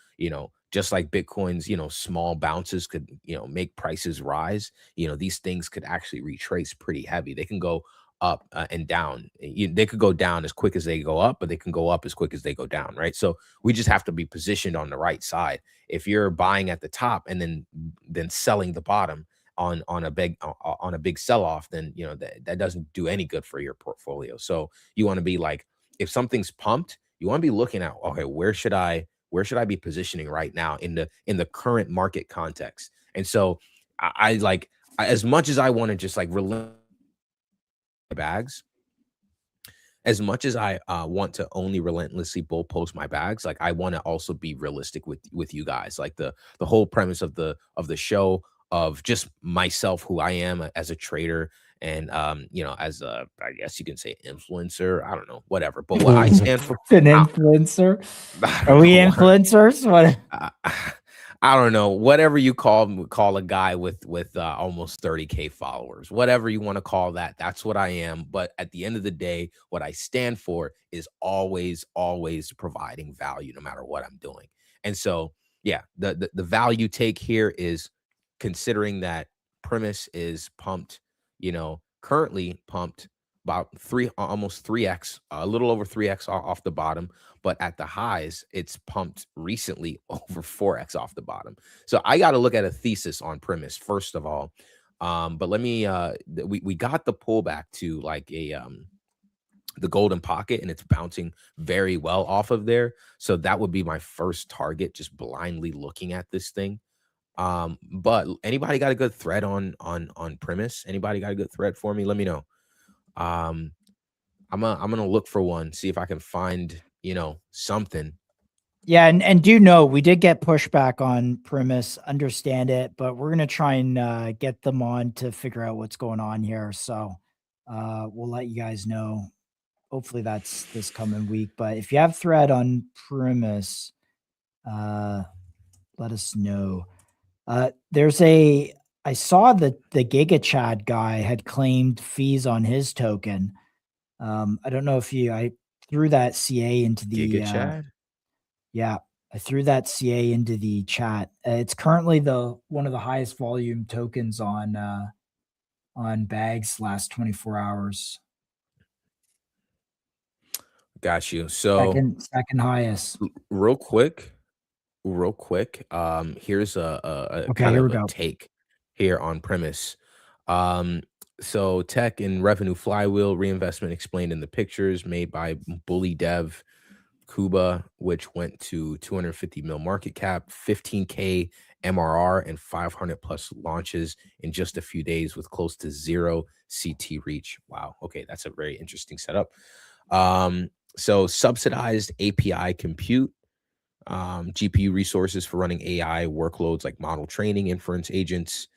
just like Bitcoin's small bounces could make prices rise, these things could actually retrace pretty heavy. They can go up and down. They could go down as quick as they go up, but they can go up as quick as they go down, right? So we just have to be positioned on the right side. If you're buying at the top and then selling the bottom on a big sell-off, then that doesn't do any good for your portfolio. So you want to be like, if something's pumped, you want to be looking at, okay, where should I be positioning right now in the current market context? And so I as much as I want to just like relent bags, as much as I want to only relentlessly bull post my bags, like I want to also be realistic with you guys. Like the whole premise of the show, of just myself, who I am as a trader, and as a, I guess you can say, influencer. I don't know, whatever. But what I stand for, an influencer. Are we influencers? What? I don't know. Whatever you call a guy with almost 30K followers, whatever you want to call that, that's what I am. But at the end of the day, what I stand for is always providing value, no matter what I'm doing. And so, yeah, the value take here is considering that premise is pumped, currently pumped about almost 3x, a little over 3x off the bottom, but at the highs, it's pumped recently over 4x off the bottom. So I got to look at a thesis on premise first of all. But let me, we got the pullback to like the golden pocket, and it's bouncing very well off of there. So that would be my first target, just blindly looking at this thing. But anybody got a good thread on premise? Anybody got a good thread for me? Let me know. I'm gonna look for one, see if I can find something. Yeah, and do know we did get pushback on premise, understand it, but we're gonna try and get them on to figure out what's going on here. So we'll let you guys know. Hopefully that's this coming week. But if you have thread on premise, let us know. I saw that the GigaChad guy had claimed fees on his token. I don't know if I threw that CA into the GigaChad. Yeah, I threw that CA into the chat. It's currently one of the highest volume tokens on Bags last 24 hours. Got you. So second highest. Real quick. Here's a okay, kind here of we a go. take here on premise. So tech and revenue flywheel reinvestment explained in the pictures made by Bully Dev Kuba, which went to 250 mil market cap, 15K MRR, and 500 plus launches in just a few days with close to 0 CT reach. Wow. Okay, that's a very interesting setup. So subsidized API compute, GPU resources for running AI workloads like model training, inference agents,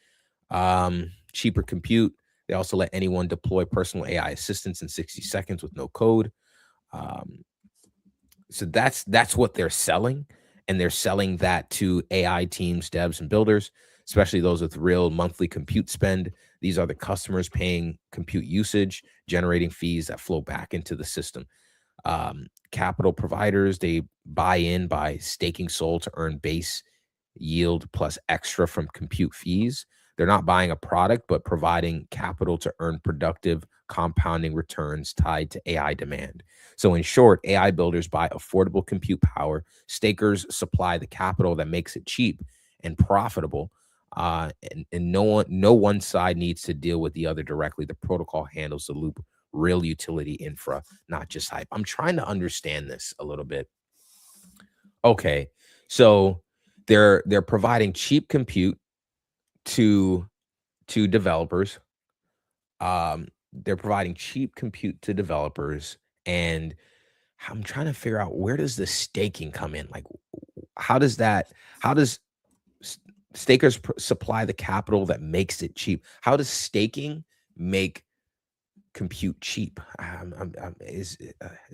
cheaper compute. They also let anyone deploy personal AI assistants in 60 seconds with no code. So that's what they're selling, and they're selling that to AI teams, devs, and builders, especially those with real monthly compute spend. These are the customers paying compute usage, generating fees that flow back into the system. Capital providers, they buy in by staking SOL to earn base yield plus extra from compute fees. They're not buying a product, but providing capital to earn productive compounding returns tied to AI demand. So in short, AI builders buy affordable compute power. Stakers supply the capital that makes it cheap and profitable. And no one side needs to deal with the other directly. The protocol handles the loop. Real utility infra, not just hype. I'm trying to understand this a little bit. Okay, so they're providing cheap compute to developers. They're providing cheap compute to developers, and I'm trying to figure out, where does the staking come in? Like, how does stakers supply the capital that makes it cheap? How does staking make compute cheap? Is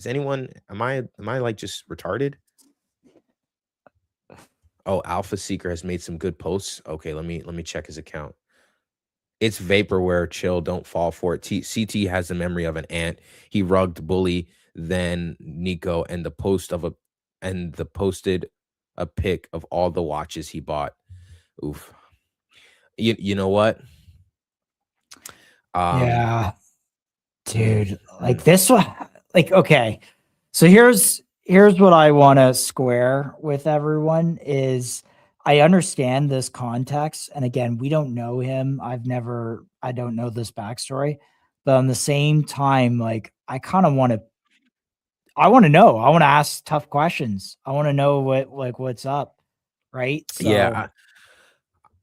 anyone, am I like just retarded? Oh, Alpha Seeker has made some good posts. Okay, let me check his account. It's vaporware. Chill, don't fall for it. CT has the memory of an ant. He rugged Bully, then Nico, and posted a pic of all the watches he bought. Oof. You know what? Yeah, dude. Like this one. Like, okay. So here's what I want to square with everyone is, I understand this context. And again, we don't know him. I don't know this backstory, but on the same time, like, I want to know, I want to ask tough questions. I want to know what's up. Right. So, yeah,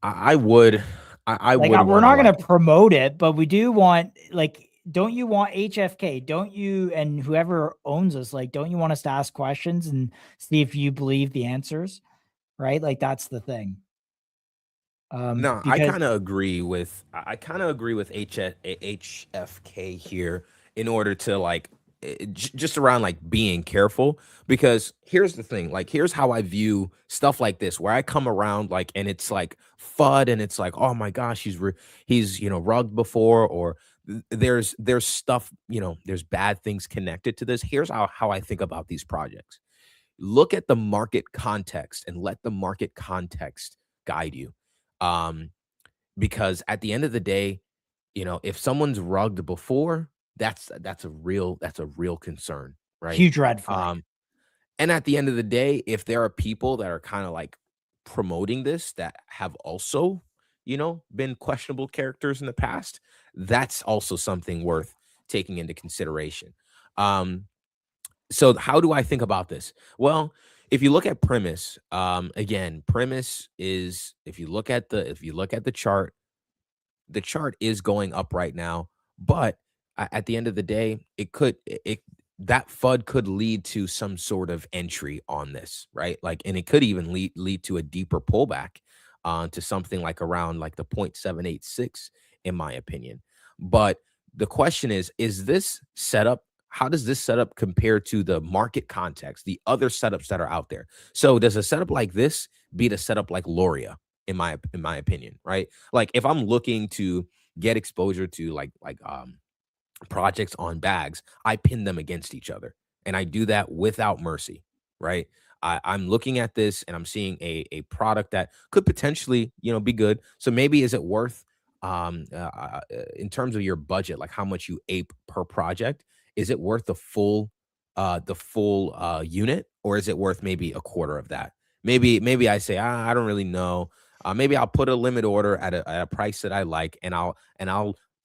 I would. We're not going to promote it, but we do want, like, don't you want HFK? Don't you, and whoever owns us, like, don't you want us to ask questions and see if you believe the answers? Right? Like, that's the thing. No, I kind of agree with HFK here, in order to, like, just around, like, being careful, because here's the thing, like, here's how I view stuff like this, where I come around, like, and it's like FUD, and it's like, oh my gosh, he's rugged before, or there's stuff, there's bad things connected to this. Here's how I think about these projects. Look at the market context and let the market context guide you. Because at the end of the day, if someone's rugged before, that's a real concern, right? Huge red flag. And at the end of the day, if there are people that are kind of like promoting this that have also, been questionable characters in the past, that's also something worth taking into consideration. So how do I think about this? Well, if you look at premise, again, premise is, if you look at the chart is going up right now, but at the end of the day, that FUD could lead to some sort of entry on this, right? Like, and it could even lead to a deeper pullback to something like around like the 0.786, in my opinion. But the question is this setup, how does this setup compare to the market context, the other setups that are out there? So does a setup like this beat a setup like Loria, in my opinion, right? Like, if I'm looking to get exposure to like projects on bags, I pin them against each other, and I do that without mercy, right? I'm looking at this and I'm seeing a product that could potentially, be good. So maybe, is it worth, in terms of your budget, like how much you ape per project, is it worth the full unit, or is it worth maybe a quarter of that? Maybe I say, I don't really know. Maybe I'll put a limit order at a price that I like, and I'll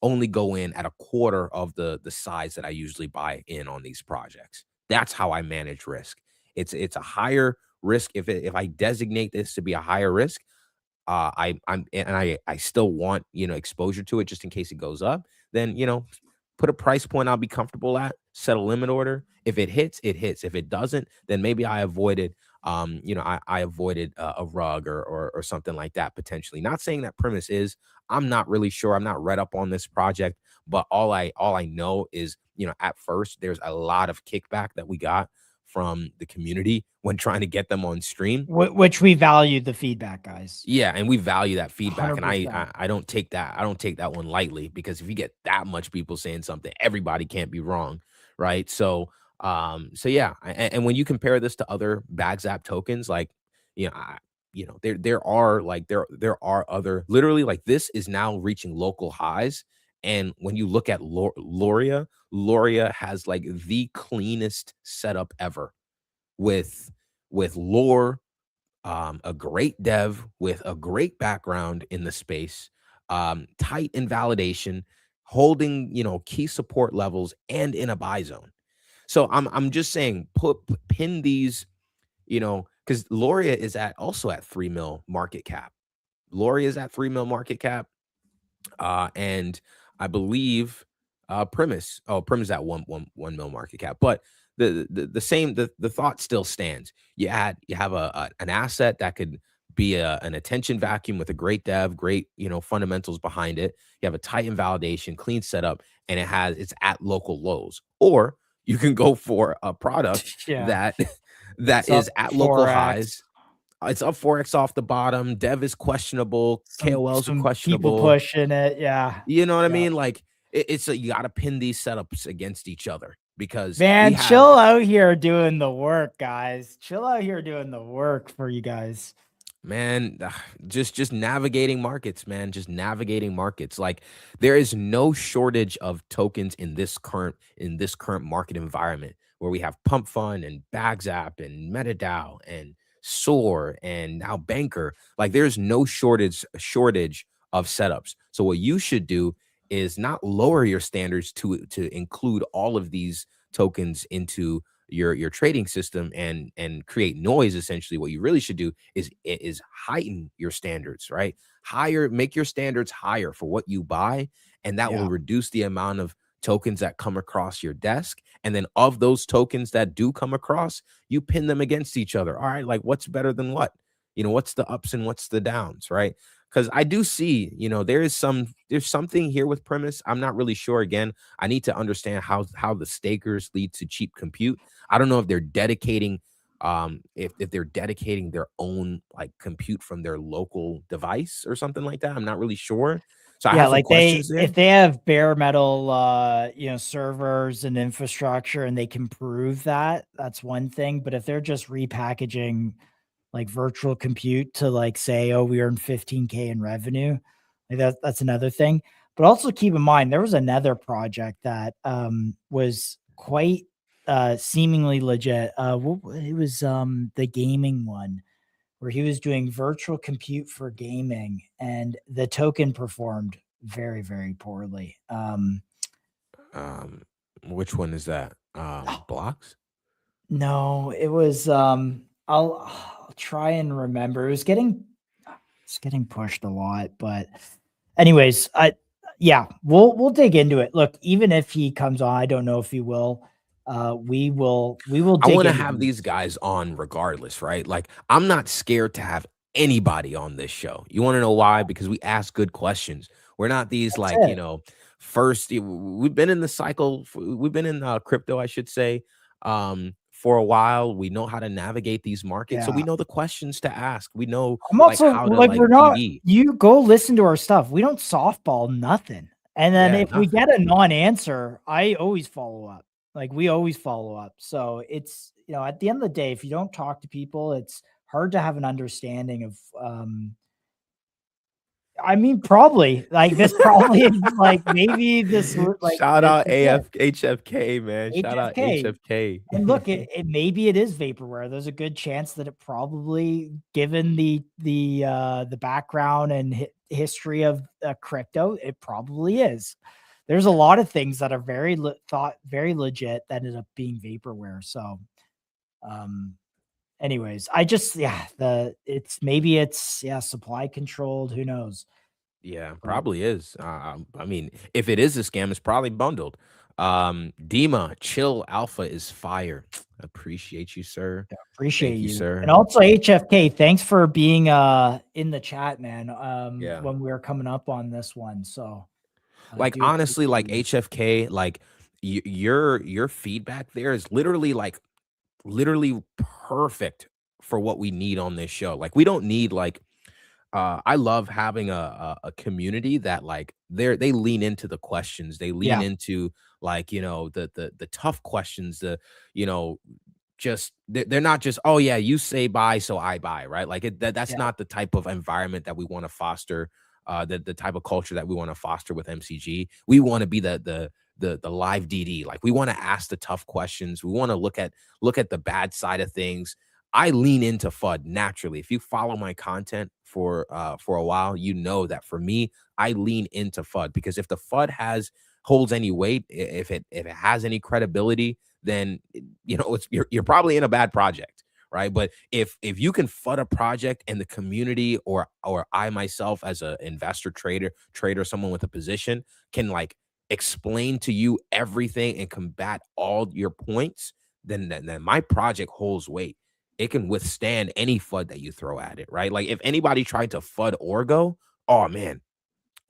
only go in at a quarter of the size that I usually buy in on these projects. That's how I manage risk. It's a higher risk if I designate this to be a higher risk. I still want, exposure to it just in case it goes up. Then, put a price point I'll be comfortable at, set a limit order. If it hits, it hits. If it doesn't, then maybe I avoided I avoided a rug or something like that, potentially. Not saying that premise is, I'm not really sure. I'm not read up on this project, but all I know is, at first there's a lot of kickback that we got from the community when trying to get them on stream, which we value the feedback, guys. Yeah, and we value that feedback, 100%. and I don't take that one lightly, because if you get that much people saying something, everybody can't be wrong, right? So yeah, and when you compare this to other BagZap tokens, like, there are other, literally, like, this is now reaching local highs. And when you look at Loria has like the cleanest setup ever, with lore, a great dev with a great background in the space, tight in validation, holding, key support levels, and in a buy zone. So I'm just saying, pin these, because Loria is also at 3 mil market cap. Loria is at 3 mil market cap. And I believe Primus at 1 mil market cap. But the thought still stands. You have an asset that could be an attention vacuum with a great dev, great fundamentals behind it. You have a Titan validation, clean setup, and it's at local lows. Or you can go for a product that is at local highs. It's up 4x off the bottom. Dev is questionable. KOLs are questionable. People pushing it. Yeah. You know what I mean? Like you got to pin these setups against each other because man, chill out here doing the work, guys. Chill out here doing the work for you guys. Man, just navigating markets, man. Just navigating markets. Like there is no shortage of tokens in this current market environment where we have Pump Fund and BagsApp and MetaDAO and Soar and now Banker. Like there's no shortage of setups. So what you should do is not lower your standards to include all of these tokens into your trading system and create noise. Essentially what you really should do is heighten your standards, right? Make your standards higher for what you buy, and that will reduce the amount of tokens that come across your desk. And then of those tokens that do come across, you pin them against each other. All right, like what's better than what? What's the ups and what's the downs, right? Because I do see, there's something here with Primus. I'm not really sure. Again, I need to understand how the stakers lead to cheap compute. I don't know if they're dedicating if they're dedicating their own like compute from their local device or something like that. I'm not really sure. So I have like if they have bare metal servers and infrastructure and they can prove that, that's one thing. But if they're just repackaging like virtual compute to like say, oh, we earned 15K in revenue, like that's another thing. But also keep in mind there was another project that was quite seemingly legit. It was the gaming one where he was doing virtual compute for gaming and the token performed very, very poorly. Which one is that? Blocks? No, it was I'll try and remember. It's getting pushed a lot, but anyways, we'll dig into it. Look, even if he comes on, I don't know if he will. We will I want to have these guys on regardless, right? Like I'm not scared to have anybody on this show. You want to know why? Because we ask good questions. We're not these first we've been in the cycle. We've been in crypto, I should say, for a while. We know how to navigate these markets. So we know the questions to ask. We know how to we're not, you go listen to our stuff. We don't softball nothing. And then if we get a non-answer, I always follow up. Like we always follow up. So it's, at the end of the day, if you don't talk to people, it's hard to have an understanding of, I mean, probably like this probably is like maybe this like shout out HFK, man. Shout out HFK. And look, maybe it is vaporware. There's a good chance that it probably, given the background and history of crypto, it probably is. There's a lot of things that are very legit that ended up being vaporware. So, anyways, I just it's supply controlled. Who knows? Yeah, probably is. I mean, if it is a scam, it's probably bundled. Dima, chill alpha is fire. Appreciate you, sir. Yeah, appreciate you, sir. And also HFK, thanks for being in the chat, man. When we were coming up on this one. So like honestly, like HFK, like your feedback there is literally perfect for what we need on this show. Like we don't need I love having a community that like they lean into the questions. They lean into the tough questions, just they're not just, oh yeah, you say buy, so I buy, right? Like that's not the type of environment that we want to foster, the type of culture that we want to foster with MCG. We want to be the live DD. Like we want to ask the tough questions. We want to look at the bad side of things. I lean into FUD naturally. If you follow my content for a while, you know that for me, I lean into FUD because if the FUD holds any weight, if it has any credibility, then you're probably in a bad project, right? But if you can FUD a project and the community or I myself as an investor, trader, someone with a position can like explain to you everything and combat all your points, then my project holds weight. It can withstand any FUD that you throw at it, right? Like if anybody tried to FUD Orgo, oh man,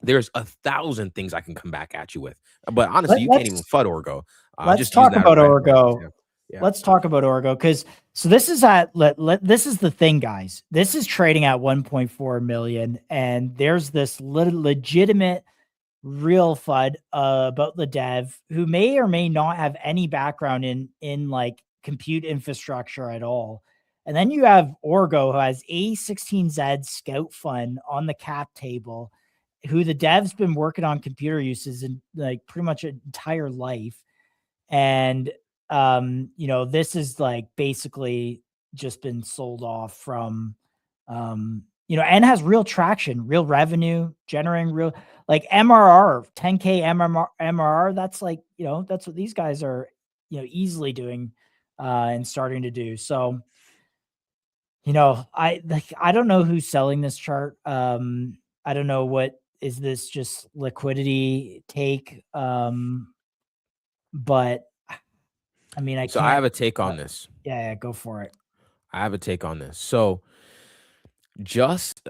there's 1,000 things I can come back at you with. But honestly, you can't even FUD Orgo. Let's talk about Orgo. Yeah. Let's talk about Orgo because this is this is the thing, guys. This is trading at 1.4 million, and there's this legitimate real FUD about the dev who may or may not have any background in like compute infrastructure at all. And then you have Orgo, who has A16Z Scout Fund on the cap table, who the dev's been working on computer uses in like pretty much an entire life. And you know, this is like basically just been sold off from you know, and has real traction, real revenue, generating real like MRR, 10K MRR. That's like, you know, that's what these guys are, you know, easily doing and starting to do. So, you know, I don't know who's selling this chart. I don't know what is this just liquidity take. But I mean, I have a take on this. Yeah, go for it. I have a take on this. So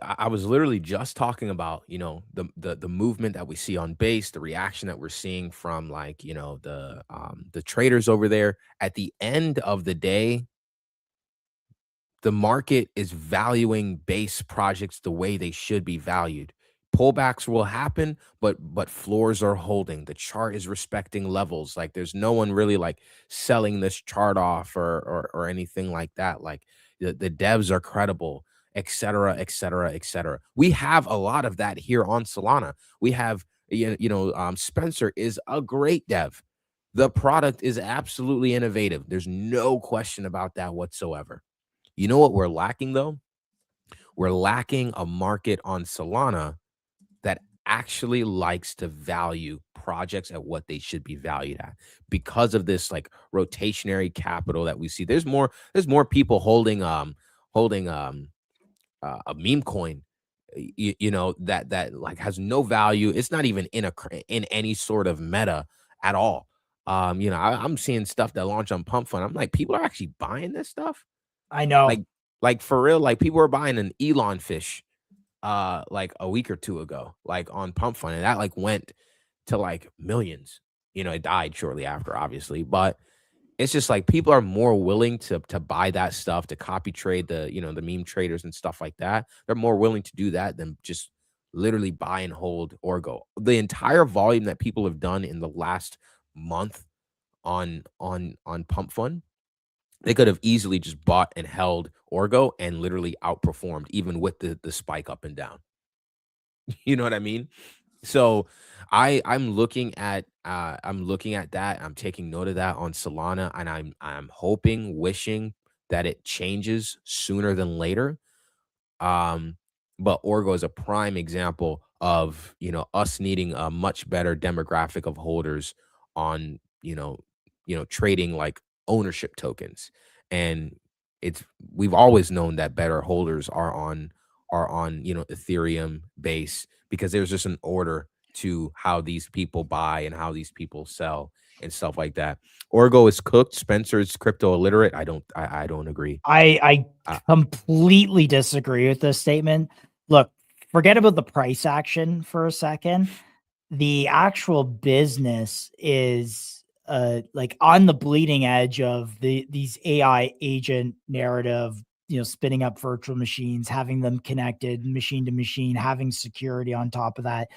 I was literally just talking about, you know, the movement that we see on base, the reaction that we're seeing from like, you know, the traders over there. At the end of the day, the market is valuing base projects the way they should be valued. Pullbacks will happen, but floors are holding. The chart is respecting levels. Like there's no one really like selling this chart off or anything like that. Like the devs are credible, et cetera, et cetera, et cetera. We have a lot of that here on Solana. We have, Spencer is a great dev. The product is absolutely innovative. There's no question about that whatsoever. You know what we're lacking though? We're lacking a market on Solana that actually likes to value projects at what they should be valued at because of this like rotationary capital that we see. There's more people holding a meme coin, you know, that like has no value. It's not even in any sort of meta at all. You know, I'm seeing stuff that launch on Pump Fund. I'm like, people are actually buying this stuff. I know, like for real, like people were buying an Elon fish like a week or two ago, like on Pump Fund, and that like went to like millions. You know, it died shortly after, obviously, but it's just like people are more willing to buy that stuff, to copy trade the, you know, the meme traders and stuff like that. They're more willing to do that than just literally buy and hold Orgo. The entire volume that people have done in the last month on Pump Fund, they could have easily just bought and held Orgo and literally outperformed even with the spike up and down. You know what I mean? So I'm looking at that. I'm taking note of that on Solana, and I'm hoping, wishing that it changes sooner than later. But Orgo is a prime example of, you know, us needing a much better demographic of holders on, you know, trading like ownership tokens. And we've always known that better holders are on, you know, Ethereum base, because there's just an order to how these people buy and how these people sell and stuff like that. Orgo is cooked. Spencer's crypto illiterate. I don't agree. I completely disagree with this statement. Look, forget about the price action for a second. The actual business is like on the bleeding edge of these AI agent narrative, you know, spinning up virtual machines, having them connected machine to machine, having security on top of that.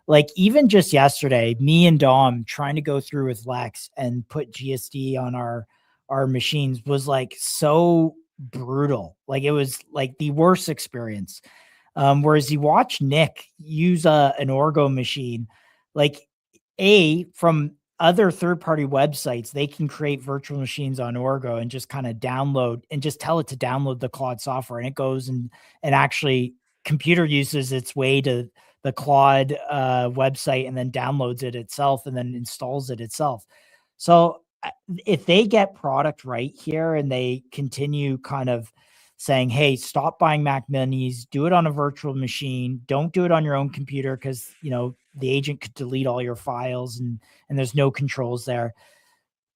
Like even just yesterday, me and Dom trying to go through with Lex and put GSD on our machines was like so brutal. Like it was like the worst experience. Whereas you watch Nick use an Orgo machine, like from other third-party websites, they can create virtual machines on Orgo and just kind of download and just tell it to download the Claude software, and it goes and actually computer uses its way to the Claude website and then downloads it itself and then installs it itself. So if they get product right here and they continue kind of saying, hey, stop buying Mac Minis, do it on a virtual machine, don't do it on your own computer because, you know, the agent could delete all your files and there's no controls there.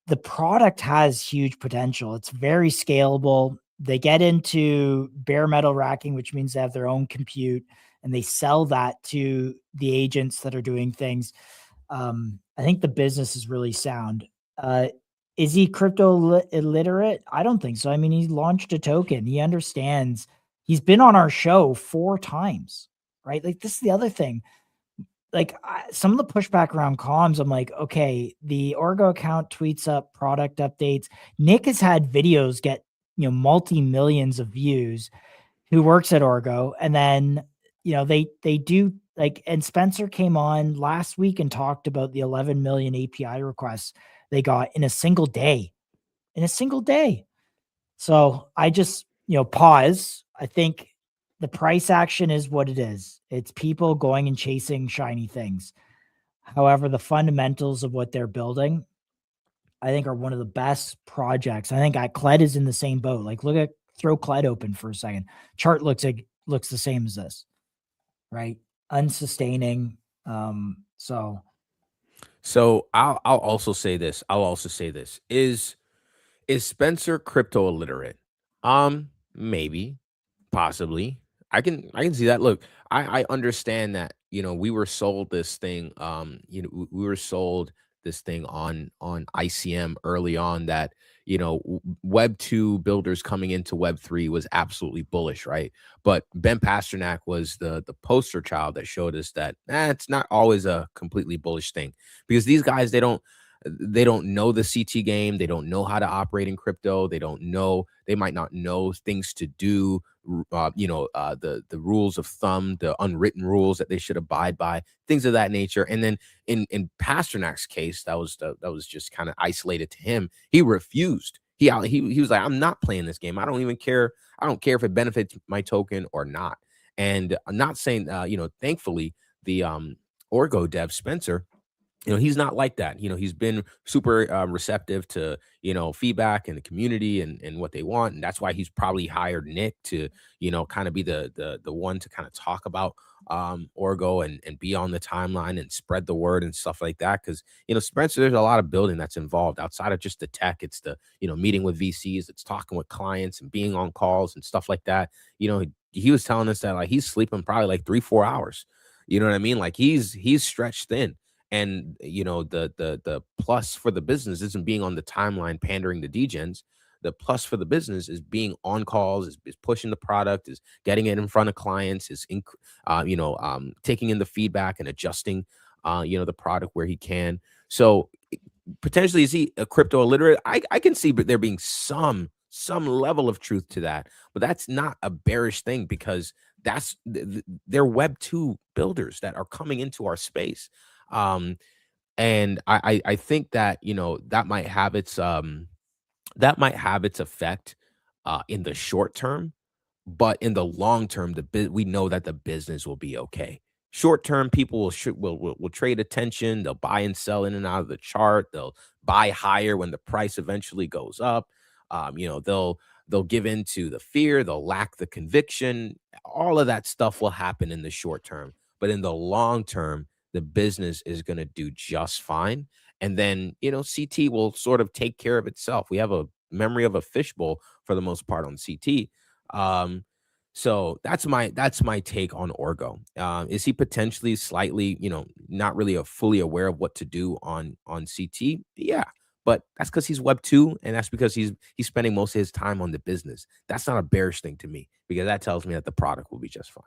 The product has huge potential. It's very scalable. They get into bare metal racking, which means they have their own compute, and they sell that to the agents that are doing things. I think the business is really sound. Is he crypto illiterate? I don't think so. I mean, he launched a token. He understands. He's been on our show 4 times, right? Like, this is the other thing. Like, some of the pushback around comms, I'm like, okay, the Orgo account tweets up product updates. Nick has had videos get, you know, multi-millions of views, who works at Orgo. And then, you know, they do, like, and Spencer came on last week and talked about the 11 million API requests they got in a single day. So I just, you know, pause. I think the price action is what it is. It's people going and chasing shiny things. However, the fundamentals of what they're building, I think, are one of the best projects. I think Kled is in the same boat. Like, throw Kled open for a second. Chart looks the same as this, right? Unsustaining. So I'll also say this. Is Spencer crypto illiterate? Maybe, possibly. I can see that. Look, I understand that, you know, we were sold this thing. We were sold this thing on ICM early on that, you know, Web 2 builders coming into Web 3 was absolutely bullish, right? But Ben Pasternak was the poster child that showed us that it's not always a completely bullish thing, because these guys, they don't know the CT game. They don't know how to operate in crypto. They might not know things to do, the rules of thumb, the unwritten rules that they should abide by, things of that nature. And then in Pasternak's case, that was just kind of isolated to him. He refused. He was like, I'm not playing this game. I don't even care. I don't care if it benefits my token or not. And I'm not saying, thankfully, the Orgo dev Spencer, you know, he's not like that. You know, he's been super receptive to, you know, feedback and the community and what they want. And that's why he's probably hired Nick to, you know, kind of be the one to kind of talk about Orgo and be on the timeline and spread the word and stuff like that. Because, you know, Spencer, there's a lot of building that's involved outside of just the tech. It's the, you know, meeting with VCs, it's talking with clients and being on calls and stuff like that. You know, he was telling us that, like, he's sleeping probably like 3-4 hours. You know what I mean? Like, he's stretched thin. And, you know, the plus for the business isn't being on the timeline pandering to degens. The plus for the business is being on calls, is pushing the product, is getting it in front of clients, is taking in the feedback and adjusting the product where he can. So potentially, is he a crypto illiterate? I can see there being some level of truth to that, but that's not a bearish thing, because they're Web 2 builders that are coming into our space. And I think that, you know, that might have its effect in the short term, but in the long term, we know that the business will be okay. Short term, people will trade attention. They'll buy and sell in and out of the chart. They'll buy higher when the price eventually goes up. They'll give in to the fear. They'll lack the conviction. All of that stuff will happen in the short term, but in the long term, the business is going to do just fine. And then, you know, CT will sort of take care of itself. We have a memory of a fishbowl for the most part on CT. So that's my take on Orgo. Is he potentially slightly, you know, not really fully aware of what to do on CT? Yeah, but that's because he's Web 2, and that's because he's spending most of his time on the business. That's not a bearish thing to me, because that tells me that the product will be just fine.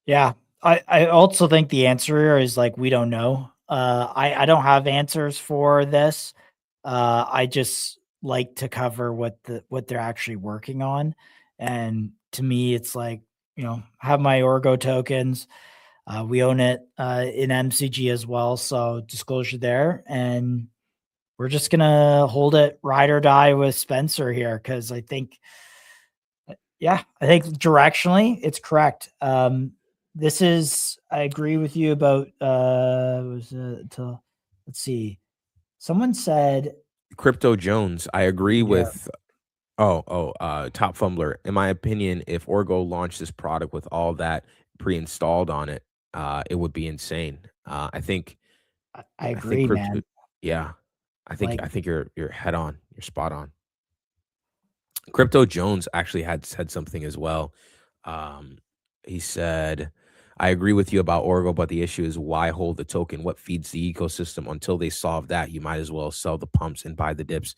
Yeah. I also think the answer here is, like, we don't know. I don't have answers for this. I just like to cover what they're actually working on. And to me, it's like, you know, have my Orgo tokens. We own it in MCG as well. So disclosure there. And we're just going to hold it ride or die with Spencer here, because I think directionally it's correct. I agree with you about, let's see. Someone said Crypto Jones, I agree with Top Fumbler. In my opinion, if Orgo launched this product with all that pre-installed on it, it would be insane. I think I I think agree, crypto, man. yeah. Like, I think you're head on. You're spot on. Crypto Jones actually had said something as well. He said, I agree with you about Orgo, but the issue is why hold the token? What feeds the ecosystem? Until they solve that, you might as well sell the pumps and buy the dips.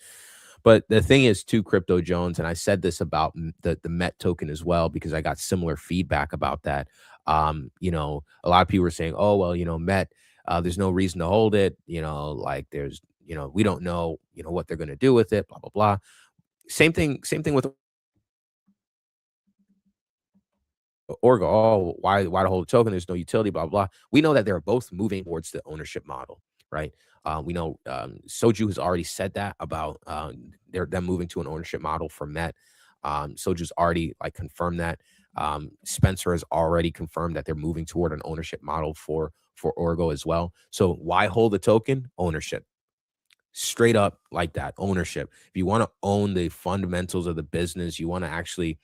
But the thing is, too, Crypto Jones, and I said this about the Met token as well, because I got similar feedback about that. You know, a lot of people were saying, oh, well, you know, Met, there's no reason to hold it. You know, like there's, you know, we don't know, you know, what they're going to do with it, blah, blah, blah. Same thing with Orgo. Oh, why to hold a token? There's no utility, blah, blah, blah. We know that they're both moving towards the ownership model, right? We know Soju has already said that about them moving to an ownership model for Met. Soju's already like confirmed that. Spencer has already confirmed that they're moving toward an ownership model for Orgo as well. So why hold the token? Ownership. Straight up like that, ownership. If you want to own the fundamentals of the business, you want to actually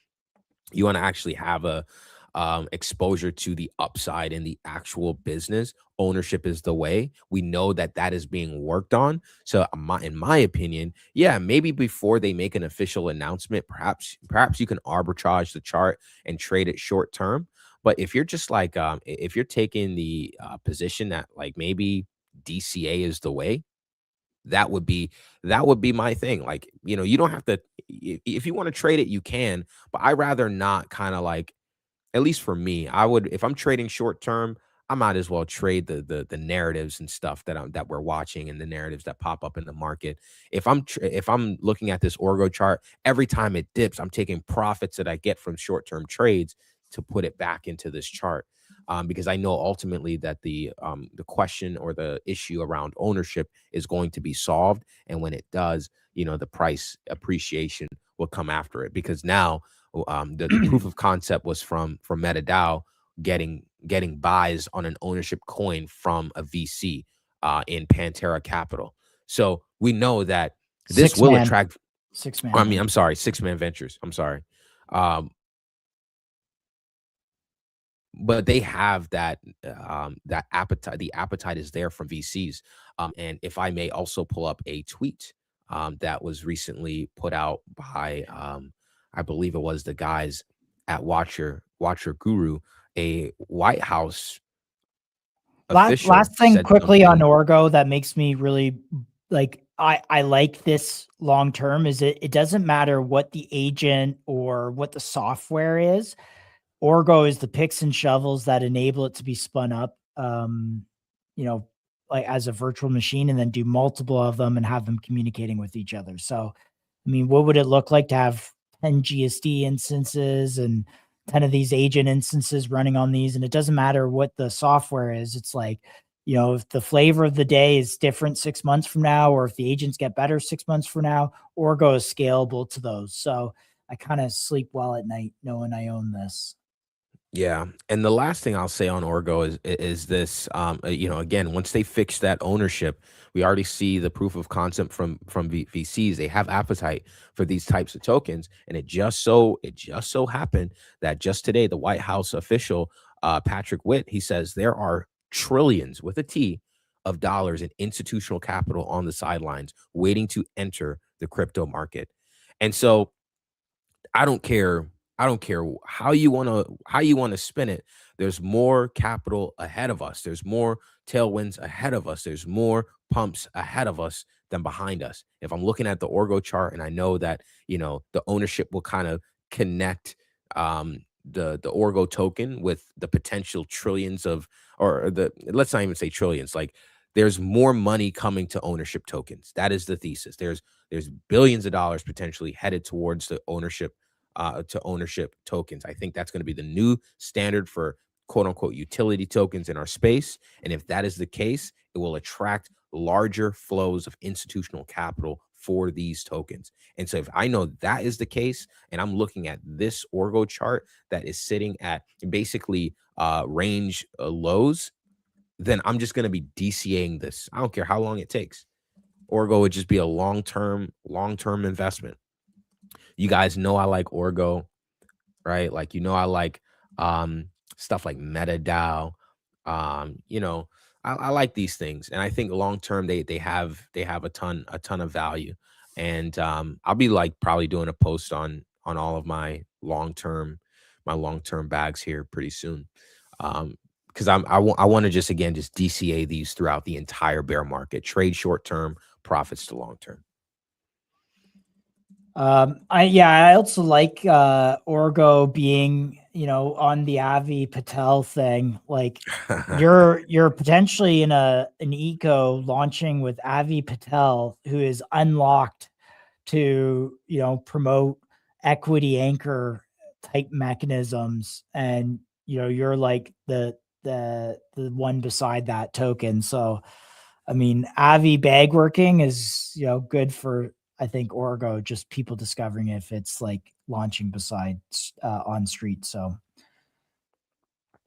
have a exposure to the upside in the actual business, ownership is the way. We know that that is being worked on. So in my opinion, yeah, maybe before they make an official announcement, perhaps you can arbitrage the chart and trade it short term. But if you're just like if you're taking the position that like maybe DCA is the way, that would be my thing. Like, you know, you don't have to, if you want to trade it, you can, but I rather not kind of like, at least for me, I would, if I'm trading short term, I might as well trade the narratives and stuff that we're watching and the narratives that pop up in the market. If I'm looking at this Orgo chart, every time it dips, I'm taking profits that I get from short term trades to put it back into this chart. Because I know ultimately that the question or the issue around ownership is going to be solved, and when it does, you know, the price appreciation will come after it. Because now the proof of concept was from MetaDAO getting buys on an ownership coin from a VC in Pantera Capital. So we know that this will attract 6-man. I mean, I'm sorry, 6-man ventures. I'm sorry. But they have that that appetite. The appetite is there from VCs. And if I may also pull up a tweet that was recently put out by I believe it was the guys at Watcher Guru, a White House official. Last thing quickly on something. Orgo that makes me really like I like this long term is it doesn't matter what the agent or what the software is. Orgo is the picks and shovels that enable it to be spun up, you know, like as a virtual machine, and then do multiple of them and have them communicating with each other. So, I mean, what would it look like to have 10 GSD instances and 10 of these agent instances running on these? And it doesn't matter what the software is. It's like, you know, if the flavor of the day is different 6 months from now, or if the agents get better 6 months from now, Orgo is scalable to those. So I kind of sleep well at night knowing I own this. Yeah, and the last thing I'll say on Orgo is this. You know, again, once they fix that ownership, we already see the proof of concept from VCs. They have appetite for these types of tokens, and it just so happened that just today, the White House official Patrick Witt, he says there are trillions with a T of dollars in institutional capital on the sidelines waiting to enter the crypto market, and so I don't care how you want to spin it. There's more capital ahead of us. There's more tailwinds ahead of us. There's more pumps ahead of us than behind us. If I'm looking at the Orgo chart and I know that, you know, the ownership will kind of connect the Orgo token with the potential trillions of, or the, let's not even say trillions, like there's more money coming to ownership tokens. That is the thesis. There's billions of dollars potentially headed towards the ownership tokens. I think that's going to be the new standard for quote unquote utility tokens in our space. And if that is the case, it will attract larger flows of institutional capital for these tokens. And so if I know that is the case, and I'm looking at this Orgo chart that is sitting at basically range lows, then I'm just going to be DCAing this. I don't care how long it takes. Orgo would just be a long-term investment. You guys know I like Orgo, right? Like, I like stuff like MetaDAO. I like these things, and I think long term they have a ton of value. And I'll be like probably doing a post on all of my long term bags here pretty soon, because I want to just DCA these throughout the entire bear market, trade short term, profits to long term. I also like Orgo being, on the Avi Patel thing. Like you're potentially in an eco launching with Avi Patel, who is unlocked to, promote equity anchor type mechanisms, and you're like the one beside that token. So I mean, Avi bag working is, good for, I think, Orgo, just people discovering if it's like launching beside on street. So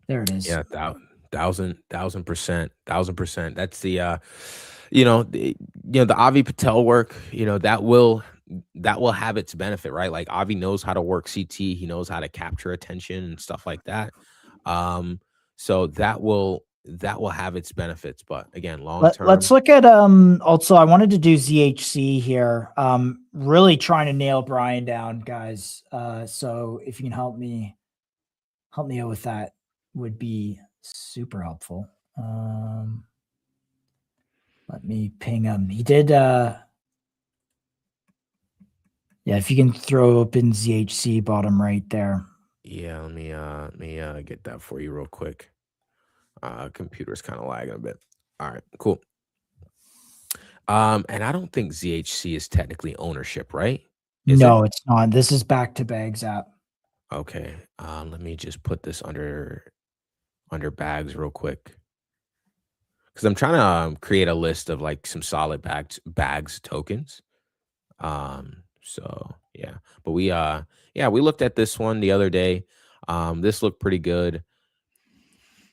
there it is. Yeah, 1,000%. That's the the Avi Patel work, that will have its benefit, right? Like Avi knows how to work CT, he knows how to capture attention and stuff like that. So that will have its benefits, but again, long term. Let's look at also I wanted to do ZHC here. Really trying to nail Brian down, guys. So if you can help me out with that, would be super helpful. Let me ping him. He did if you can throw open ZHC bottom right there. Yeah, let me get that for you real quick. Computer's kind of lagging a bit. All right, cool. And I don't think ZHC is technically ownership, right? No, it's not. This is back to bags app. Okay. Let me just put this under bags real quick, because I'm trying to create a list of like some solid bags tokens. So yeah, but we looked at this one the other day. This looked pretty good.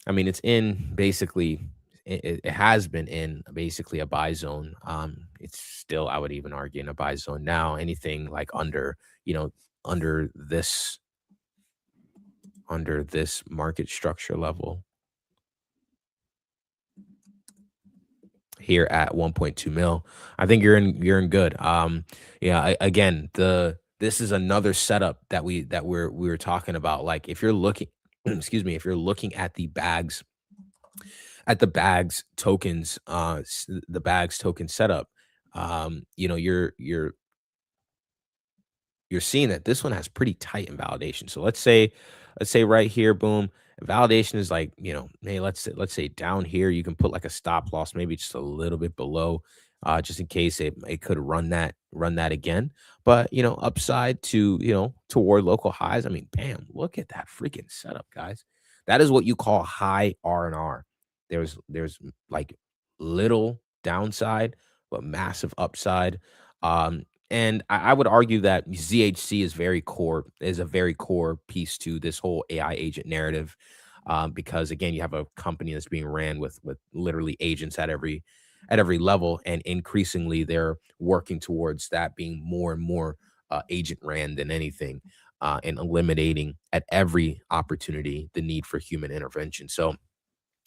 I mean, it's in basically, it has been in basically a buy zone. It's still, I would even argue, in a buy zone now. Anything like under this market structure level here at 1.2 mil, I think you're in good. Again, this is another setup that we were talking about. Like if you're looking, if you're looking at the bags tokens, the bags token setup, you're seeing that this one has pretty tight invalidation. So let's say right here, boom, validation is like, hey, let's say down here, you can put like a stop loss, maybe just a little bit below, just in case it could run that again. But, upside to, toward local highs. I mean, bam, look at that freaking setup, guys. That is what you call high R&R. There's like little downside, but massive upside. And I would argue that ZHC is a very core piece to this whole AI agent narrative, because again, you have a company that's being ran with literally agents at every level, and increasingly they're working towards that being more and more agent ran than anything, and eliminating at every opportunity the need for human intervention. So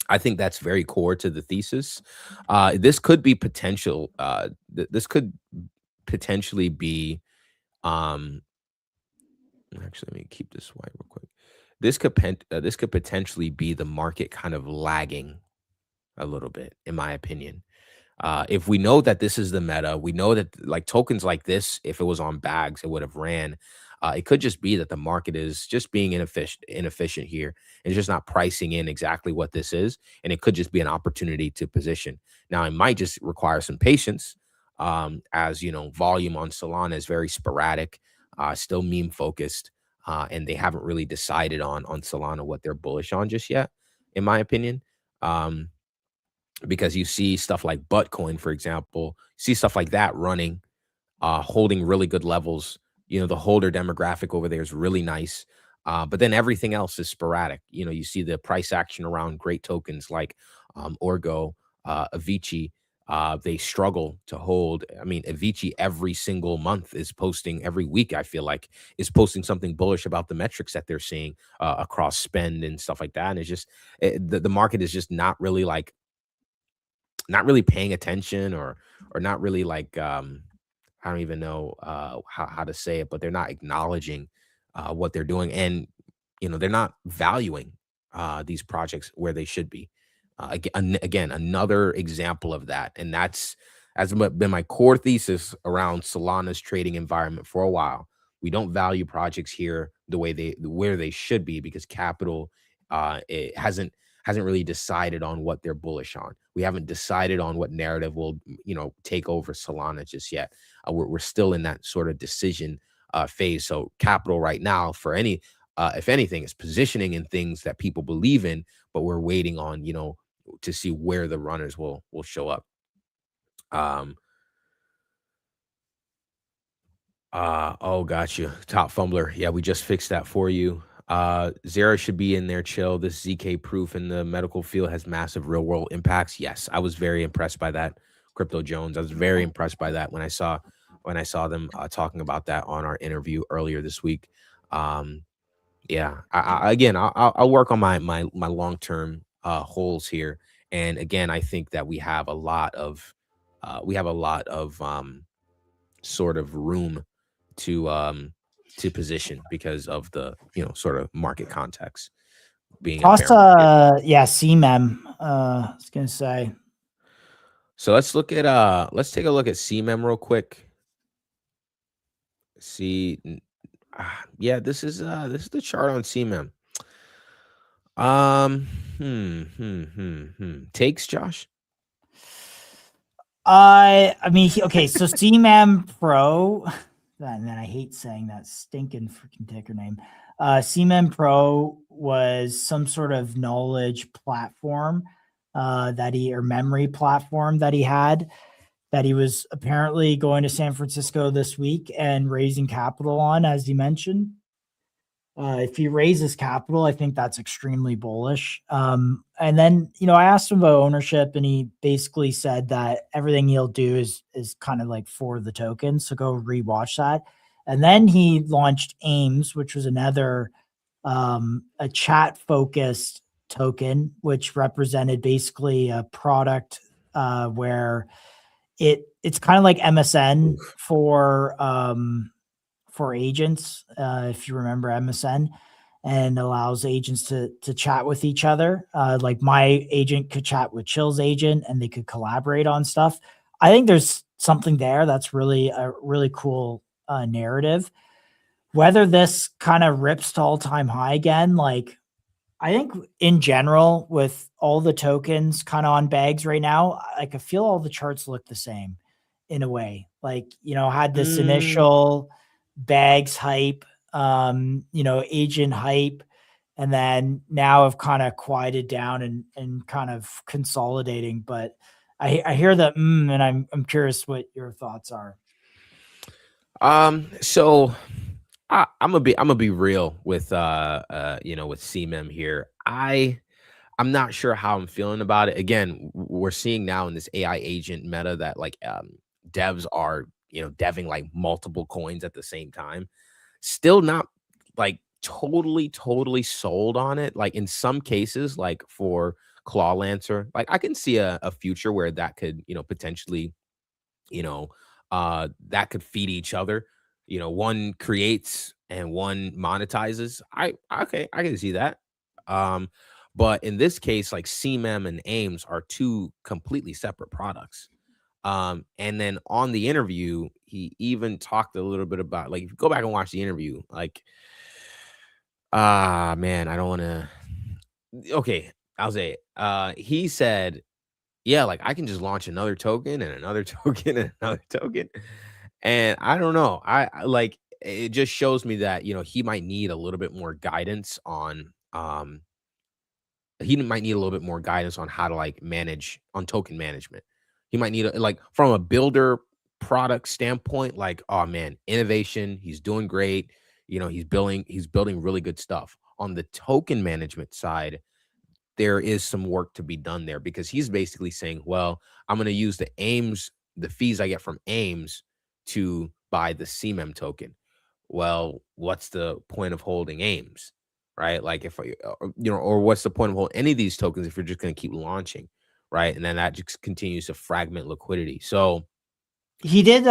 I think that's very core to the thesis. This could be potential. This could potentially be, actually, let me keep this white real quick. This could potentially be the market kind of lagging a little bit, in my opinion. If we know that this is the meta, we know that like tokens like this, if it was on bags, it would have ran. It could just be that the market is just being inefficient here, and just not pricing in exactly what this is. And it could just be an opportunity to position. Now, it might just require some patience, as volume on Solana is very sporadic, still meme focused, and they haven't really decided on Solana what they're bullish on just yet, in my opinion. Because you see stuff like Buttcoin, for example, see stuff like that running, holding really good levels. The holder demographic over there is really nice. But then everything else is sporadic. You see the price action around great tokens like Orgo, Avicii, They struggle to hold. I mean, Avicii every single month is posting, every week I feel like is posting something bullish about the metrics that they're seeing across spend and stuff like that. And it's just the market is just not really paying attention, or not really like I don't even know how to say it, but they're not acknowledging what they're doing, and they're not valuing these projects where they should be. Again, another example of that, and that's been my core thesis around Solana's trading environment for a while. We don't value projects here the way where they should be, because capital it hasn't really decided on what they're bullish on. We haven't decided on what narrative will take over Solana just yet. We're still in that sort of decision phase. So capital right now, for if anything, is positioning in things that people believe in, but we're waiting on to see where the runners will show up. Oh, got you. Top fumbler. Yeah, we just fixed that for you. Zara should be in there. Chill. This ZK proof in the medical field has massive real world impacts. Yes, I was very impressed by that. Crypto Jones, I was very impressed by that when I saw them talking about that on our interview earlier this week. Yeah, I'll work on my long term holes here. And again, I think that we have a lot of sort of room to position because of the sort of market context being CMEM. I was gonna say. So let's take a look at CMEM real quick. See, yeah, this is the chart on CMEM. Takes, Josh. I mean, okay, so CMEM Pro, and then I hate saying that stinking freaking ticker name. CMEM Pro was some sort of knowledge platform or memory platform that he had, that he was apparently going to San Francisco this week and raising capital on, as he mentioned. If he raises capital, I think that's extremely bullish. And then, I asked him about ownership, and he basically said that everything he'll do is kind of like for the token. So go rewatch that. And then he launched AIMS, which was another a chat focused token, which represented basically a product where it's kind of like MSN for agents, if you remember MSN, and allows agents to chat with each other. Like my agent could chat with Chill's agent, and they could collaborate on stuff. I think there's something there that's really a really cool narrative. Whether this kind of rips to all-time high again, like I think in general with all the tokens kind of on bags right now, like I feel all the charts look the same in a way. Like, had this initial bags hype, agent hype, and then now have kind of quieted down and kind of consolidating. But I hear that, and I'm curious what your thoughts are. So I'm gonna be real with with CMEM here. I'm not sure how I'm feeling about it. Again, we're seeing now in this AI agent meta that like devs are deving like multiple coins at the same time. Still not like totally sold on it. Like in some cases, like for Claw Lancer, like I can see a future where that could potentially that could feed each other. One creates and one monetizes. I can see that. But in this case, like CMEM and AIMS are two completely separate products. And then on the interview, he even talked a little bit about, like, if you go back and watch the interview, like, man, I don't want to. Okay, I'll say it. He said, yeah, like I can just launch another token and another token and another token. And I don't know. I like it just shows me that, he might need a little bit more guidance on how to like manage on token management. He might need like from a builder product standpoint, like, oh man, innovation, he's doing great. He's building really good stuff. On the token management side, there is some work to be done there, because he's basically saying, well, I'm going to use the fees I get from AIMS to buy the CMEM token. Well, what's the point of holding AIMS, right? Like if, or what's the point of holding any of these tokens if you're just going to keep launching, right? And then that just continues to fragment liquidity. So he did,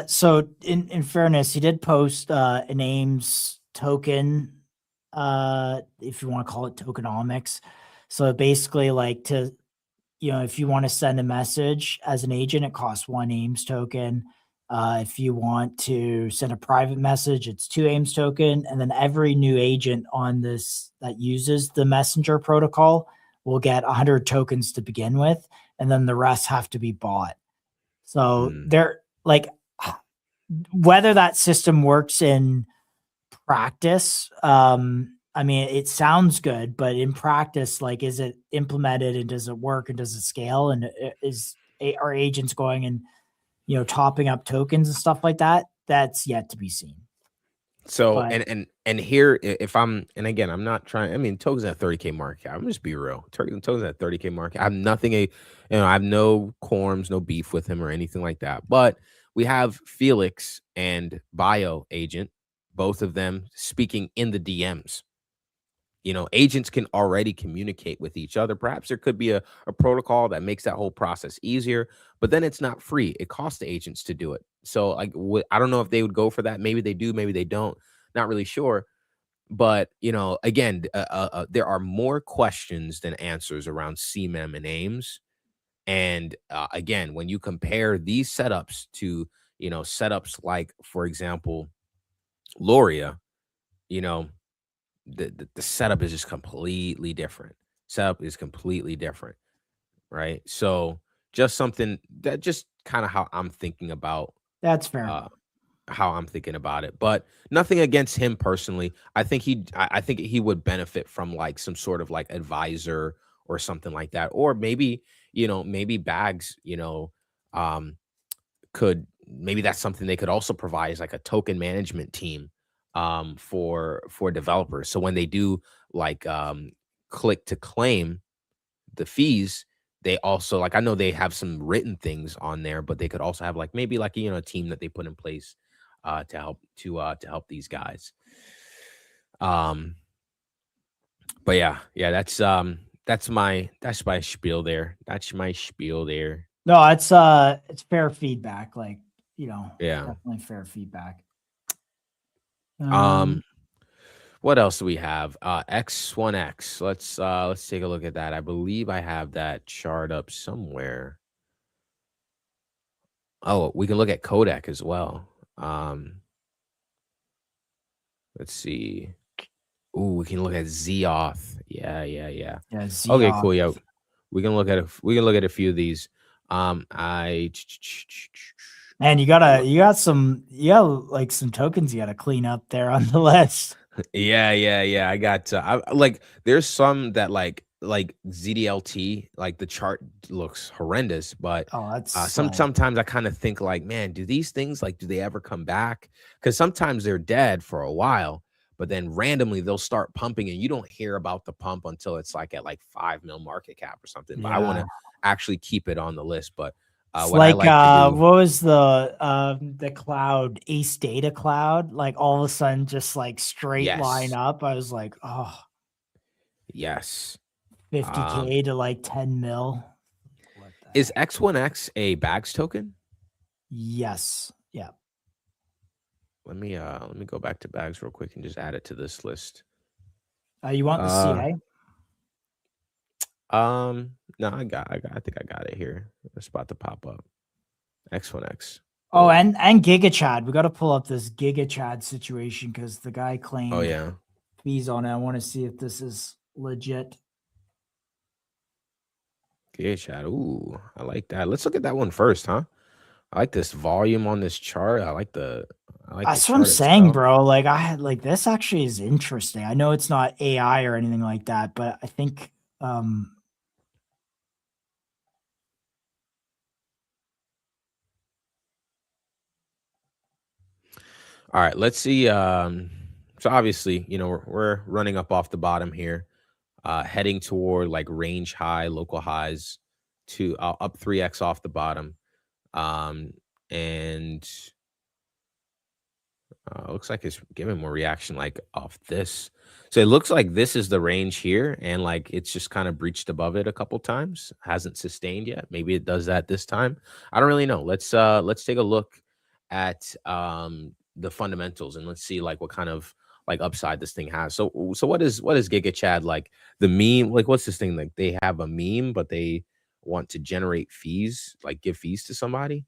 so in fairness, he did post an AIMS token, if you want to call it tokenomics. So basically, like, to, if you want to send a message as an agent, it costs 1 AIMS token. If you want to send a private message, it's 2 AIMS token. And then every new agent on this that uses the messenger protocol will get 100 tokens to begin with. And then the rest have to be bought. So they're like, whether that system works in practice, I mean, it sounds good, but in practice, like, is it implemented and does it work and does it scale? And are agents going and, topping up tokens and stuff like that? That's yet to be seen. So, but, and here, and again, I'm not trying, I mean, tokens at 30K market cap, I'm just be real. Tokens at 30K market, I have nothing, I have no quorums, no beef with him or anything like that. But we have Felix and Bio Agent, both of them speaking in the DMs. Agents can already communicate with each other. Perhaps there could be a protocol that makes that whole process easier, but then it's not free. It costs the agents to do it. So like, I don't know if they would go for that. Maybe they do, maybe they don't. Not really sure. But, again, there are more questions than answers around CMEM and AIMS. And again, when you compare these setups to, setups like, for example, Loria, the setup is just completely different. Setup is completely different, right? So just something that just kind of how I'm thinking about. That's fair. How I'm thinking about it, but nothing against him personally. I think he would benefit from like some sort of like advisor or something like that, or maybe maybe Bags could, maybe that's something they could also provide, is like a token management team for developers. So when they do like click to claim the fees, they also, like, I know they have some written things on there, but they could also have like maybe like a team that they put in place to help these guys. But yeah, that's my spiel there. That's my spiel there. No, it's fair feedback. Like, yeah, definitely fair feedback. What else do we have? X1X. Let's take a look at that. I believe I have that chart up somewhere. Oh, we can look at Kodak as well. Let's see. Ooh, we can look at Zeoth. Yeah. Zeoth. Okay, cool. Yeah, we can look at a few of these. Man, you got some tokens you got to clean up there on the list. Yeah. I got like, there's some that like ZDLT, like the chart looks horrendous, but sometimes I kind of think like, man, do these things, like, do they ever come back? Because sometimes they're dead for a while, but then randomly they'll start pumping and you don't hear about the pump until it's like at like 5 mil market cap or something. But I want to actually keep it on the list. But what was the cloud, Ace Data Cloud? Like all of a sudden just like straight line up. I was like, oh yes, 50K to like 10 mil. Is X1X a Bags token? Yes. Yeah. Let me go back to Bags real quick and just add it to this list. You want the CA? No, I think I got it here. It's about to pop up. X1X. Oh, and GigaChad. We got to pull up this GigaChad situation because the guy claimed fees on it. I want to see if this is legit. GigaChad. Ooh, I like that. Let's look at that one first, huh? I like this volume on this chart. That's what I'm saying, bro. Like this actually is interesting. I know it's not AI or anything like that, but I think all right, let's see. So obviously, we're running up off the bottom here. heading toward like range high, local highs to up 3x off the bottom. And looks like it's giving more reaction like off this. So it looks like this is the range here, and like it's just kind of breached above it a couple times, hasn't sustained yet. Maybe it does that this time. I don't really know. Let's take a look at the fundamentals, and let's see like what kind of like upside this thing has. So what is Giga Chad like? The meme, like what's this thing like? They have a meme, but they want to generate fees, like give fees to somebody.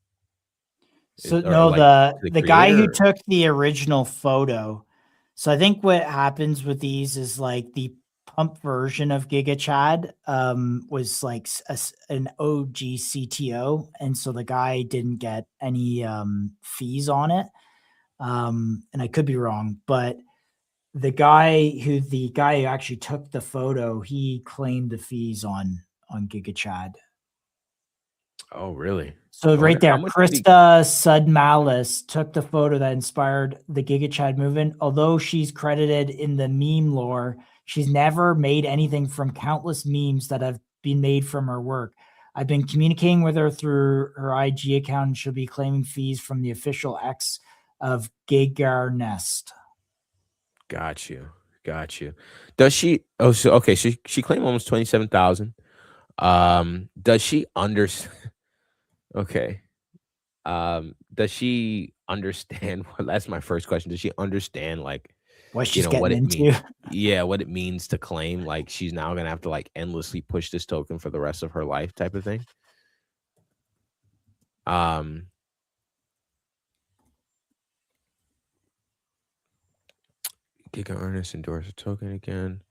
So Or, no, like, the guy who creator? took the original photo. So I think what happens with these is like the pump version of Giga Chad was like an OG CTO, and so the guy didn't get any fees on it. And I could be wrong, but the guy who actually took the photo, he claimed the fees on Giga Chad. Oh, really? So I right wonder how there, much did he- Krista Sudmalice took the photo that inspired the Giga Chad movement. Although she's credited in the meme lore, she's never made anything from countless memes that have been made from her work. I've been communicating with her through her IG account, and she'll be claiming fees from the official X of Gigarnest. Got you. Does she? Oh, so okay. She claimed almost 27,000. Does she understand? Okay. Does she understand? Well, that's my first question. Does she understand like What she's what getting it means? into? Yeah, what it means to claim like she's now gonna have to like endlessly push this token for the rest of her life, type of thing. Giga Ernest endorse a token again.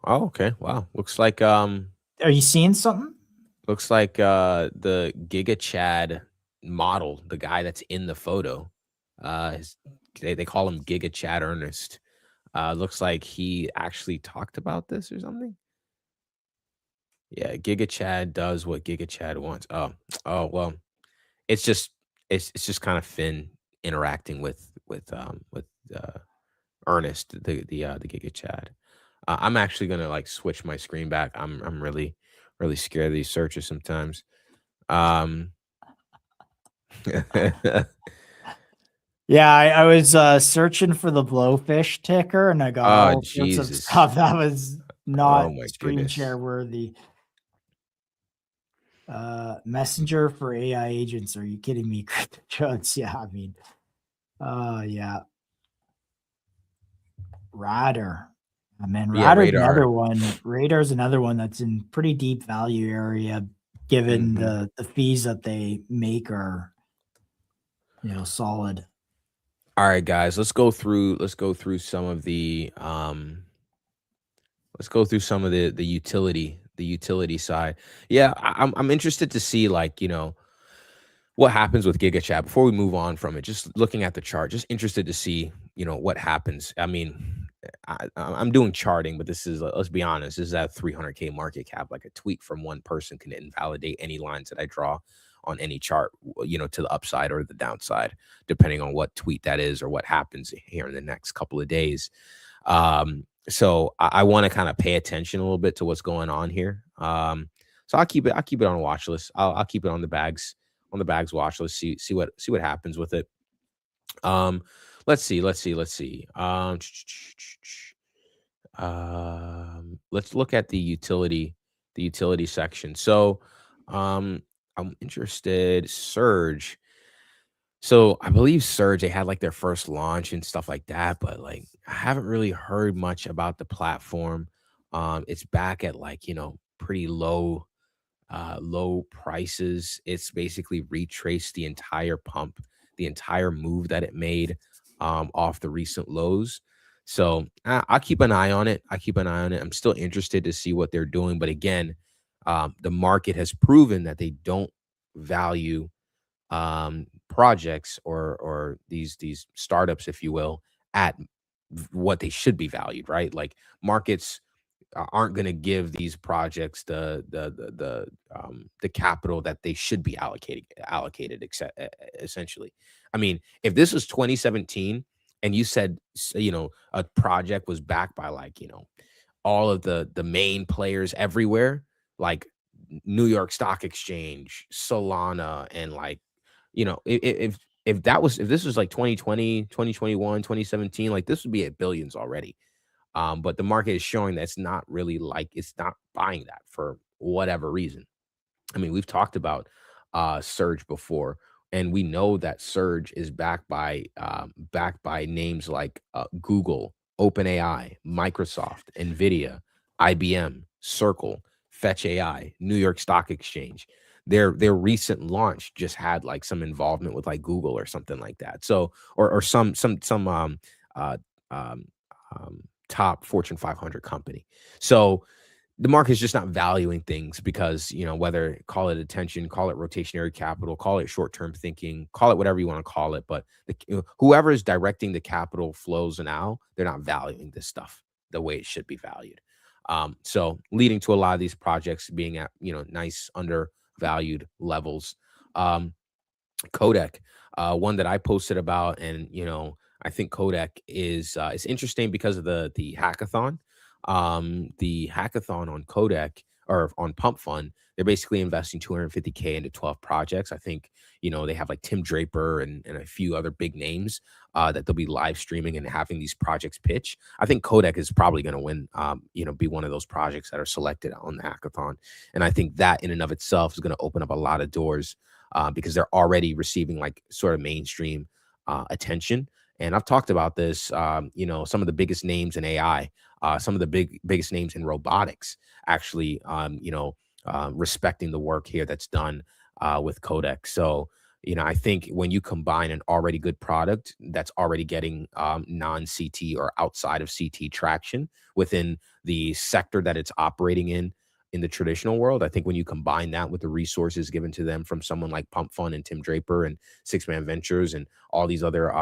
Oh, okay. Wow. Looks like Are you seeing something? Looks like the Giga Chad model, the guy that's in the photo, they call him Giga Chad Ernest. Looks like he actually talked about this or something. Yeah, Giga Chad does what Giga Chad wants. Oh, well, it's just kind of Finn interacting with Ernest, the Giga Chad. I'm actually gonna like switch my screen back. I'm really scared of these searches sometimes. Yeah, I was searching for the blowfish ticker, and I got Oh, all sorts of Jesus. stuff that was not Oh my screen goodness. share worthy. Messenger for AI agents. Are you kidding me? Crypto Jones? Yeah, I mean, yeah. Radar. Man, Yeah, Radar's Radar. another one. Radar's another one that's in pretty deep value area, given the fees that they make are, solid. All right, guys, let's go through some of the utility side. Yeah, I'm interested to see like, what happens with Giga Chat before we move on from it. Just looking at the chart, just interested to see, what happens. I mean, I'm doing charting, but this is, let's be honest, this is at 300K market cap. Like a tweet from one person can invalidate any lines that I draw on any chart, to the upside or the downside, depending on what tweet that is or what happens here in the next couple of days. So I want to kind of pay attention a little bit to what's going on here. So I'll keep it on a watch list. I'll keep it on the bags watch list. See what happens with it. Let's see. Let's look at the utility section. So I'm interested. Surge. So I believe Surge, they had like their first launch and stuff like that, but like I haven't really heard much about the platform. It's back at like, pretty low prices. It's basically retraced the entire pump, the entire move that it made off the recent lows. So I'll keep an eye on it. I'm still interested to see what they're doing. But again, the market has proven that they don't value projects or these startups, if you will, at what they should be valued, right? Like markets aren't going to give these projects the capital that they should be allocated essentially. I mean, if this was 2017 and you said, a project was backed by like, all of the main players everywhere, like New York Stock Exchange, Solana, and like, if this was like 2020, 2021, 2017, like this would be at billions already. But the market is showing that it's not buying that for whatever reason. I mean, we've talked about Surge before, and we know that Surge is backed by names like Google, OpenAI, Microsoft, Nvidia, IBM, Circle, Fetch AI, New York Stock Exchange. Their recent launch just had like some involvement with like Google or something like that. So or some uh, um, top Fortune 500 company. So the market is just not valuing things because, whether call it attention, call it rotationary capital, call it short-term thinking, call it whatever you want to call it. But whoever is directing the capital flows now, they're not valuing this stuff the way it should be valued. So leading to a lot of these projects being at, nice undervalued levels. Kodak, one that I posted about, and, I think Kodak is interesting because of the hackathon. The hackathon on Kodak or on Pump Fund, they're basically investing $250K into 12 projects. I think, they have like Tim Draper and a few other big names that they'll be live streaming and having these projects pitch. I think Kodak is probably going to win, be one of those projects that are selected on the hackathon. And I think that in and of itself is going to open up a lot of doors because they're already receiving like sort of mainstream attention. And I've talked about this, some of the biggest names in AI, some of the biggest names in robotics, actually, respecting the work here that's done with Kodak. So, I think when you combine an already good product that's already getting non-CT or outside of CT traction within the sector that it's operating in the traditional world, I think when you combine that with the resources given to them from someone like Pump Fund and Tim Draper and Six Man Ventures and all these other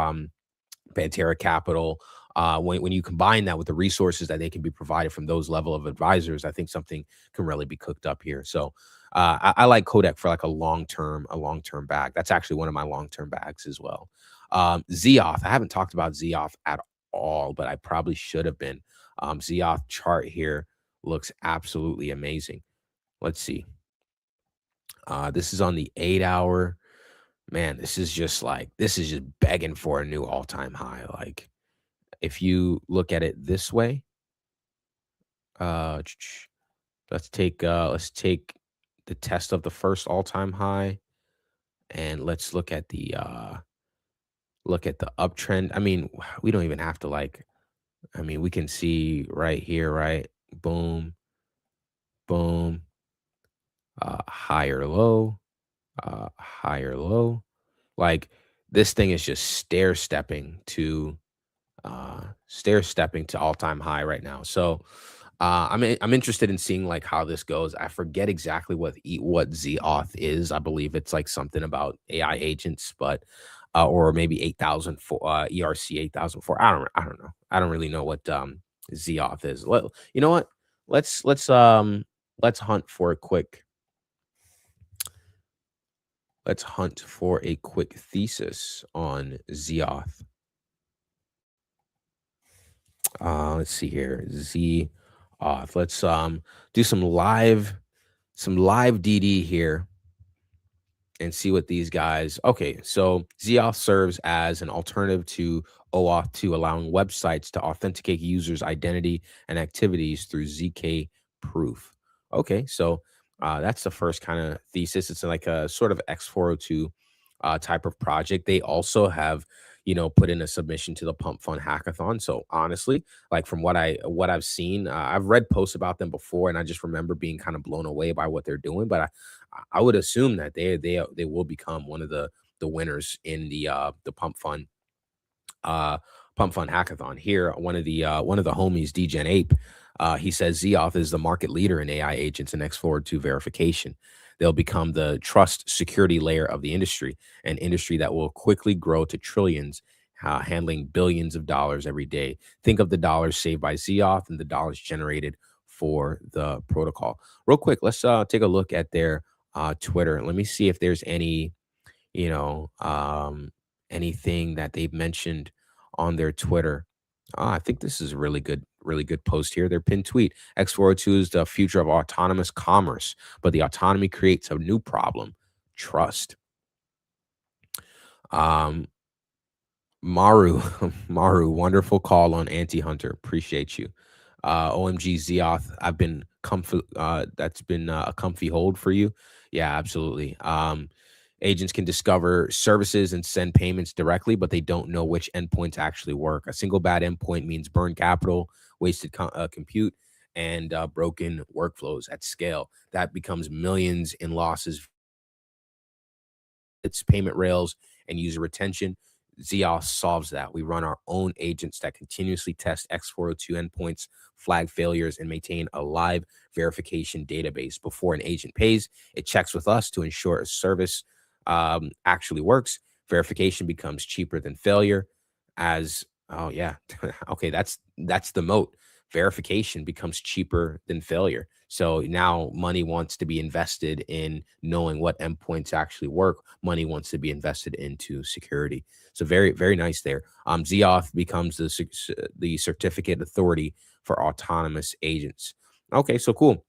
Pantera Capital, when you combine that with the resources that they can be provided from those level of advisors, I think something can really be cooked up here. So I like Kodak for like a long-term bag. That's actually one of my long-term bags as well. Zeoth, I haven't talked about Zeoth at all, but I probably should have been. Zeoth chart here looks absolutely amazing. Let's see. This is on the 8-hour. Man, this is just begging for a new all-time high. Like, if you look at it this way, let's take the test of the first all-time high, and let's look at the uptrend. I mean, we don't even have to we can see right here, right? Boom, boom, higher low, higher low. Like, this thing is just stair stepping to all-time high right now. So I'm interested in seeing like how this goes. I forget exactly what Zeoth is. I believe it's like something about AI agents, but or maybe 8004 ERC 8004. I don't know. I don't really know what Zeoth is. You know what? Let's hunt for a quick. Let's hunt for a quick thesis on Zeoth. Let's see here. Zeoth. Let's do some live DD here and see what these guys. Okay, so Zeoth serves as an alternative to OAuth 2, allowing websites to authenticate users' identity and activities through ZK proof. Okay, so that's the first kind of thesis. It's like a sort of X402 type of project. They also have, put in a submission to the Pump Fund Hackathon. So honestly, like from what I've seen, I've read posts about them before, and I just remember being kind of blown away by what they're doing. But I would assume that they will become one of the winners in the Pump Fund Hackathon. Here, one of the homies, DGen Ape, he says Zeoth is the market leader in AI agents and X402 verification. They'll become the trust security layer of the industry, an industry that will quickly grow to trillions, handling billions of dollars every day. Think of the dollars saved by Zeoth and the dollars generated for the protocol. Real quick, let's take a look at their Twitter. Let me see if there's any, anything that they've mentioned on their Twitter. I think this is a really good post here. Their pinned tweet: X402 is the future of autonomous commerce, but the autonomy creates a new problem: trust. Maru, wonderful call on anti-hunter. Appreciate you. OMG Zeoth, I've been comfy. That's been a comfy hold for you. Yeah, absolutely. Agents can discover services and send payments directly, but they don't know which endpoints actually work. A single bad endpoint means burned capital, wasted compute, and broken workflows at scale. That becomes millions in losses. It's payment rails and user retention. Zeoth solves that. We run our own agents that continuously test X402 endpoints, flag failures, and maintain a live verification database. Before an agent pays, it checks with us to ensure a service actually works. Verification becomes cheaper than failure. Okay, that's the moat. Verification becomes cheaper than failure. So now money wants to be invested in knowing what endpoints actually work. Money wants to be invested into security. So very, very nice there. Zeoth becomes the certificate authority for autonomous agents. Okay, so cool.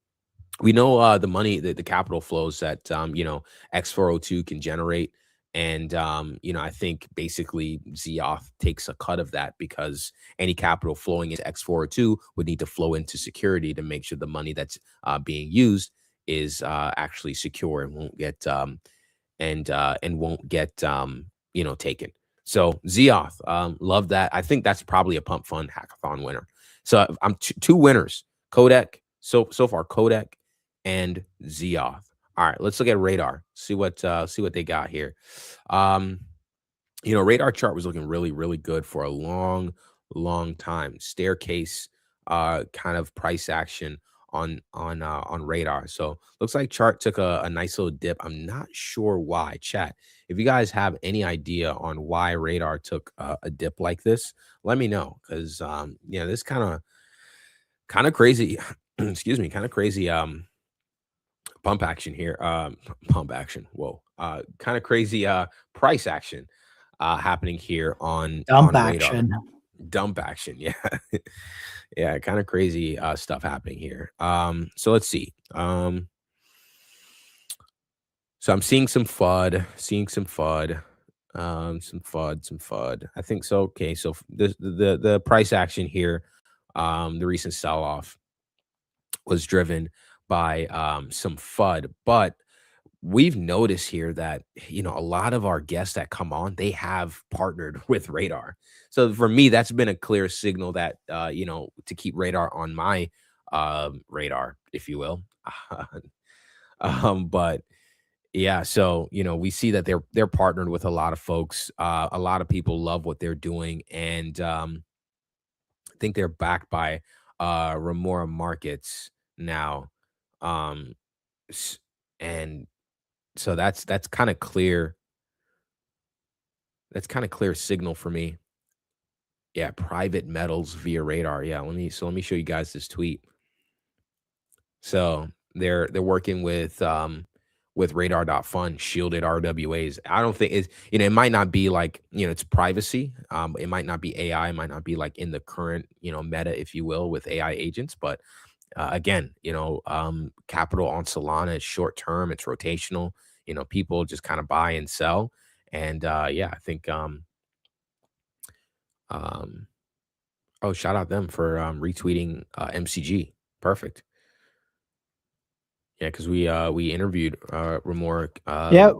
We know the money, the capital flows that X402 can generate. And I think basically Zeoth takes a cut of that, because any capital flowing into X402 would need to flow into security to make sure the money that's being used is actually secure and won't get taken. So Zeoth, love that. I think that's probably a Pump Fund hackathon winner. So I'm two winners: Codec. So far, Codec and Zeoth. All right, let's look at Radar. See what they got here. Radar chart was looking really, really good for a long time. Staircase kind of price action on Radar. So looks like chart took a nice little dip. I'm not sure why. Chat, if you guys have any idea on why Radar took a dip like this, let me know, because this kind of crazy excuse me, kind of crazy pump action here. Pump action. Whoa. Kind of crazy price action happening here on action. Radar. Dump action. Yeah. Yeah, kind of crazy stuff happening here. So let's see. So I'm seeing some FUD, some FUD. I think so. Okay, so the price action here, the recent sell-off was driven by some FUD, but we've noticed here that a lot of our guests that come on, they have partnered with Radar. So for me, that's been a clear signal that to keep Radar on my radar, if you will. But yeah, so we see that they're partnered with a lot of folks. A lot of people love what they're doing, and I think they're backed by Remora Markets now. And so that's kind of clear. That's kind of clear signal for me. Yeah, private metals via Radar. Yeah, let me show you guys this tweet. So they're working with radar.fund, shielded RWAs. I don't think it's, it might not be like, it's privacy. It might not be AI, it might not be like in the current, meta, if you will, with AI agents. But again, capital on Solana is short term, it's rotational. People just kind of buy and sell. And yeah, I think shout out them for retweeting MCG. Perfect. Yeah, because we interviewed Remora. Yeah,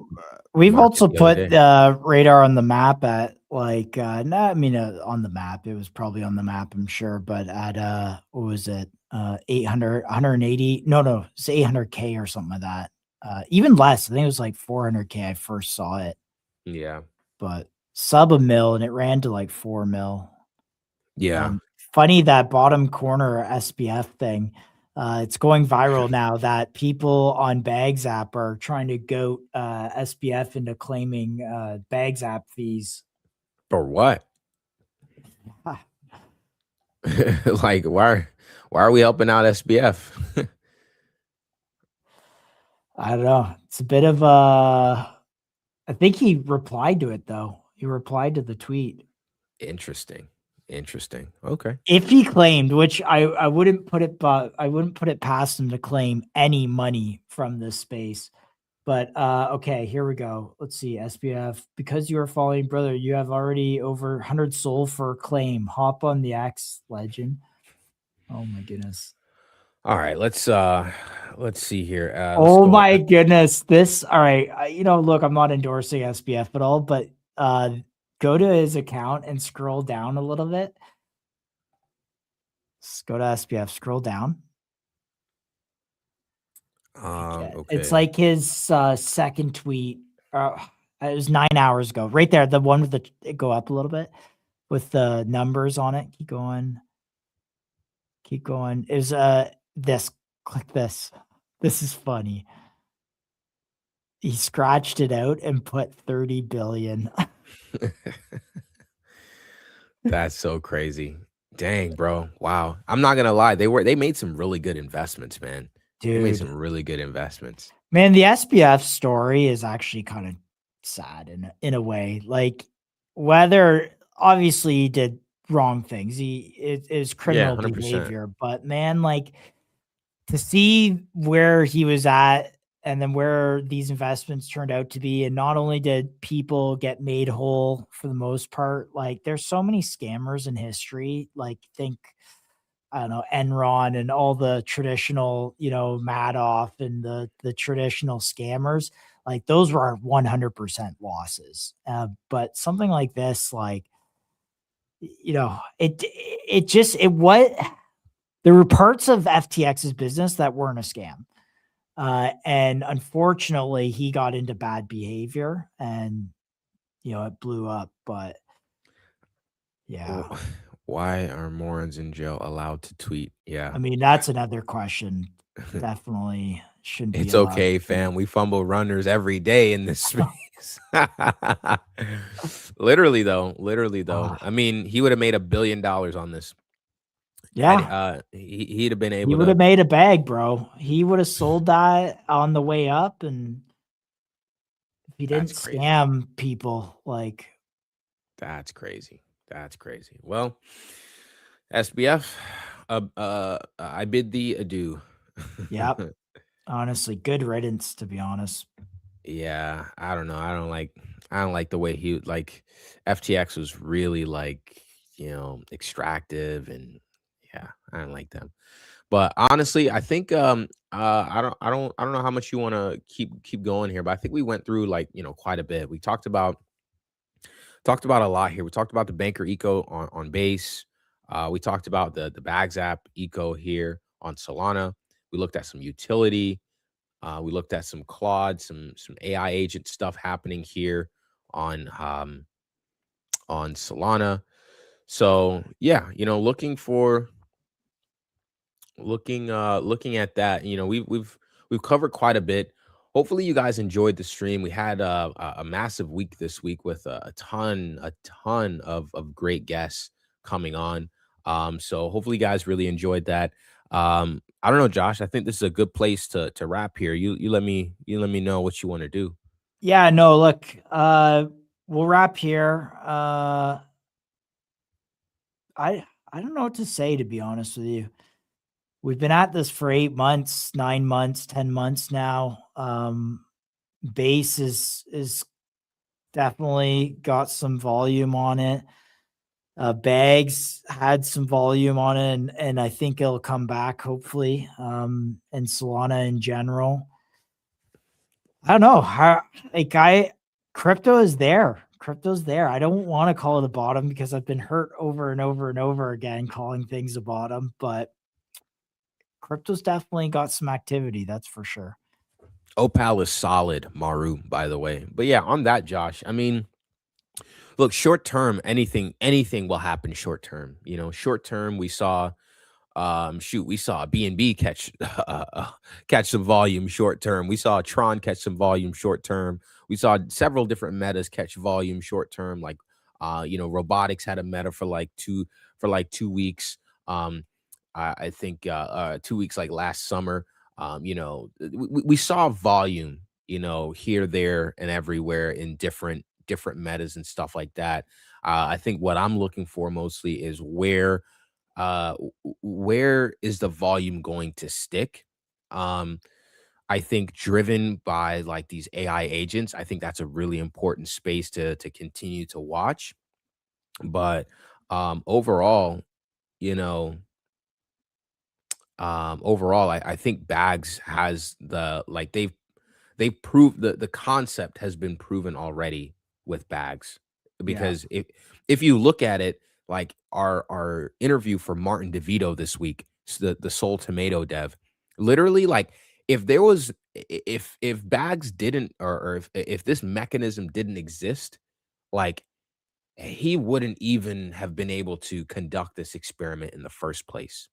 we've Market also the other put day. Radar on the map at like on the map. It was probably on the map, I'm sure, but at what was it? 800, 180. No, it's 800K or something like that. Even less. I think it was like 400K. I first saw it. Yeah. But sub a mil, and it ran to like 4 mil. Yeah. Funny, that bottom corner SPF thing. It's going viral now that people on Bags app are trying to goat SPF into claiming Bags app fees. For what? Like, why are we helping out SBF? I don't know. It's a bit of a. I think he replied to it though. He replied to the tweet. Interesting. Interesting. Okay. If he claimed, which I wouldn't put it, but I wouldn't put it past him to claim any money from this space. But okay, here we go. Let's see. SBF, because you are following brother, you have already over 100 sold for claim. Hop on the X legend. Oh my goodness. All right, let's see here. Oh my goodness. This, all right. You know, look, I'm not endorsing SBF at all, but go to his account and scroll down a little bit. Let's go to SBF, scroll down. Okay. It's like his second tweet. It was 9 hours ago. Right there, the one with it go up a little bit with the numbers on it. Keep going. Keep going. Is this? Click this. This is funny. He scratched it out and put 30 billion. That's so crazy. Dang, bro. Wow. I'm not gonna lie. They made some really good investments, man. Dude. They made some really good investments. Man, the SBF story is actually kind of sad in a way. Like, whether obviously he did wrong things, it is criminal 100%. behavior, but man, like, to see where he was at and then where these investments turned out to be, and not only did people get made whole for the most part, like, there's so many scammers in history. Like, think, I don't know, Enron and all the traditional, you know, Madoff and the traditional scammers, like, those were 100% losses. But something like this, like, you know, there were parts of FTX's business that weren't a scam. And unfortunately he got into bad behavior and, you know, it blew up, but yeah. Well, why are morons in jail allowed to tweet? Yeah. I mean, that's another question. Definitely shouldn't be. It's okay, fam. We fumble runners every day in this space. Literally though. I mean, he would have made $1 billion on this. Yeah. And, he'd have been able he would have made a bag, bro. He would have sold that on the way up, and if he didn't scam people, like, that's crazy. That's crazy. Well, SBF, I bid thee adieu. Yep. Honestly, good riddance, to be honest. Yeah, I don't know. I don't like the way he, like, FTX was really, like, you know, extractive, and yeah, I don't like them. But honestly, I think I don't know how much you want to keep going here, but I think we went through, like, you know, quite a bit. We talked about a lot here. We talked about the banker eco on base. We talked about the Bags app eco here on Solana. We looked at some utility. We looked at some Claude, some AI agent stuff happening here on Solana. So yeah, you know, looking at that, you know, we've covered quite a bit. Hopefully you guys enjoyed the stream. We had a massive week this week with a ton of great guests coming on. So hopefully you guys really enjoyed that. I don't know, Josh, I think this is a good place to wrap here. You let me know what you want to do. Yeah, no, look, we'll wrap here. I don't know what to say, to be honest with you. We've been at this for 8 months, 9 months, 10 months now. Base is definitely got some volume on it. Bags had some volume on it, and I think it'll come back, hopefully. And Solana in general. I don't know. Crypto is there. Crypto's there. I don't want to call it a bottom because I've been hurt over and over and over again calling things a bottom, but crypto's definitely got some activity, that's for sure. Opal is solid, Maru, by the way. But yeah, on that, Josh, I mean, look, short term, anything will happen short term. You know, short term, we saw we saw BNB catch some volume short term. We saw Tron catch some volume short term. We saw several different metas catch volume short term, like you know, robotics had a meta for like 2 weeks. I think 2 weeks, like last summer. You know, we saw volume, you know, here, there, and everywhere in different metas and stuff like that. I think what I'm looking for mostly is where is the volume going to stick? I think driven by like these AI agents, I think that's a really important space to continue to watch. But overall, you know, overall, I think Bags has the like they've proved the concept has been proven already with Bags because if you look at it, like our interview for Martin DeVito this week, the Soul Tomato dev, literally like if there was if Bags didn't or if this mechanism didn't exist, like he wouldn't even have been able to conduct this experiment in the first place.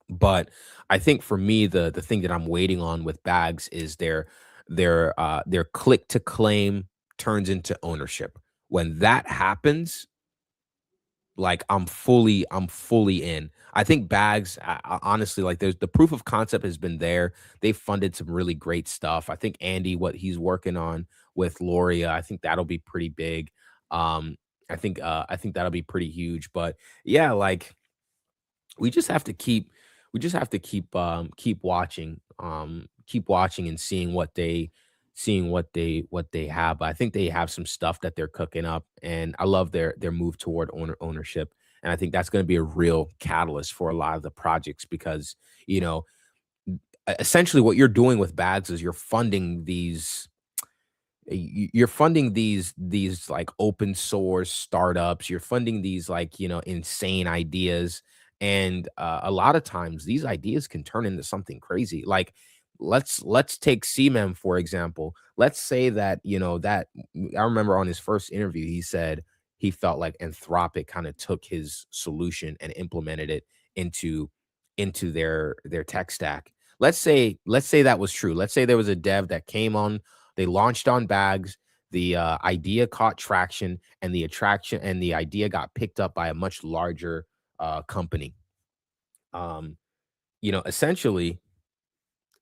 But I think for me, the thing that I'm waiting on with Bags is their click to claim turns into ownership. When that happens, like I'm fully in. I think Bags, honestly, like there's the proof of concept has been there. They funded some really great stuff. I think Andy, what he's working on with Loria, I think that'll be pretty big. I think that'll be pretty huge. But yeah, like we just have to keep keep watching and seeing what they have. But I think they have some stuff that they're cooking up, and I love their move toward ownership. And I think that's going to be a real catalyst for a lot of the projects because you know essentially what you're doing with Bags is you're funding these like open source startups. You're funding these like insane ideas, and a lot of times these ideas can turn into something crazy. Like let's take CMEM for example. Let's say that that I remember on his first interview he said he felt like Anthropic kind of took his solution and implemented it into their tech stack. Let's say that was true. Let's say there was a dev that came on, they launched on Bags, the idea caught traction, and the idea got picked up by a much larger company. Um, essentially,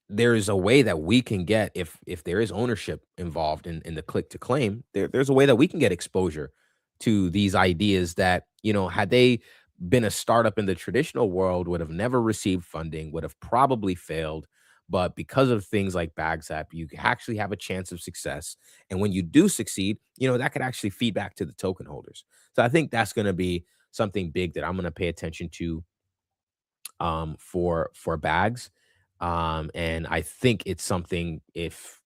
there is a way that we can get if there is ownership involved in the click to claim, there's a way that we can get exposure to these ideas that, had they been a startup in the traditional world would have never received funding, would have probably failed. But because of things like Bags App, you actually have a chance of success. And when you do succeed, that could actually feed back to the token holders. So I think that's going to be something big that I'm going to pay attention to for Bags. And I think it's something if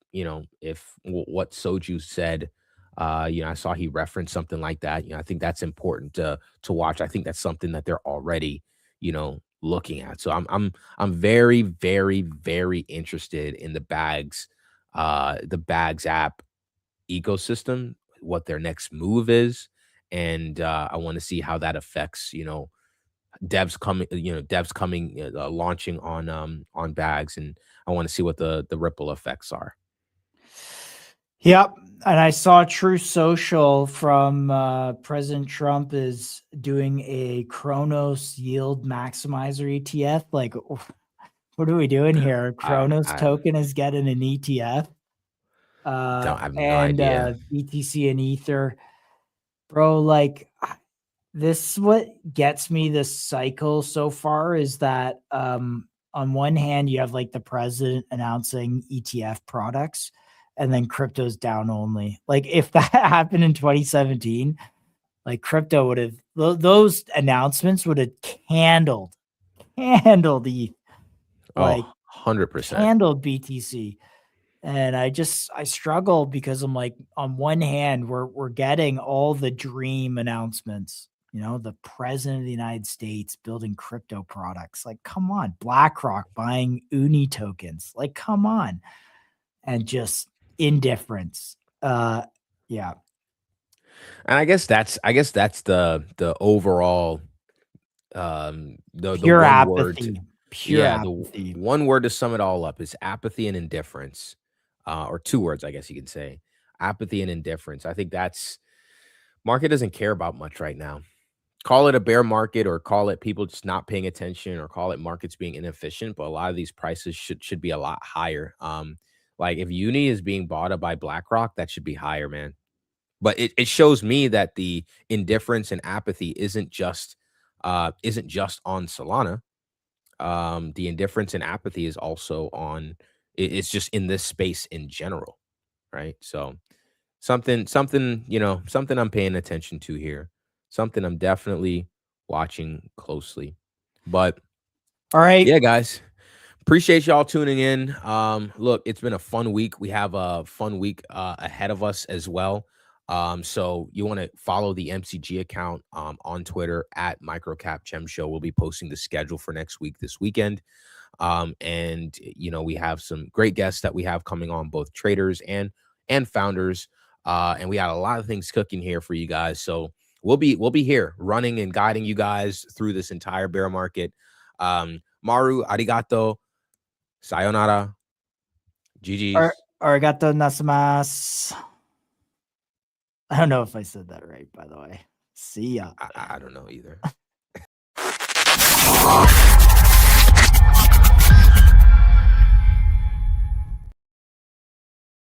what Soju said, I saw he referenced something like that. I think that's important to watch. I think that's something that they're already, looking at. So I'm very, very, very interested in the Bags app ecosystem, what their next move is. And I want to see how that affects, devs coming launching on Bags, and I want to see what the ripple effects are. Yep. And I saw True Social from President Trump is doing a Kronos yield maximizer ETF. Like, what are we doing here? Kronos token is getting an ETF. I have no idea. BTC and Ether. Bro, like this, what gets me this cycle so far is that on one hand, you have like the president announcing ETF products, and then crypto's down only. Like if that happened in 2017, like crypto would have, those announcements would have handled ETH. Like 100%. Handled BTC. And I struggle because I'm like, on one hand, we're getting all the dream announcements, the president of the United States building crypto products. Like, come on, BlackRock buying Uni tokens. Like, come on. And just indifference. Yeah. And I guess that's the overall the pure one apathy. word. Pure Yeah, apathy. the one word to sum it all up is apathy and indifference. Or two words, I guess you could say. Apathy and indifference. I think that's market doesn't care about much right now. Call it a bear market, or call it people just not paying attention, or call it markets being inefficient. But a lot of these prices should be a lot higher. Like if Uni is being bought up by BlackRock, that should be higher, man. But it shows me that the indifference and apathy isn't just on Solana. The indifference and apathy is also on, it's just in this space in general, right? So something I'm paying attention to here, something I'm definitely watching closely. But all right, yeah, guys, appreciate y'all tuning in. Look, it's been a fun week. We have a fun week ahead of us as well. So you want to follow the MCG account on Twitter at MicroCapGem Show. We'll be posting the schedule for next week this weekend. And we have some great guests that we have coming on, both traders and founders. And we got a lot of things cooking here for you guys. So we'll be here running and guiding you guys through this entire bear market. Maru, arigato, sayonara, GG's. Arigato nasamasu. I don't know if I said that right, by the way. See ya. I don't know either.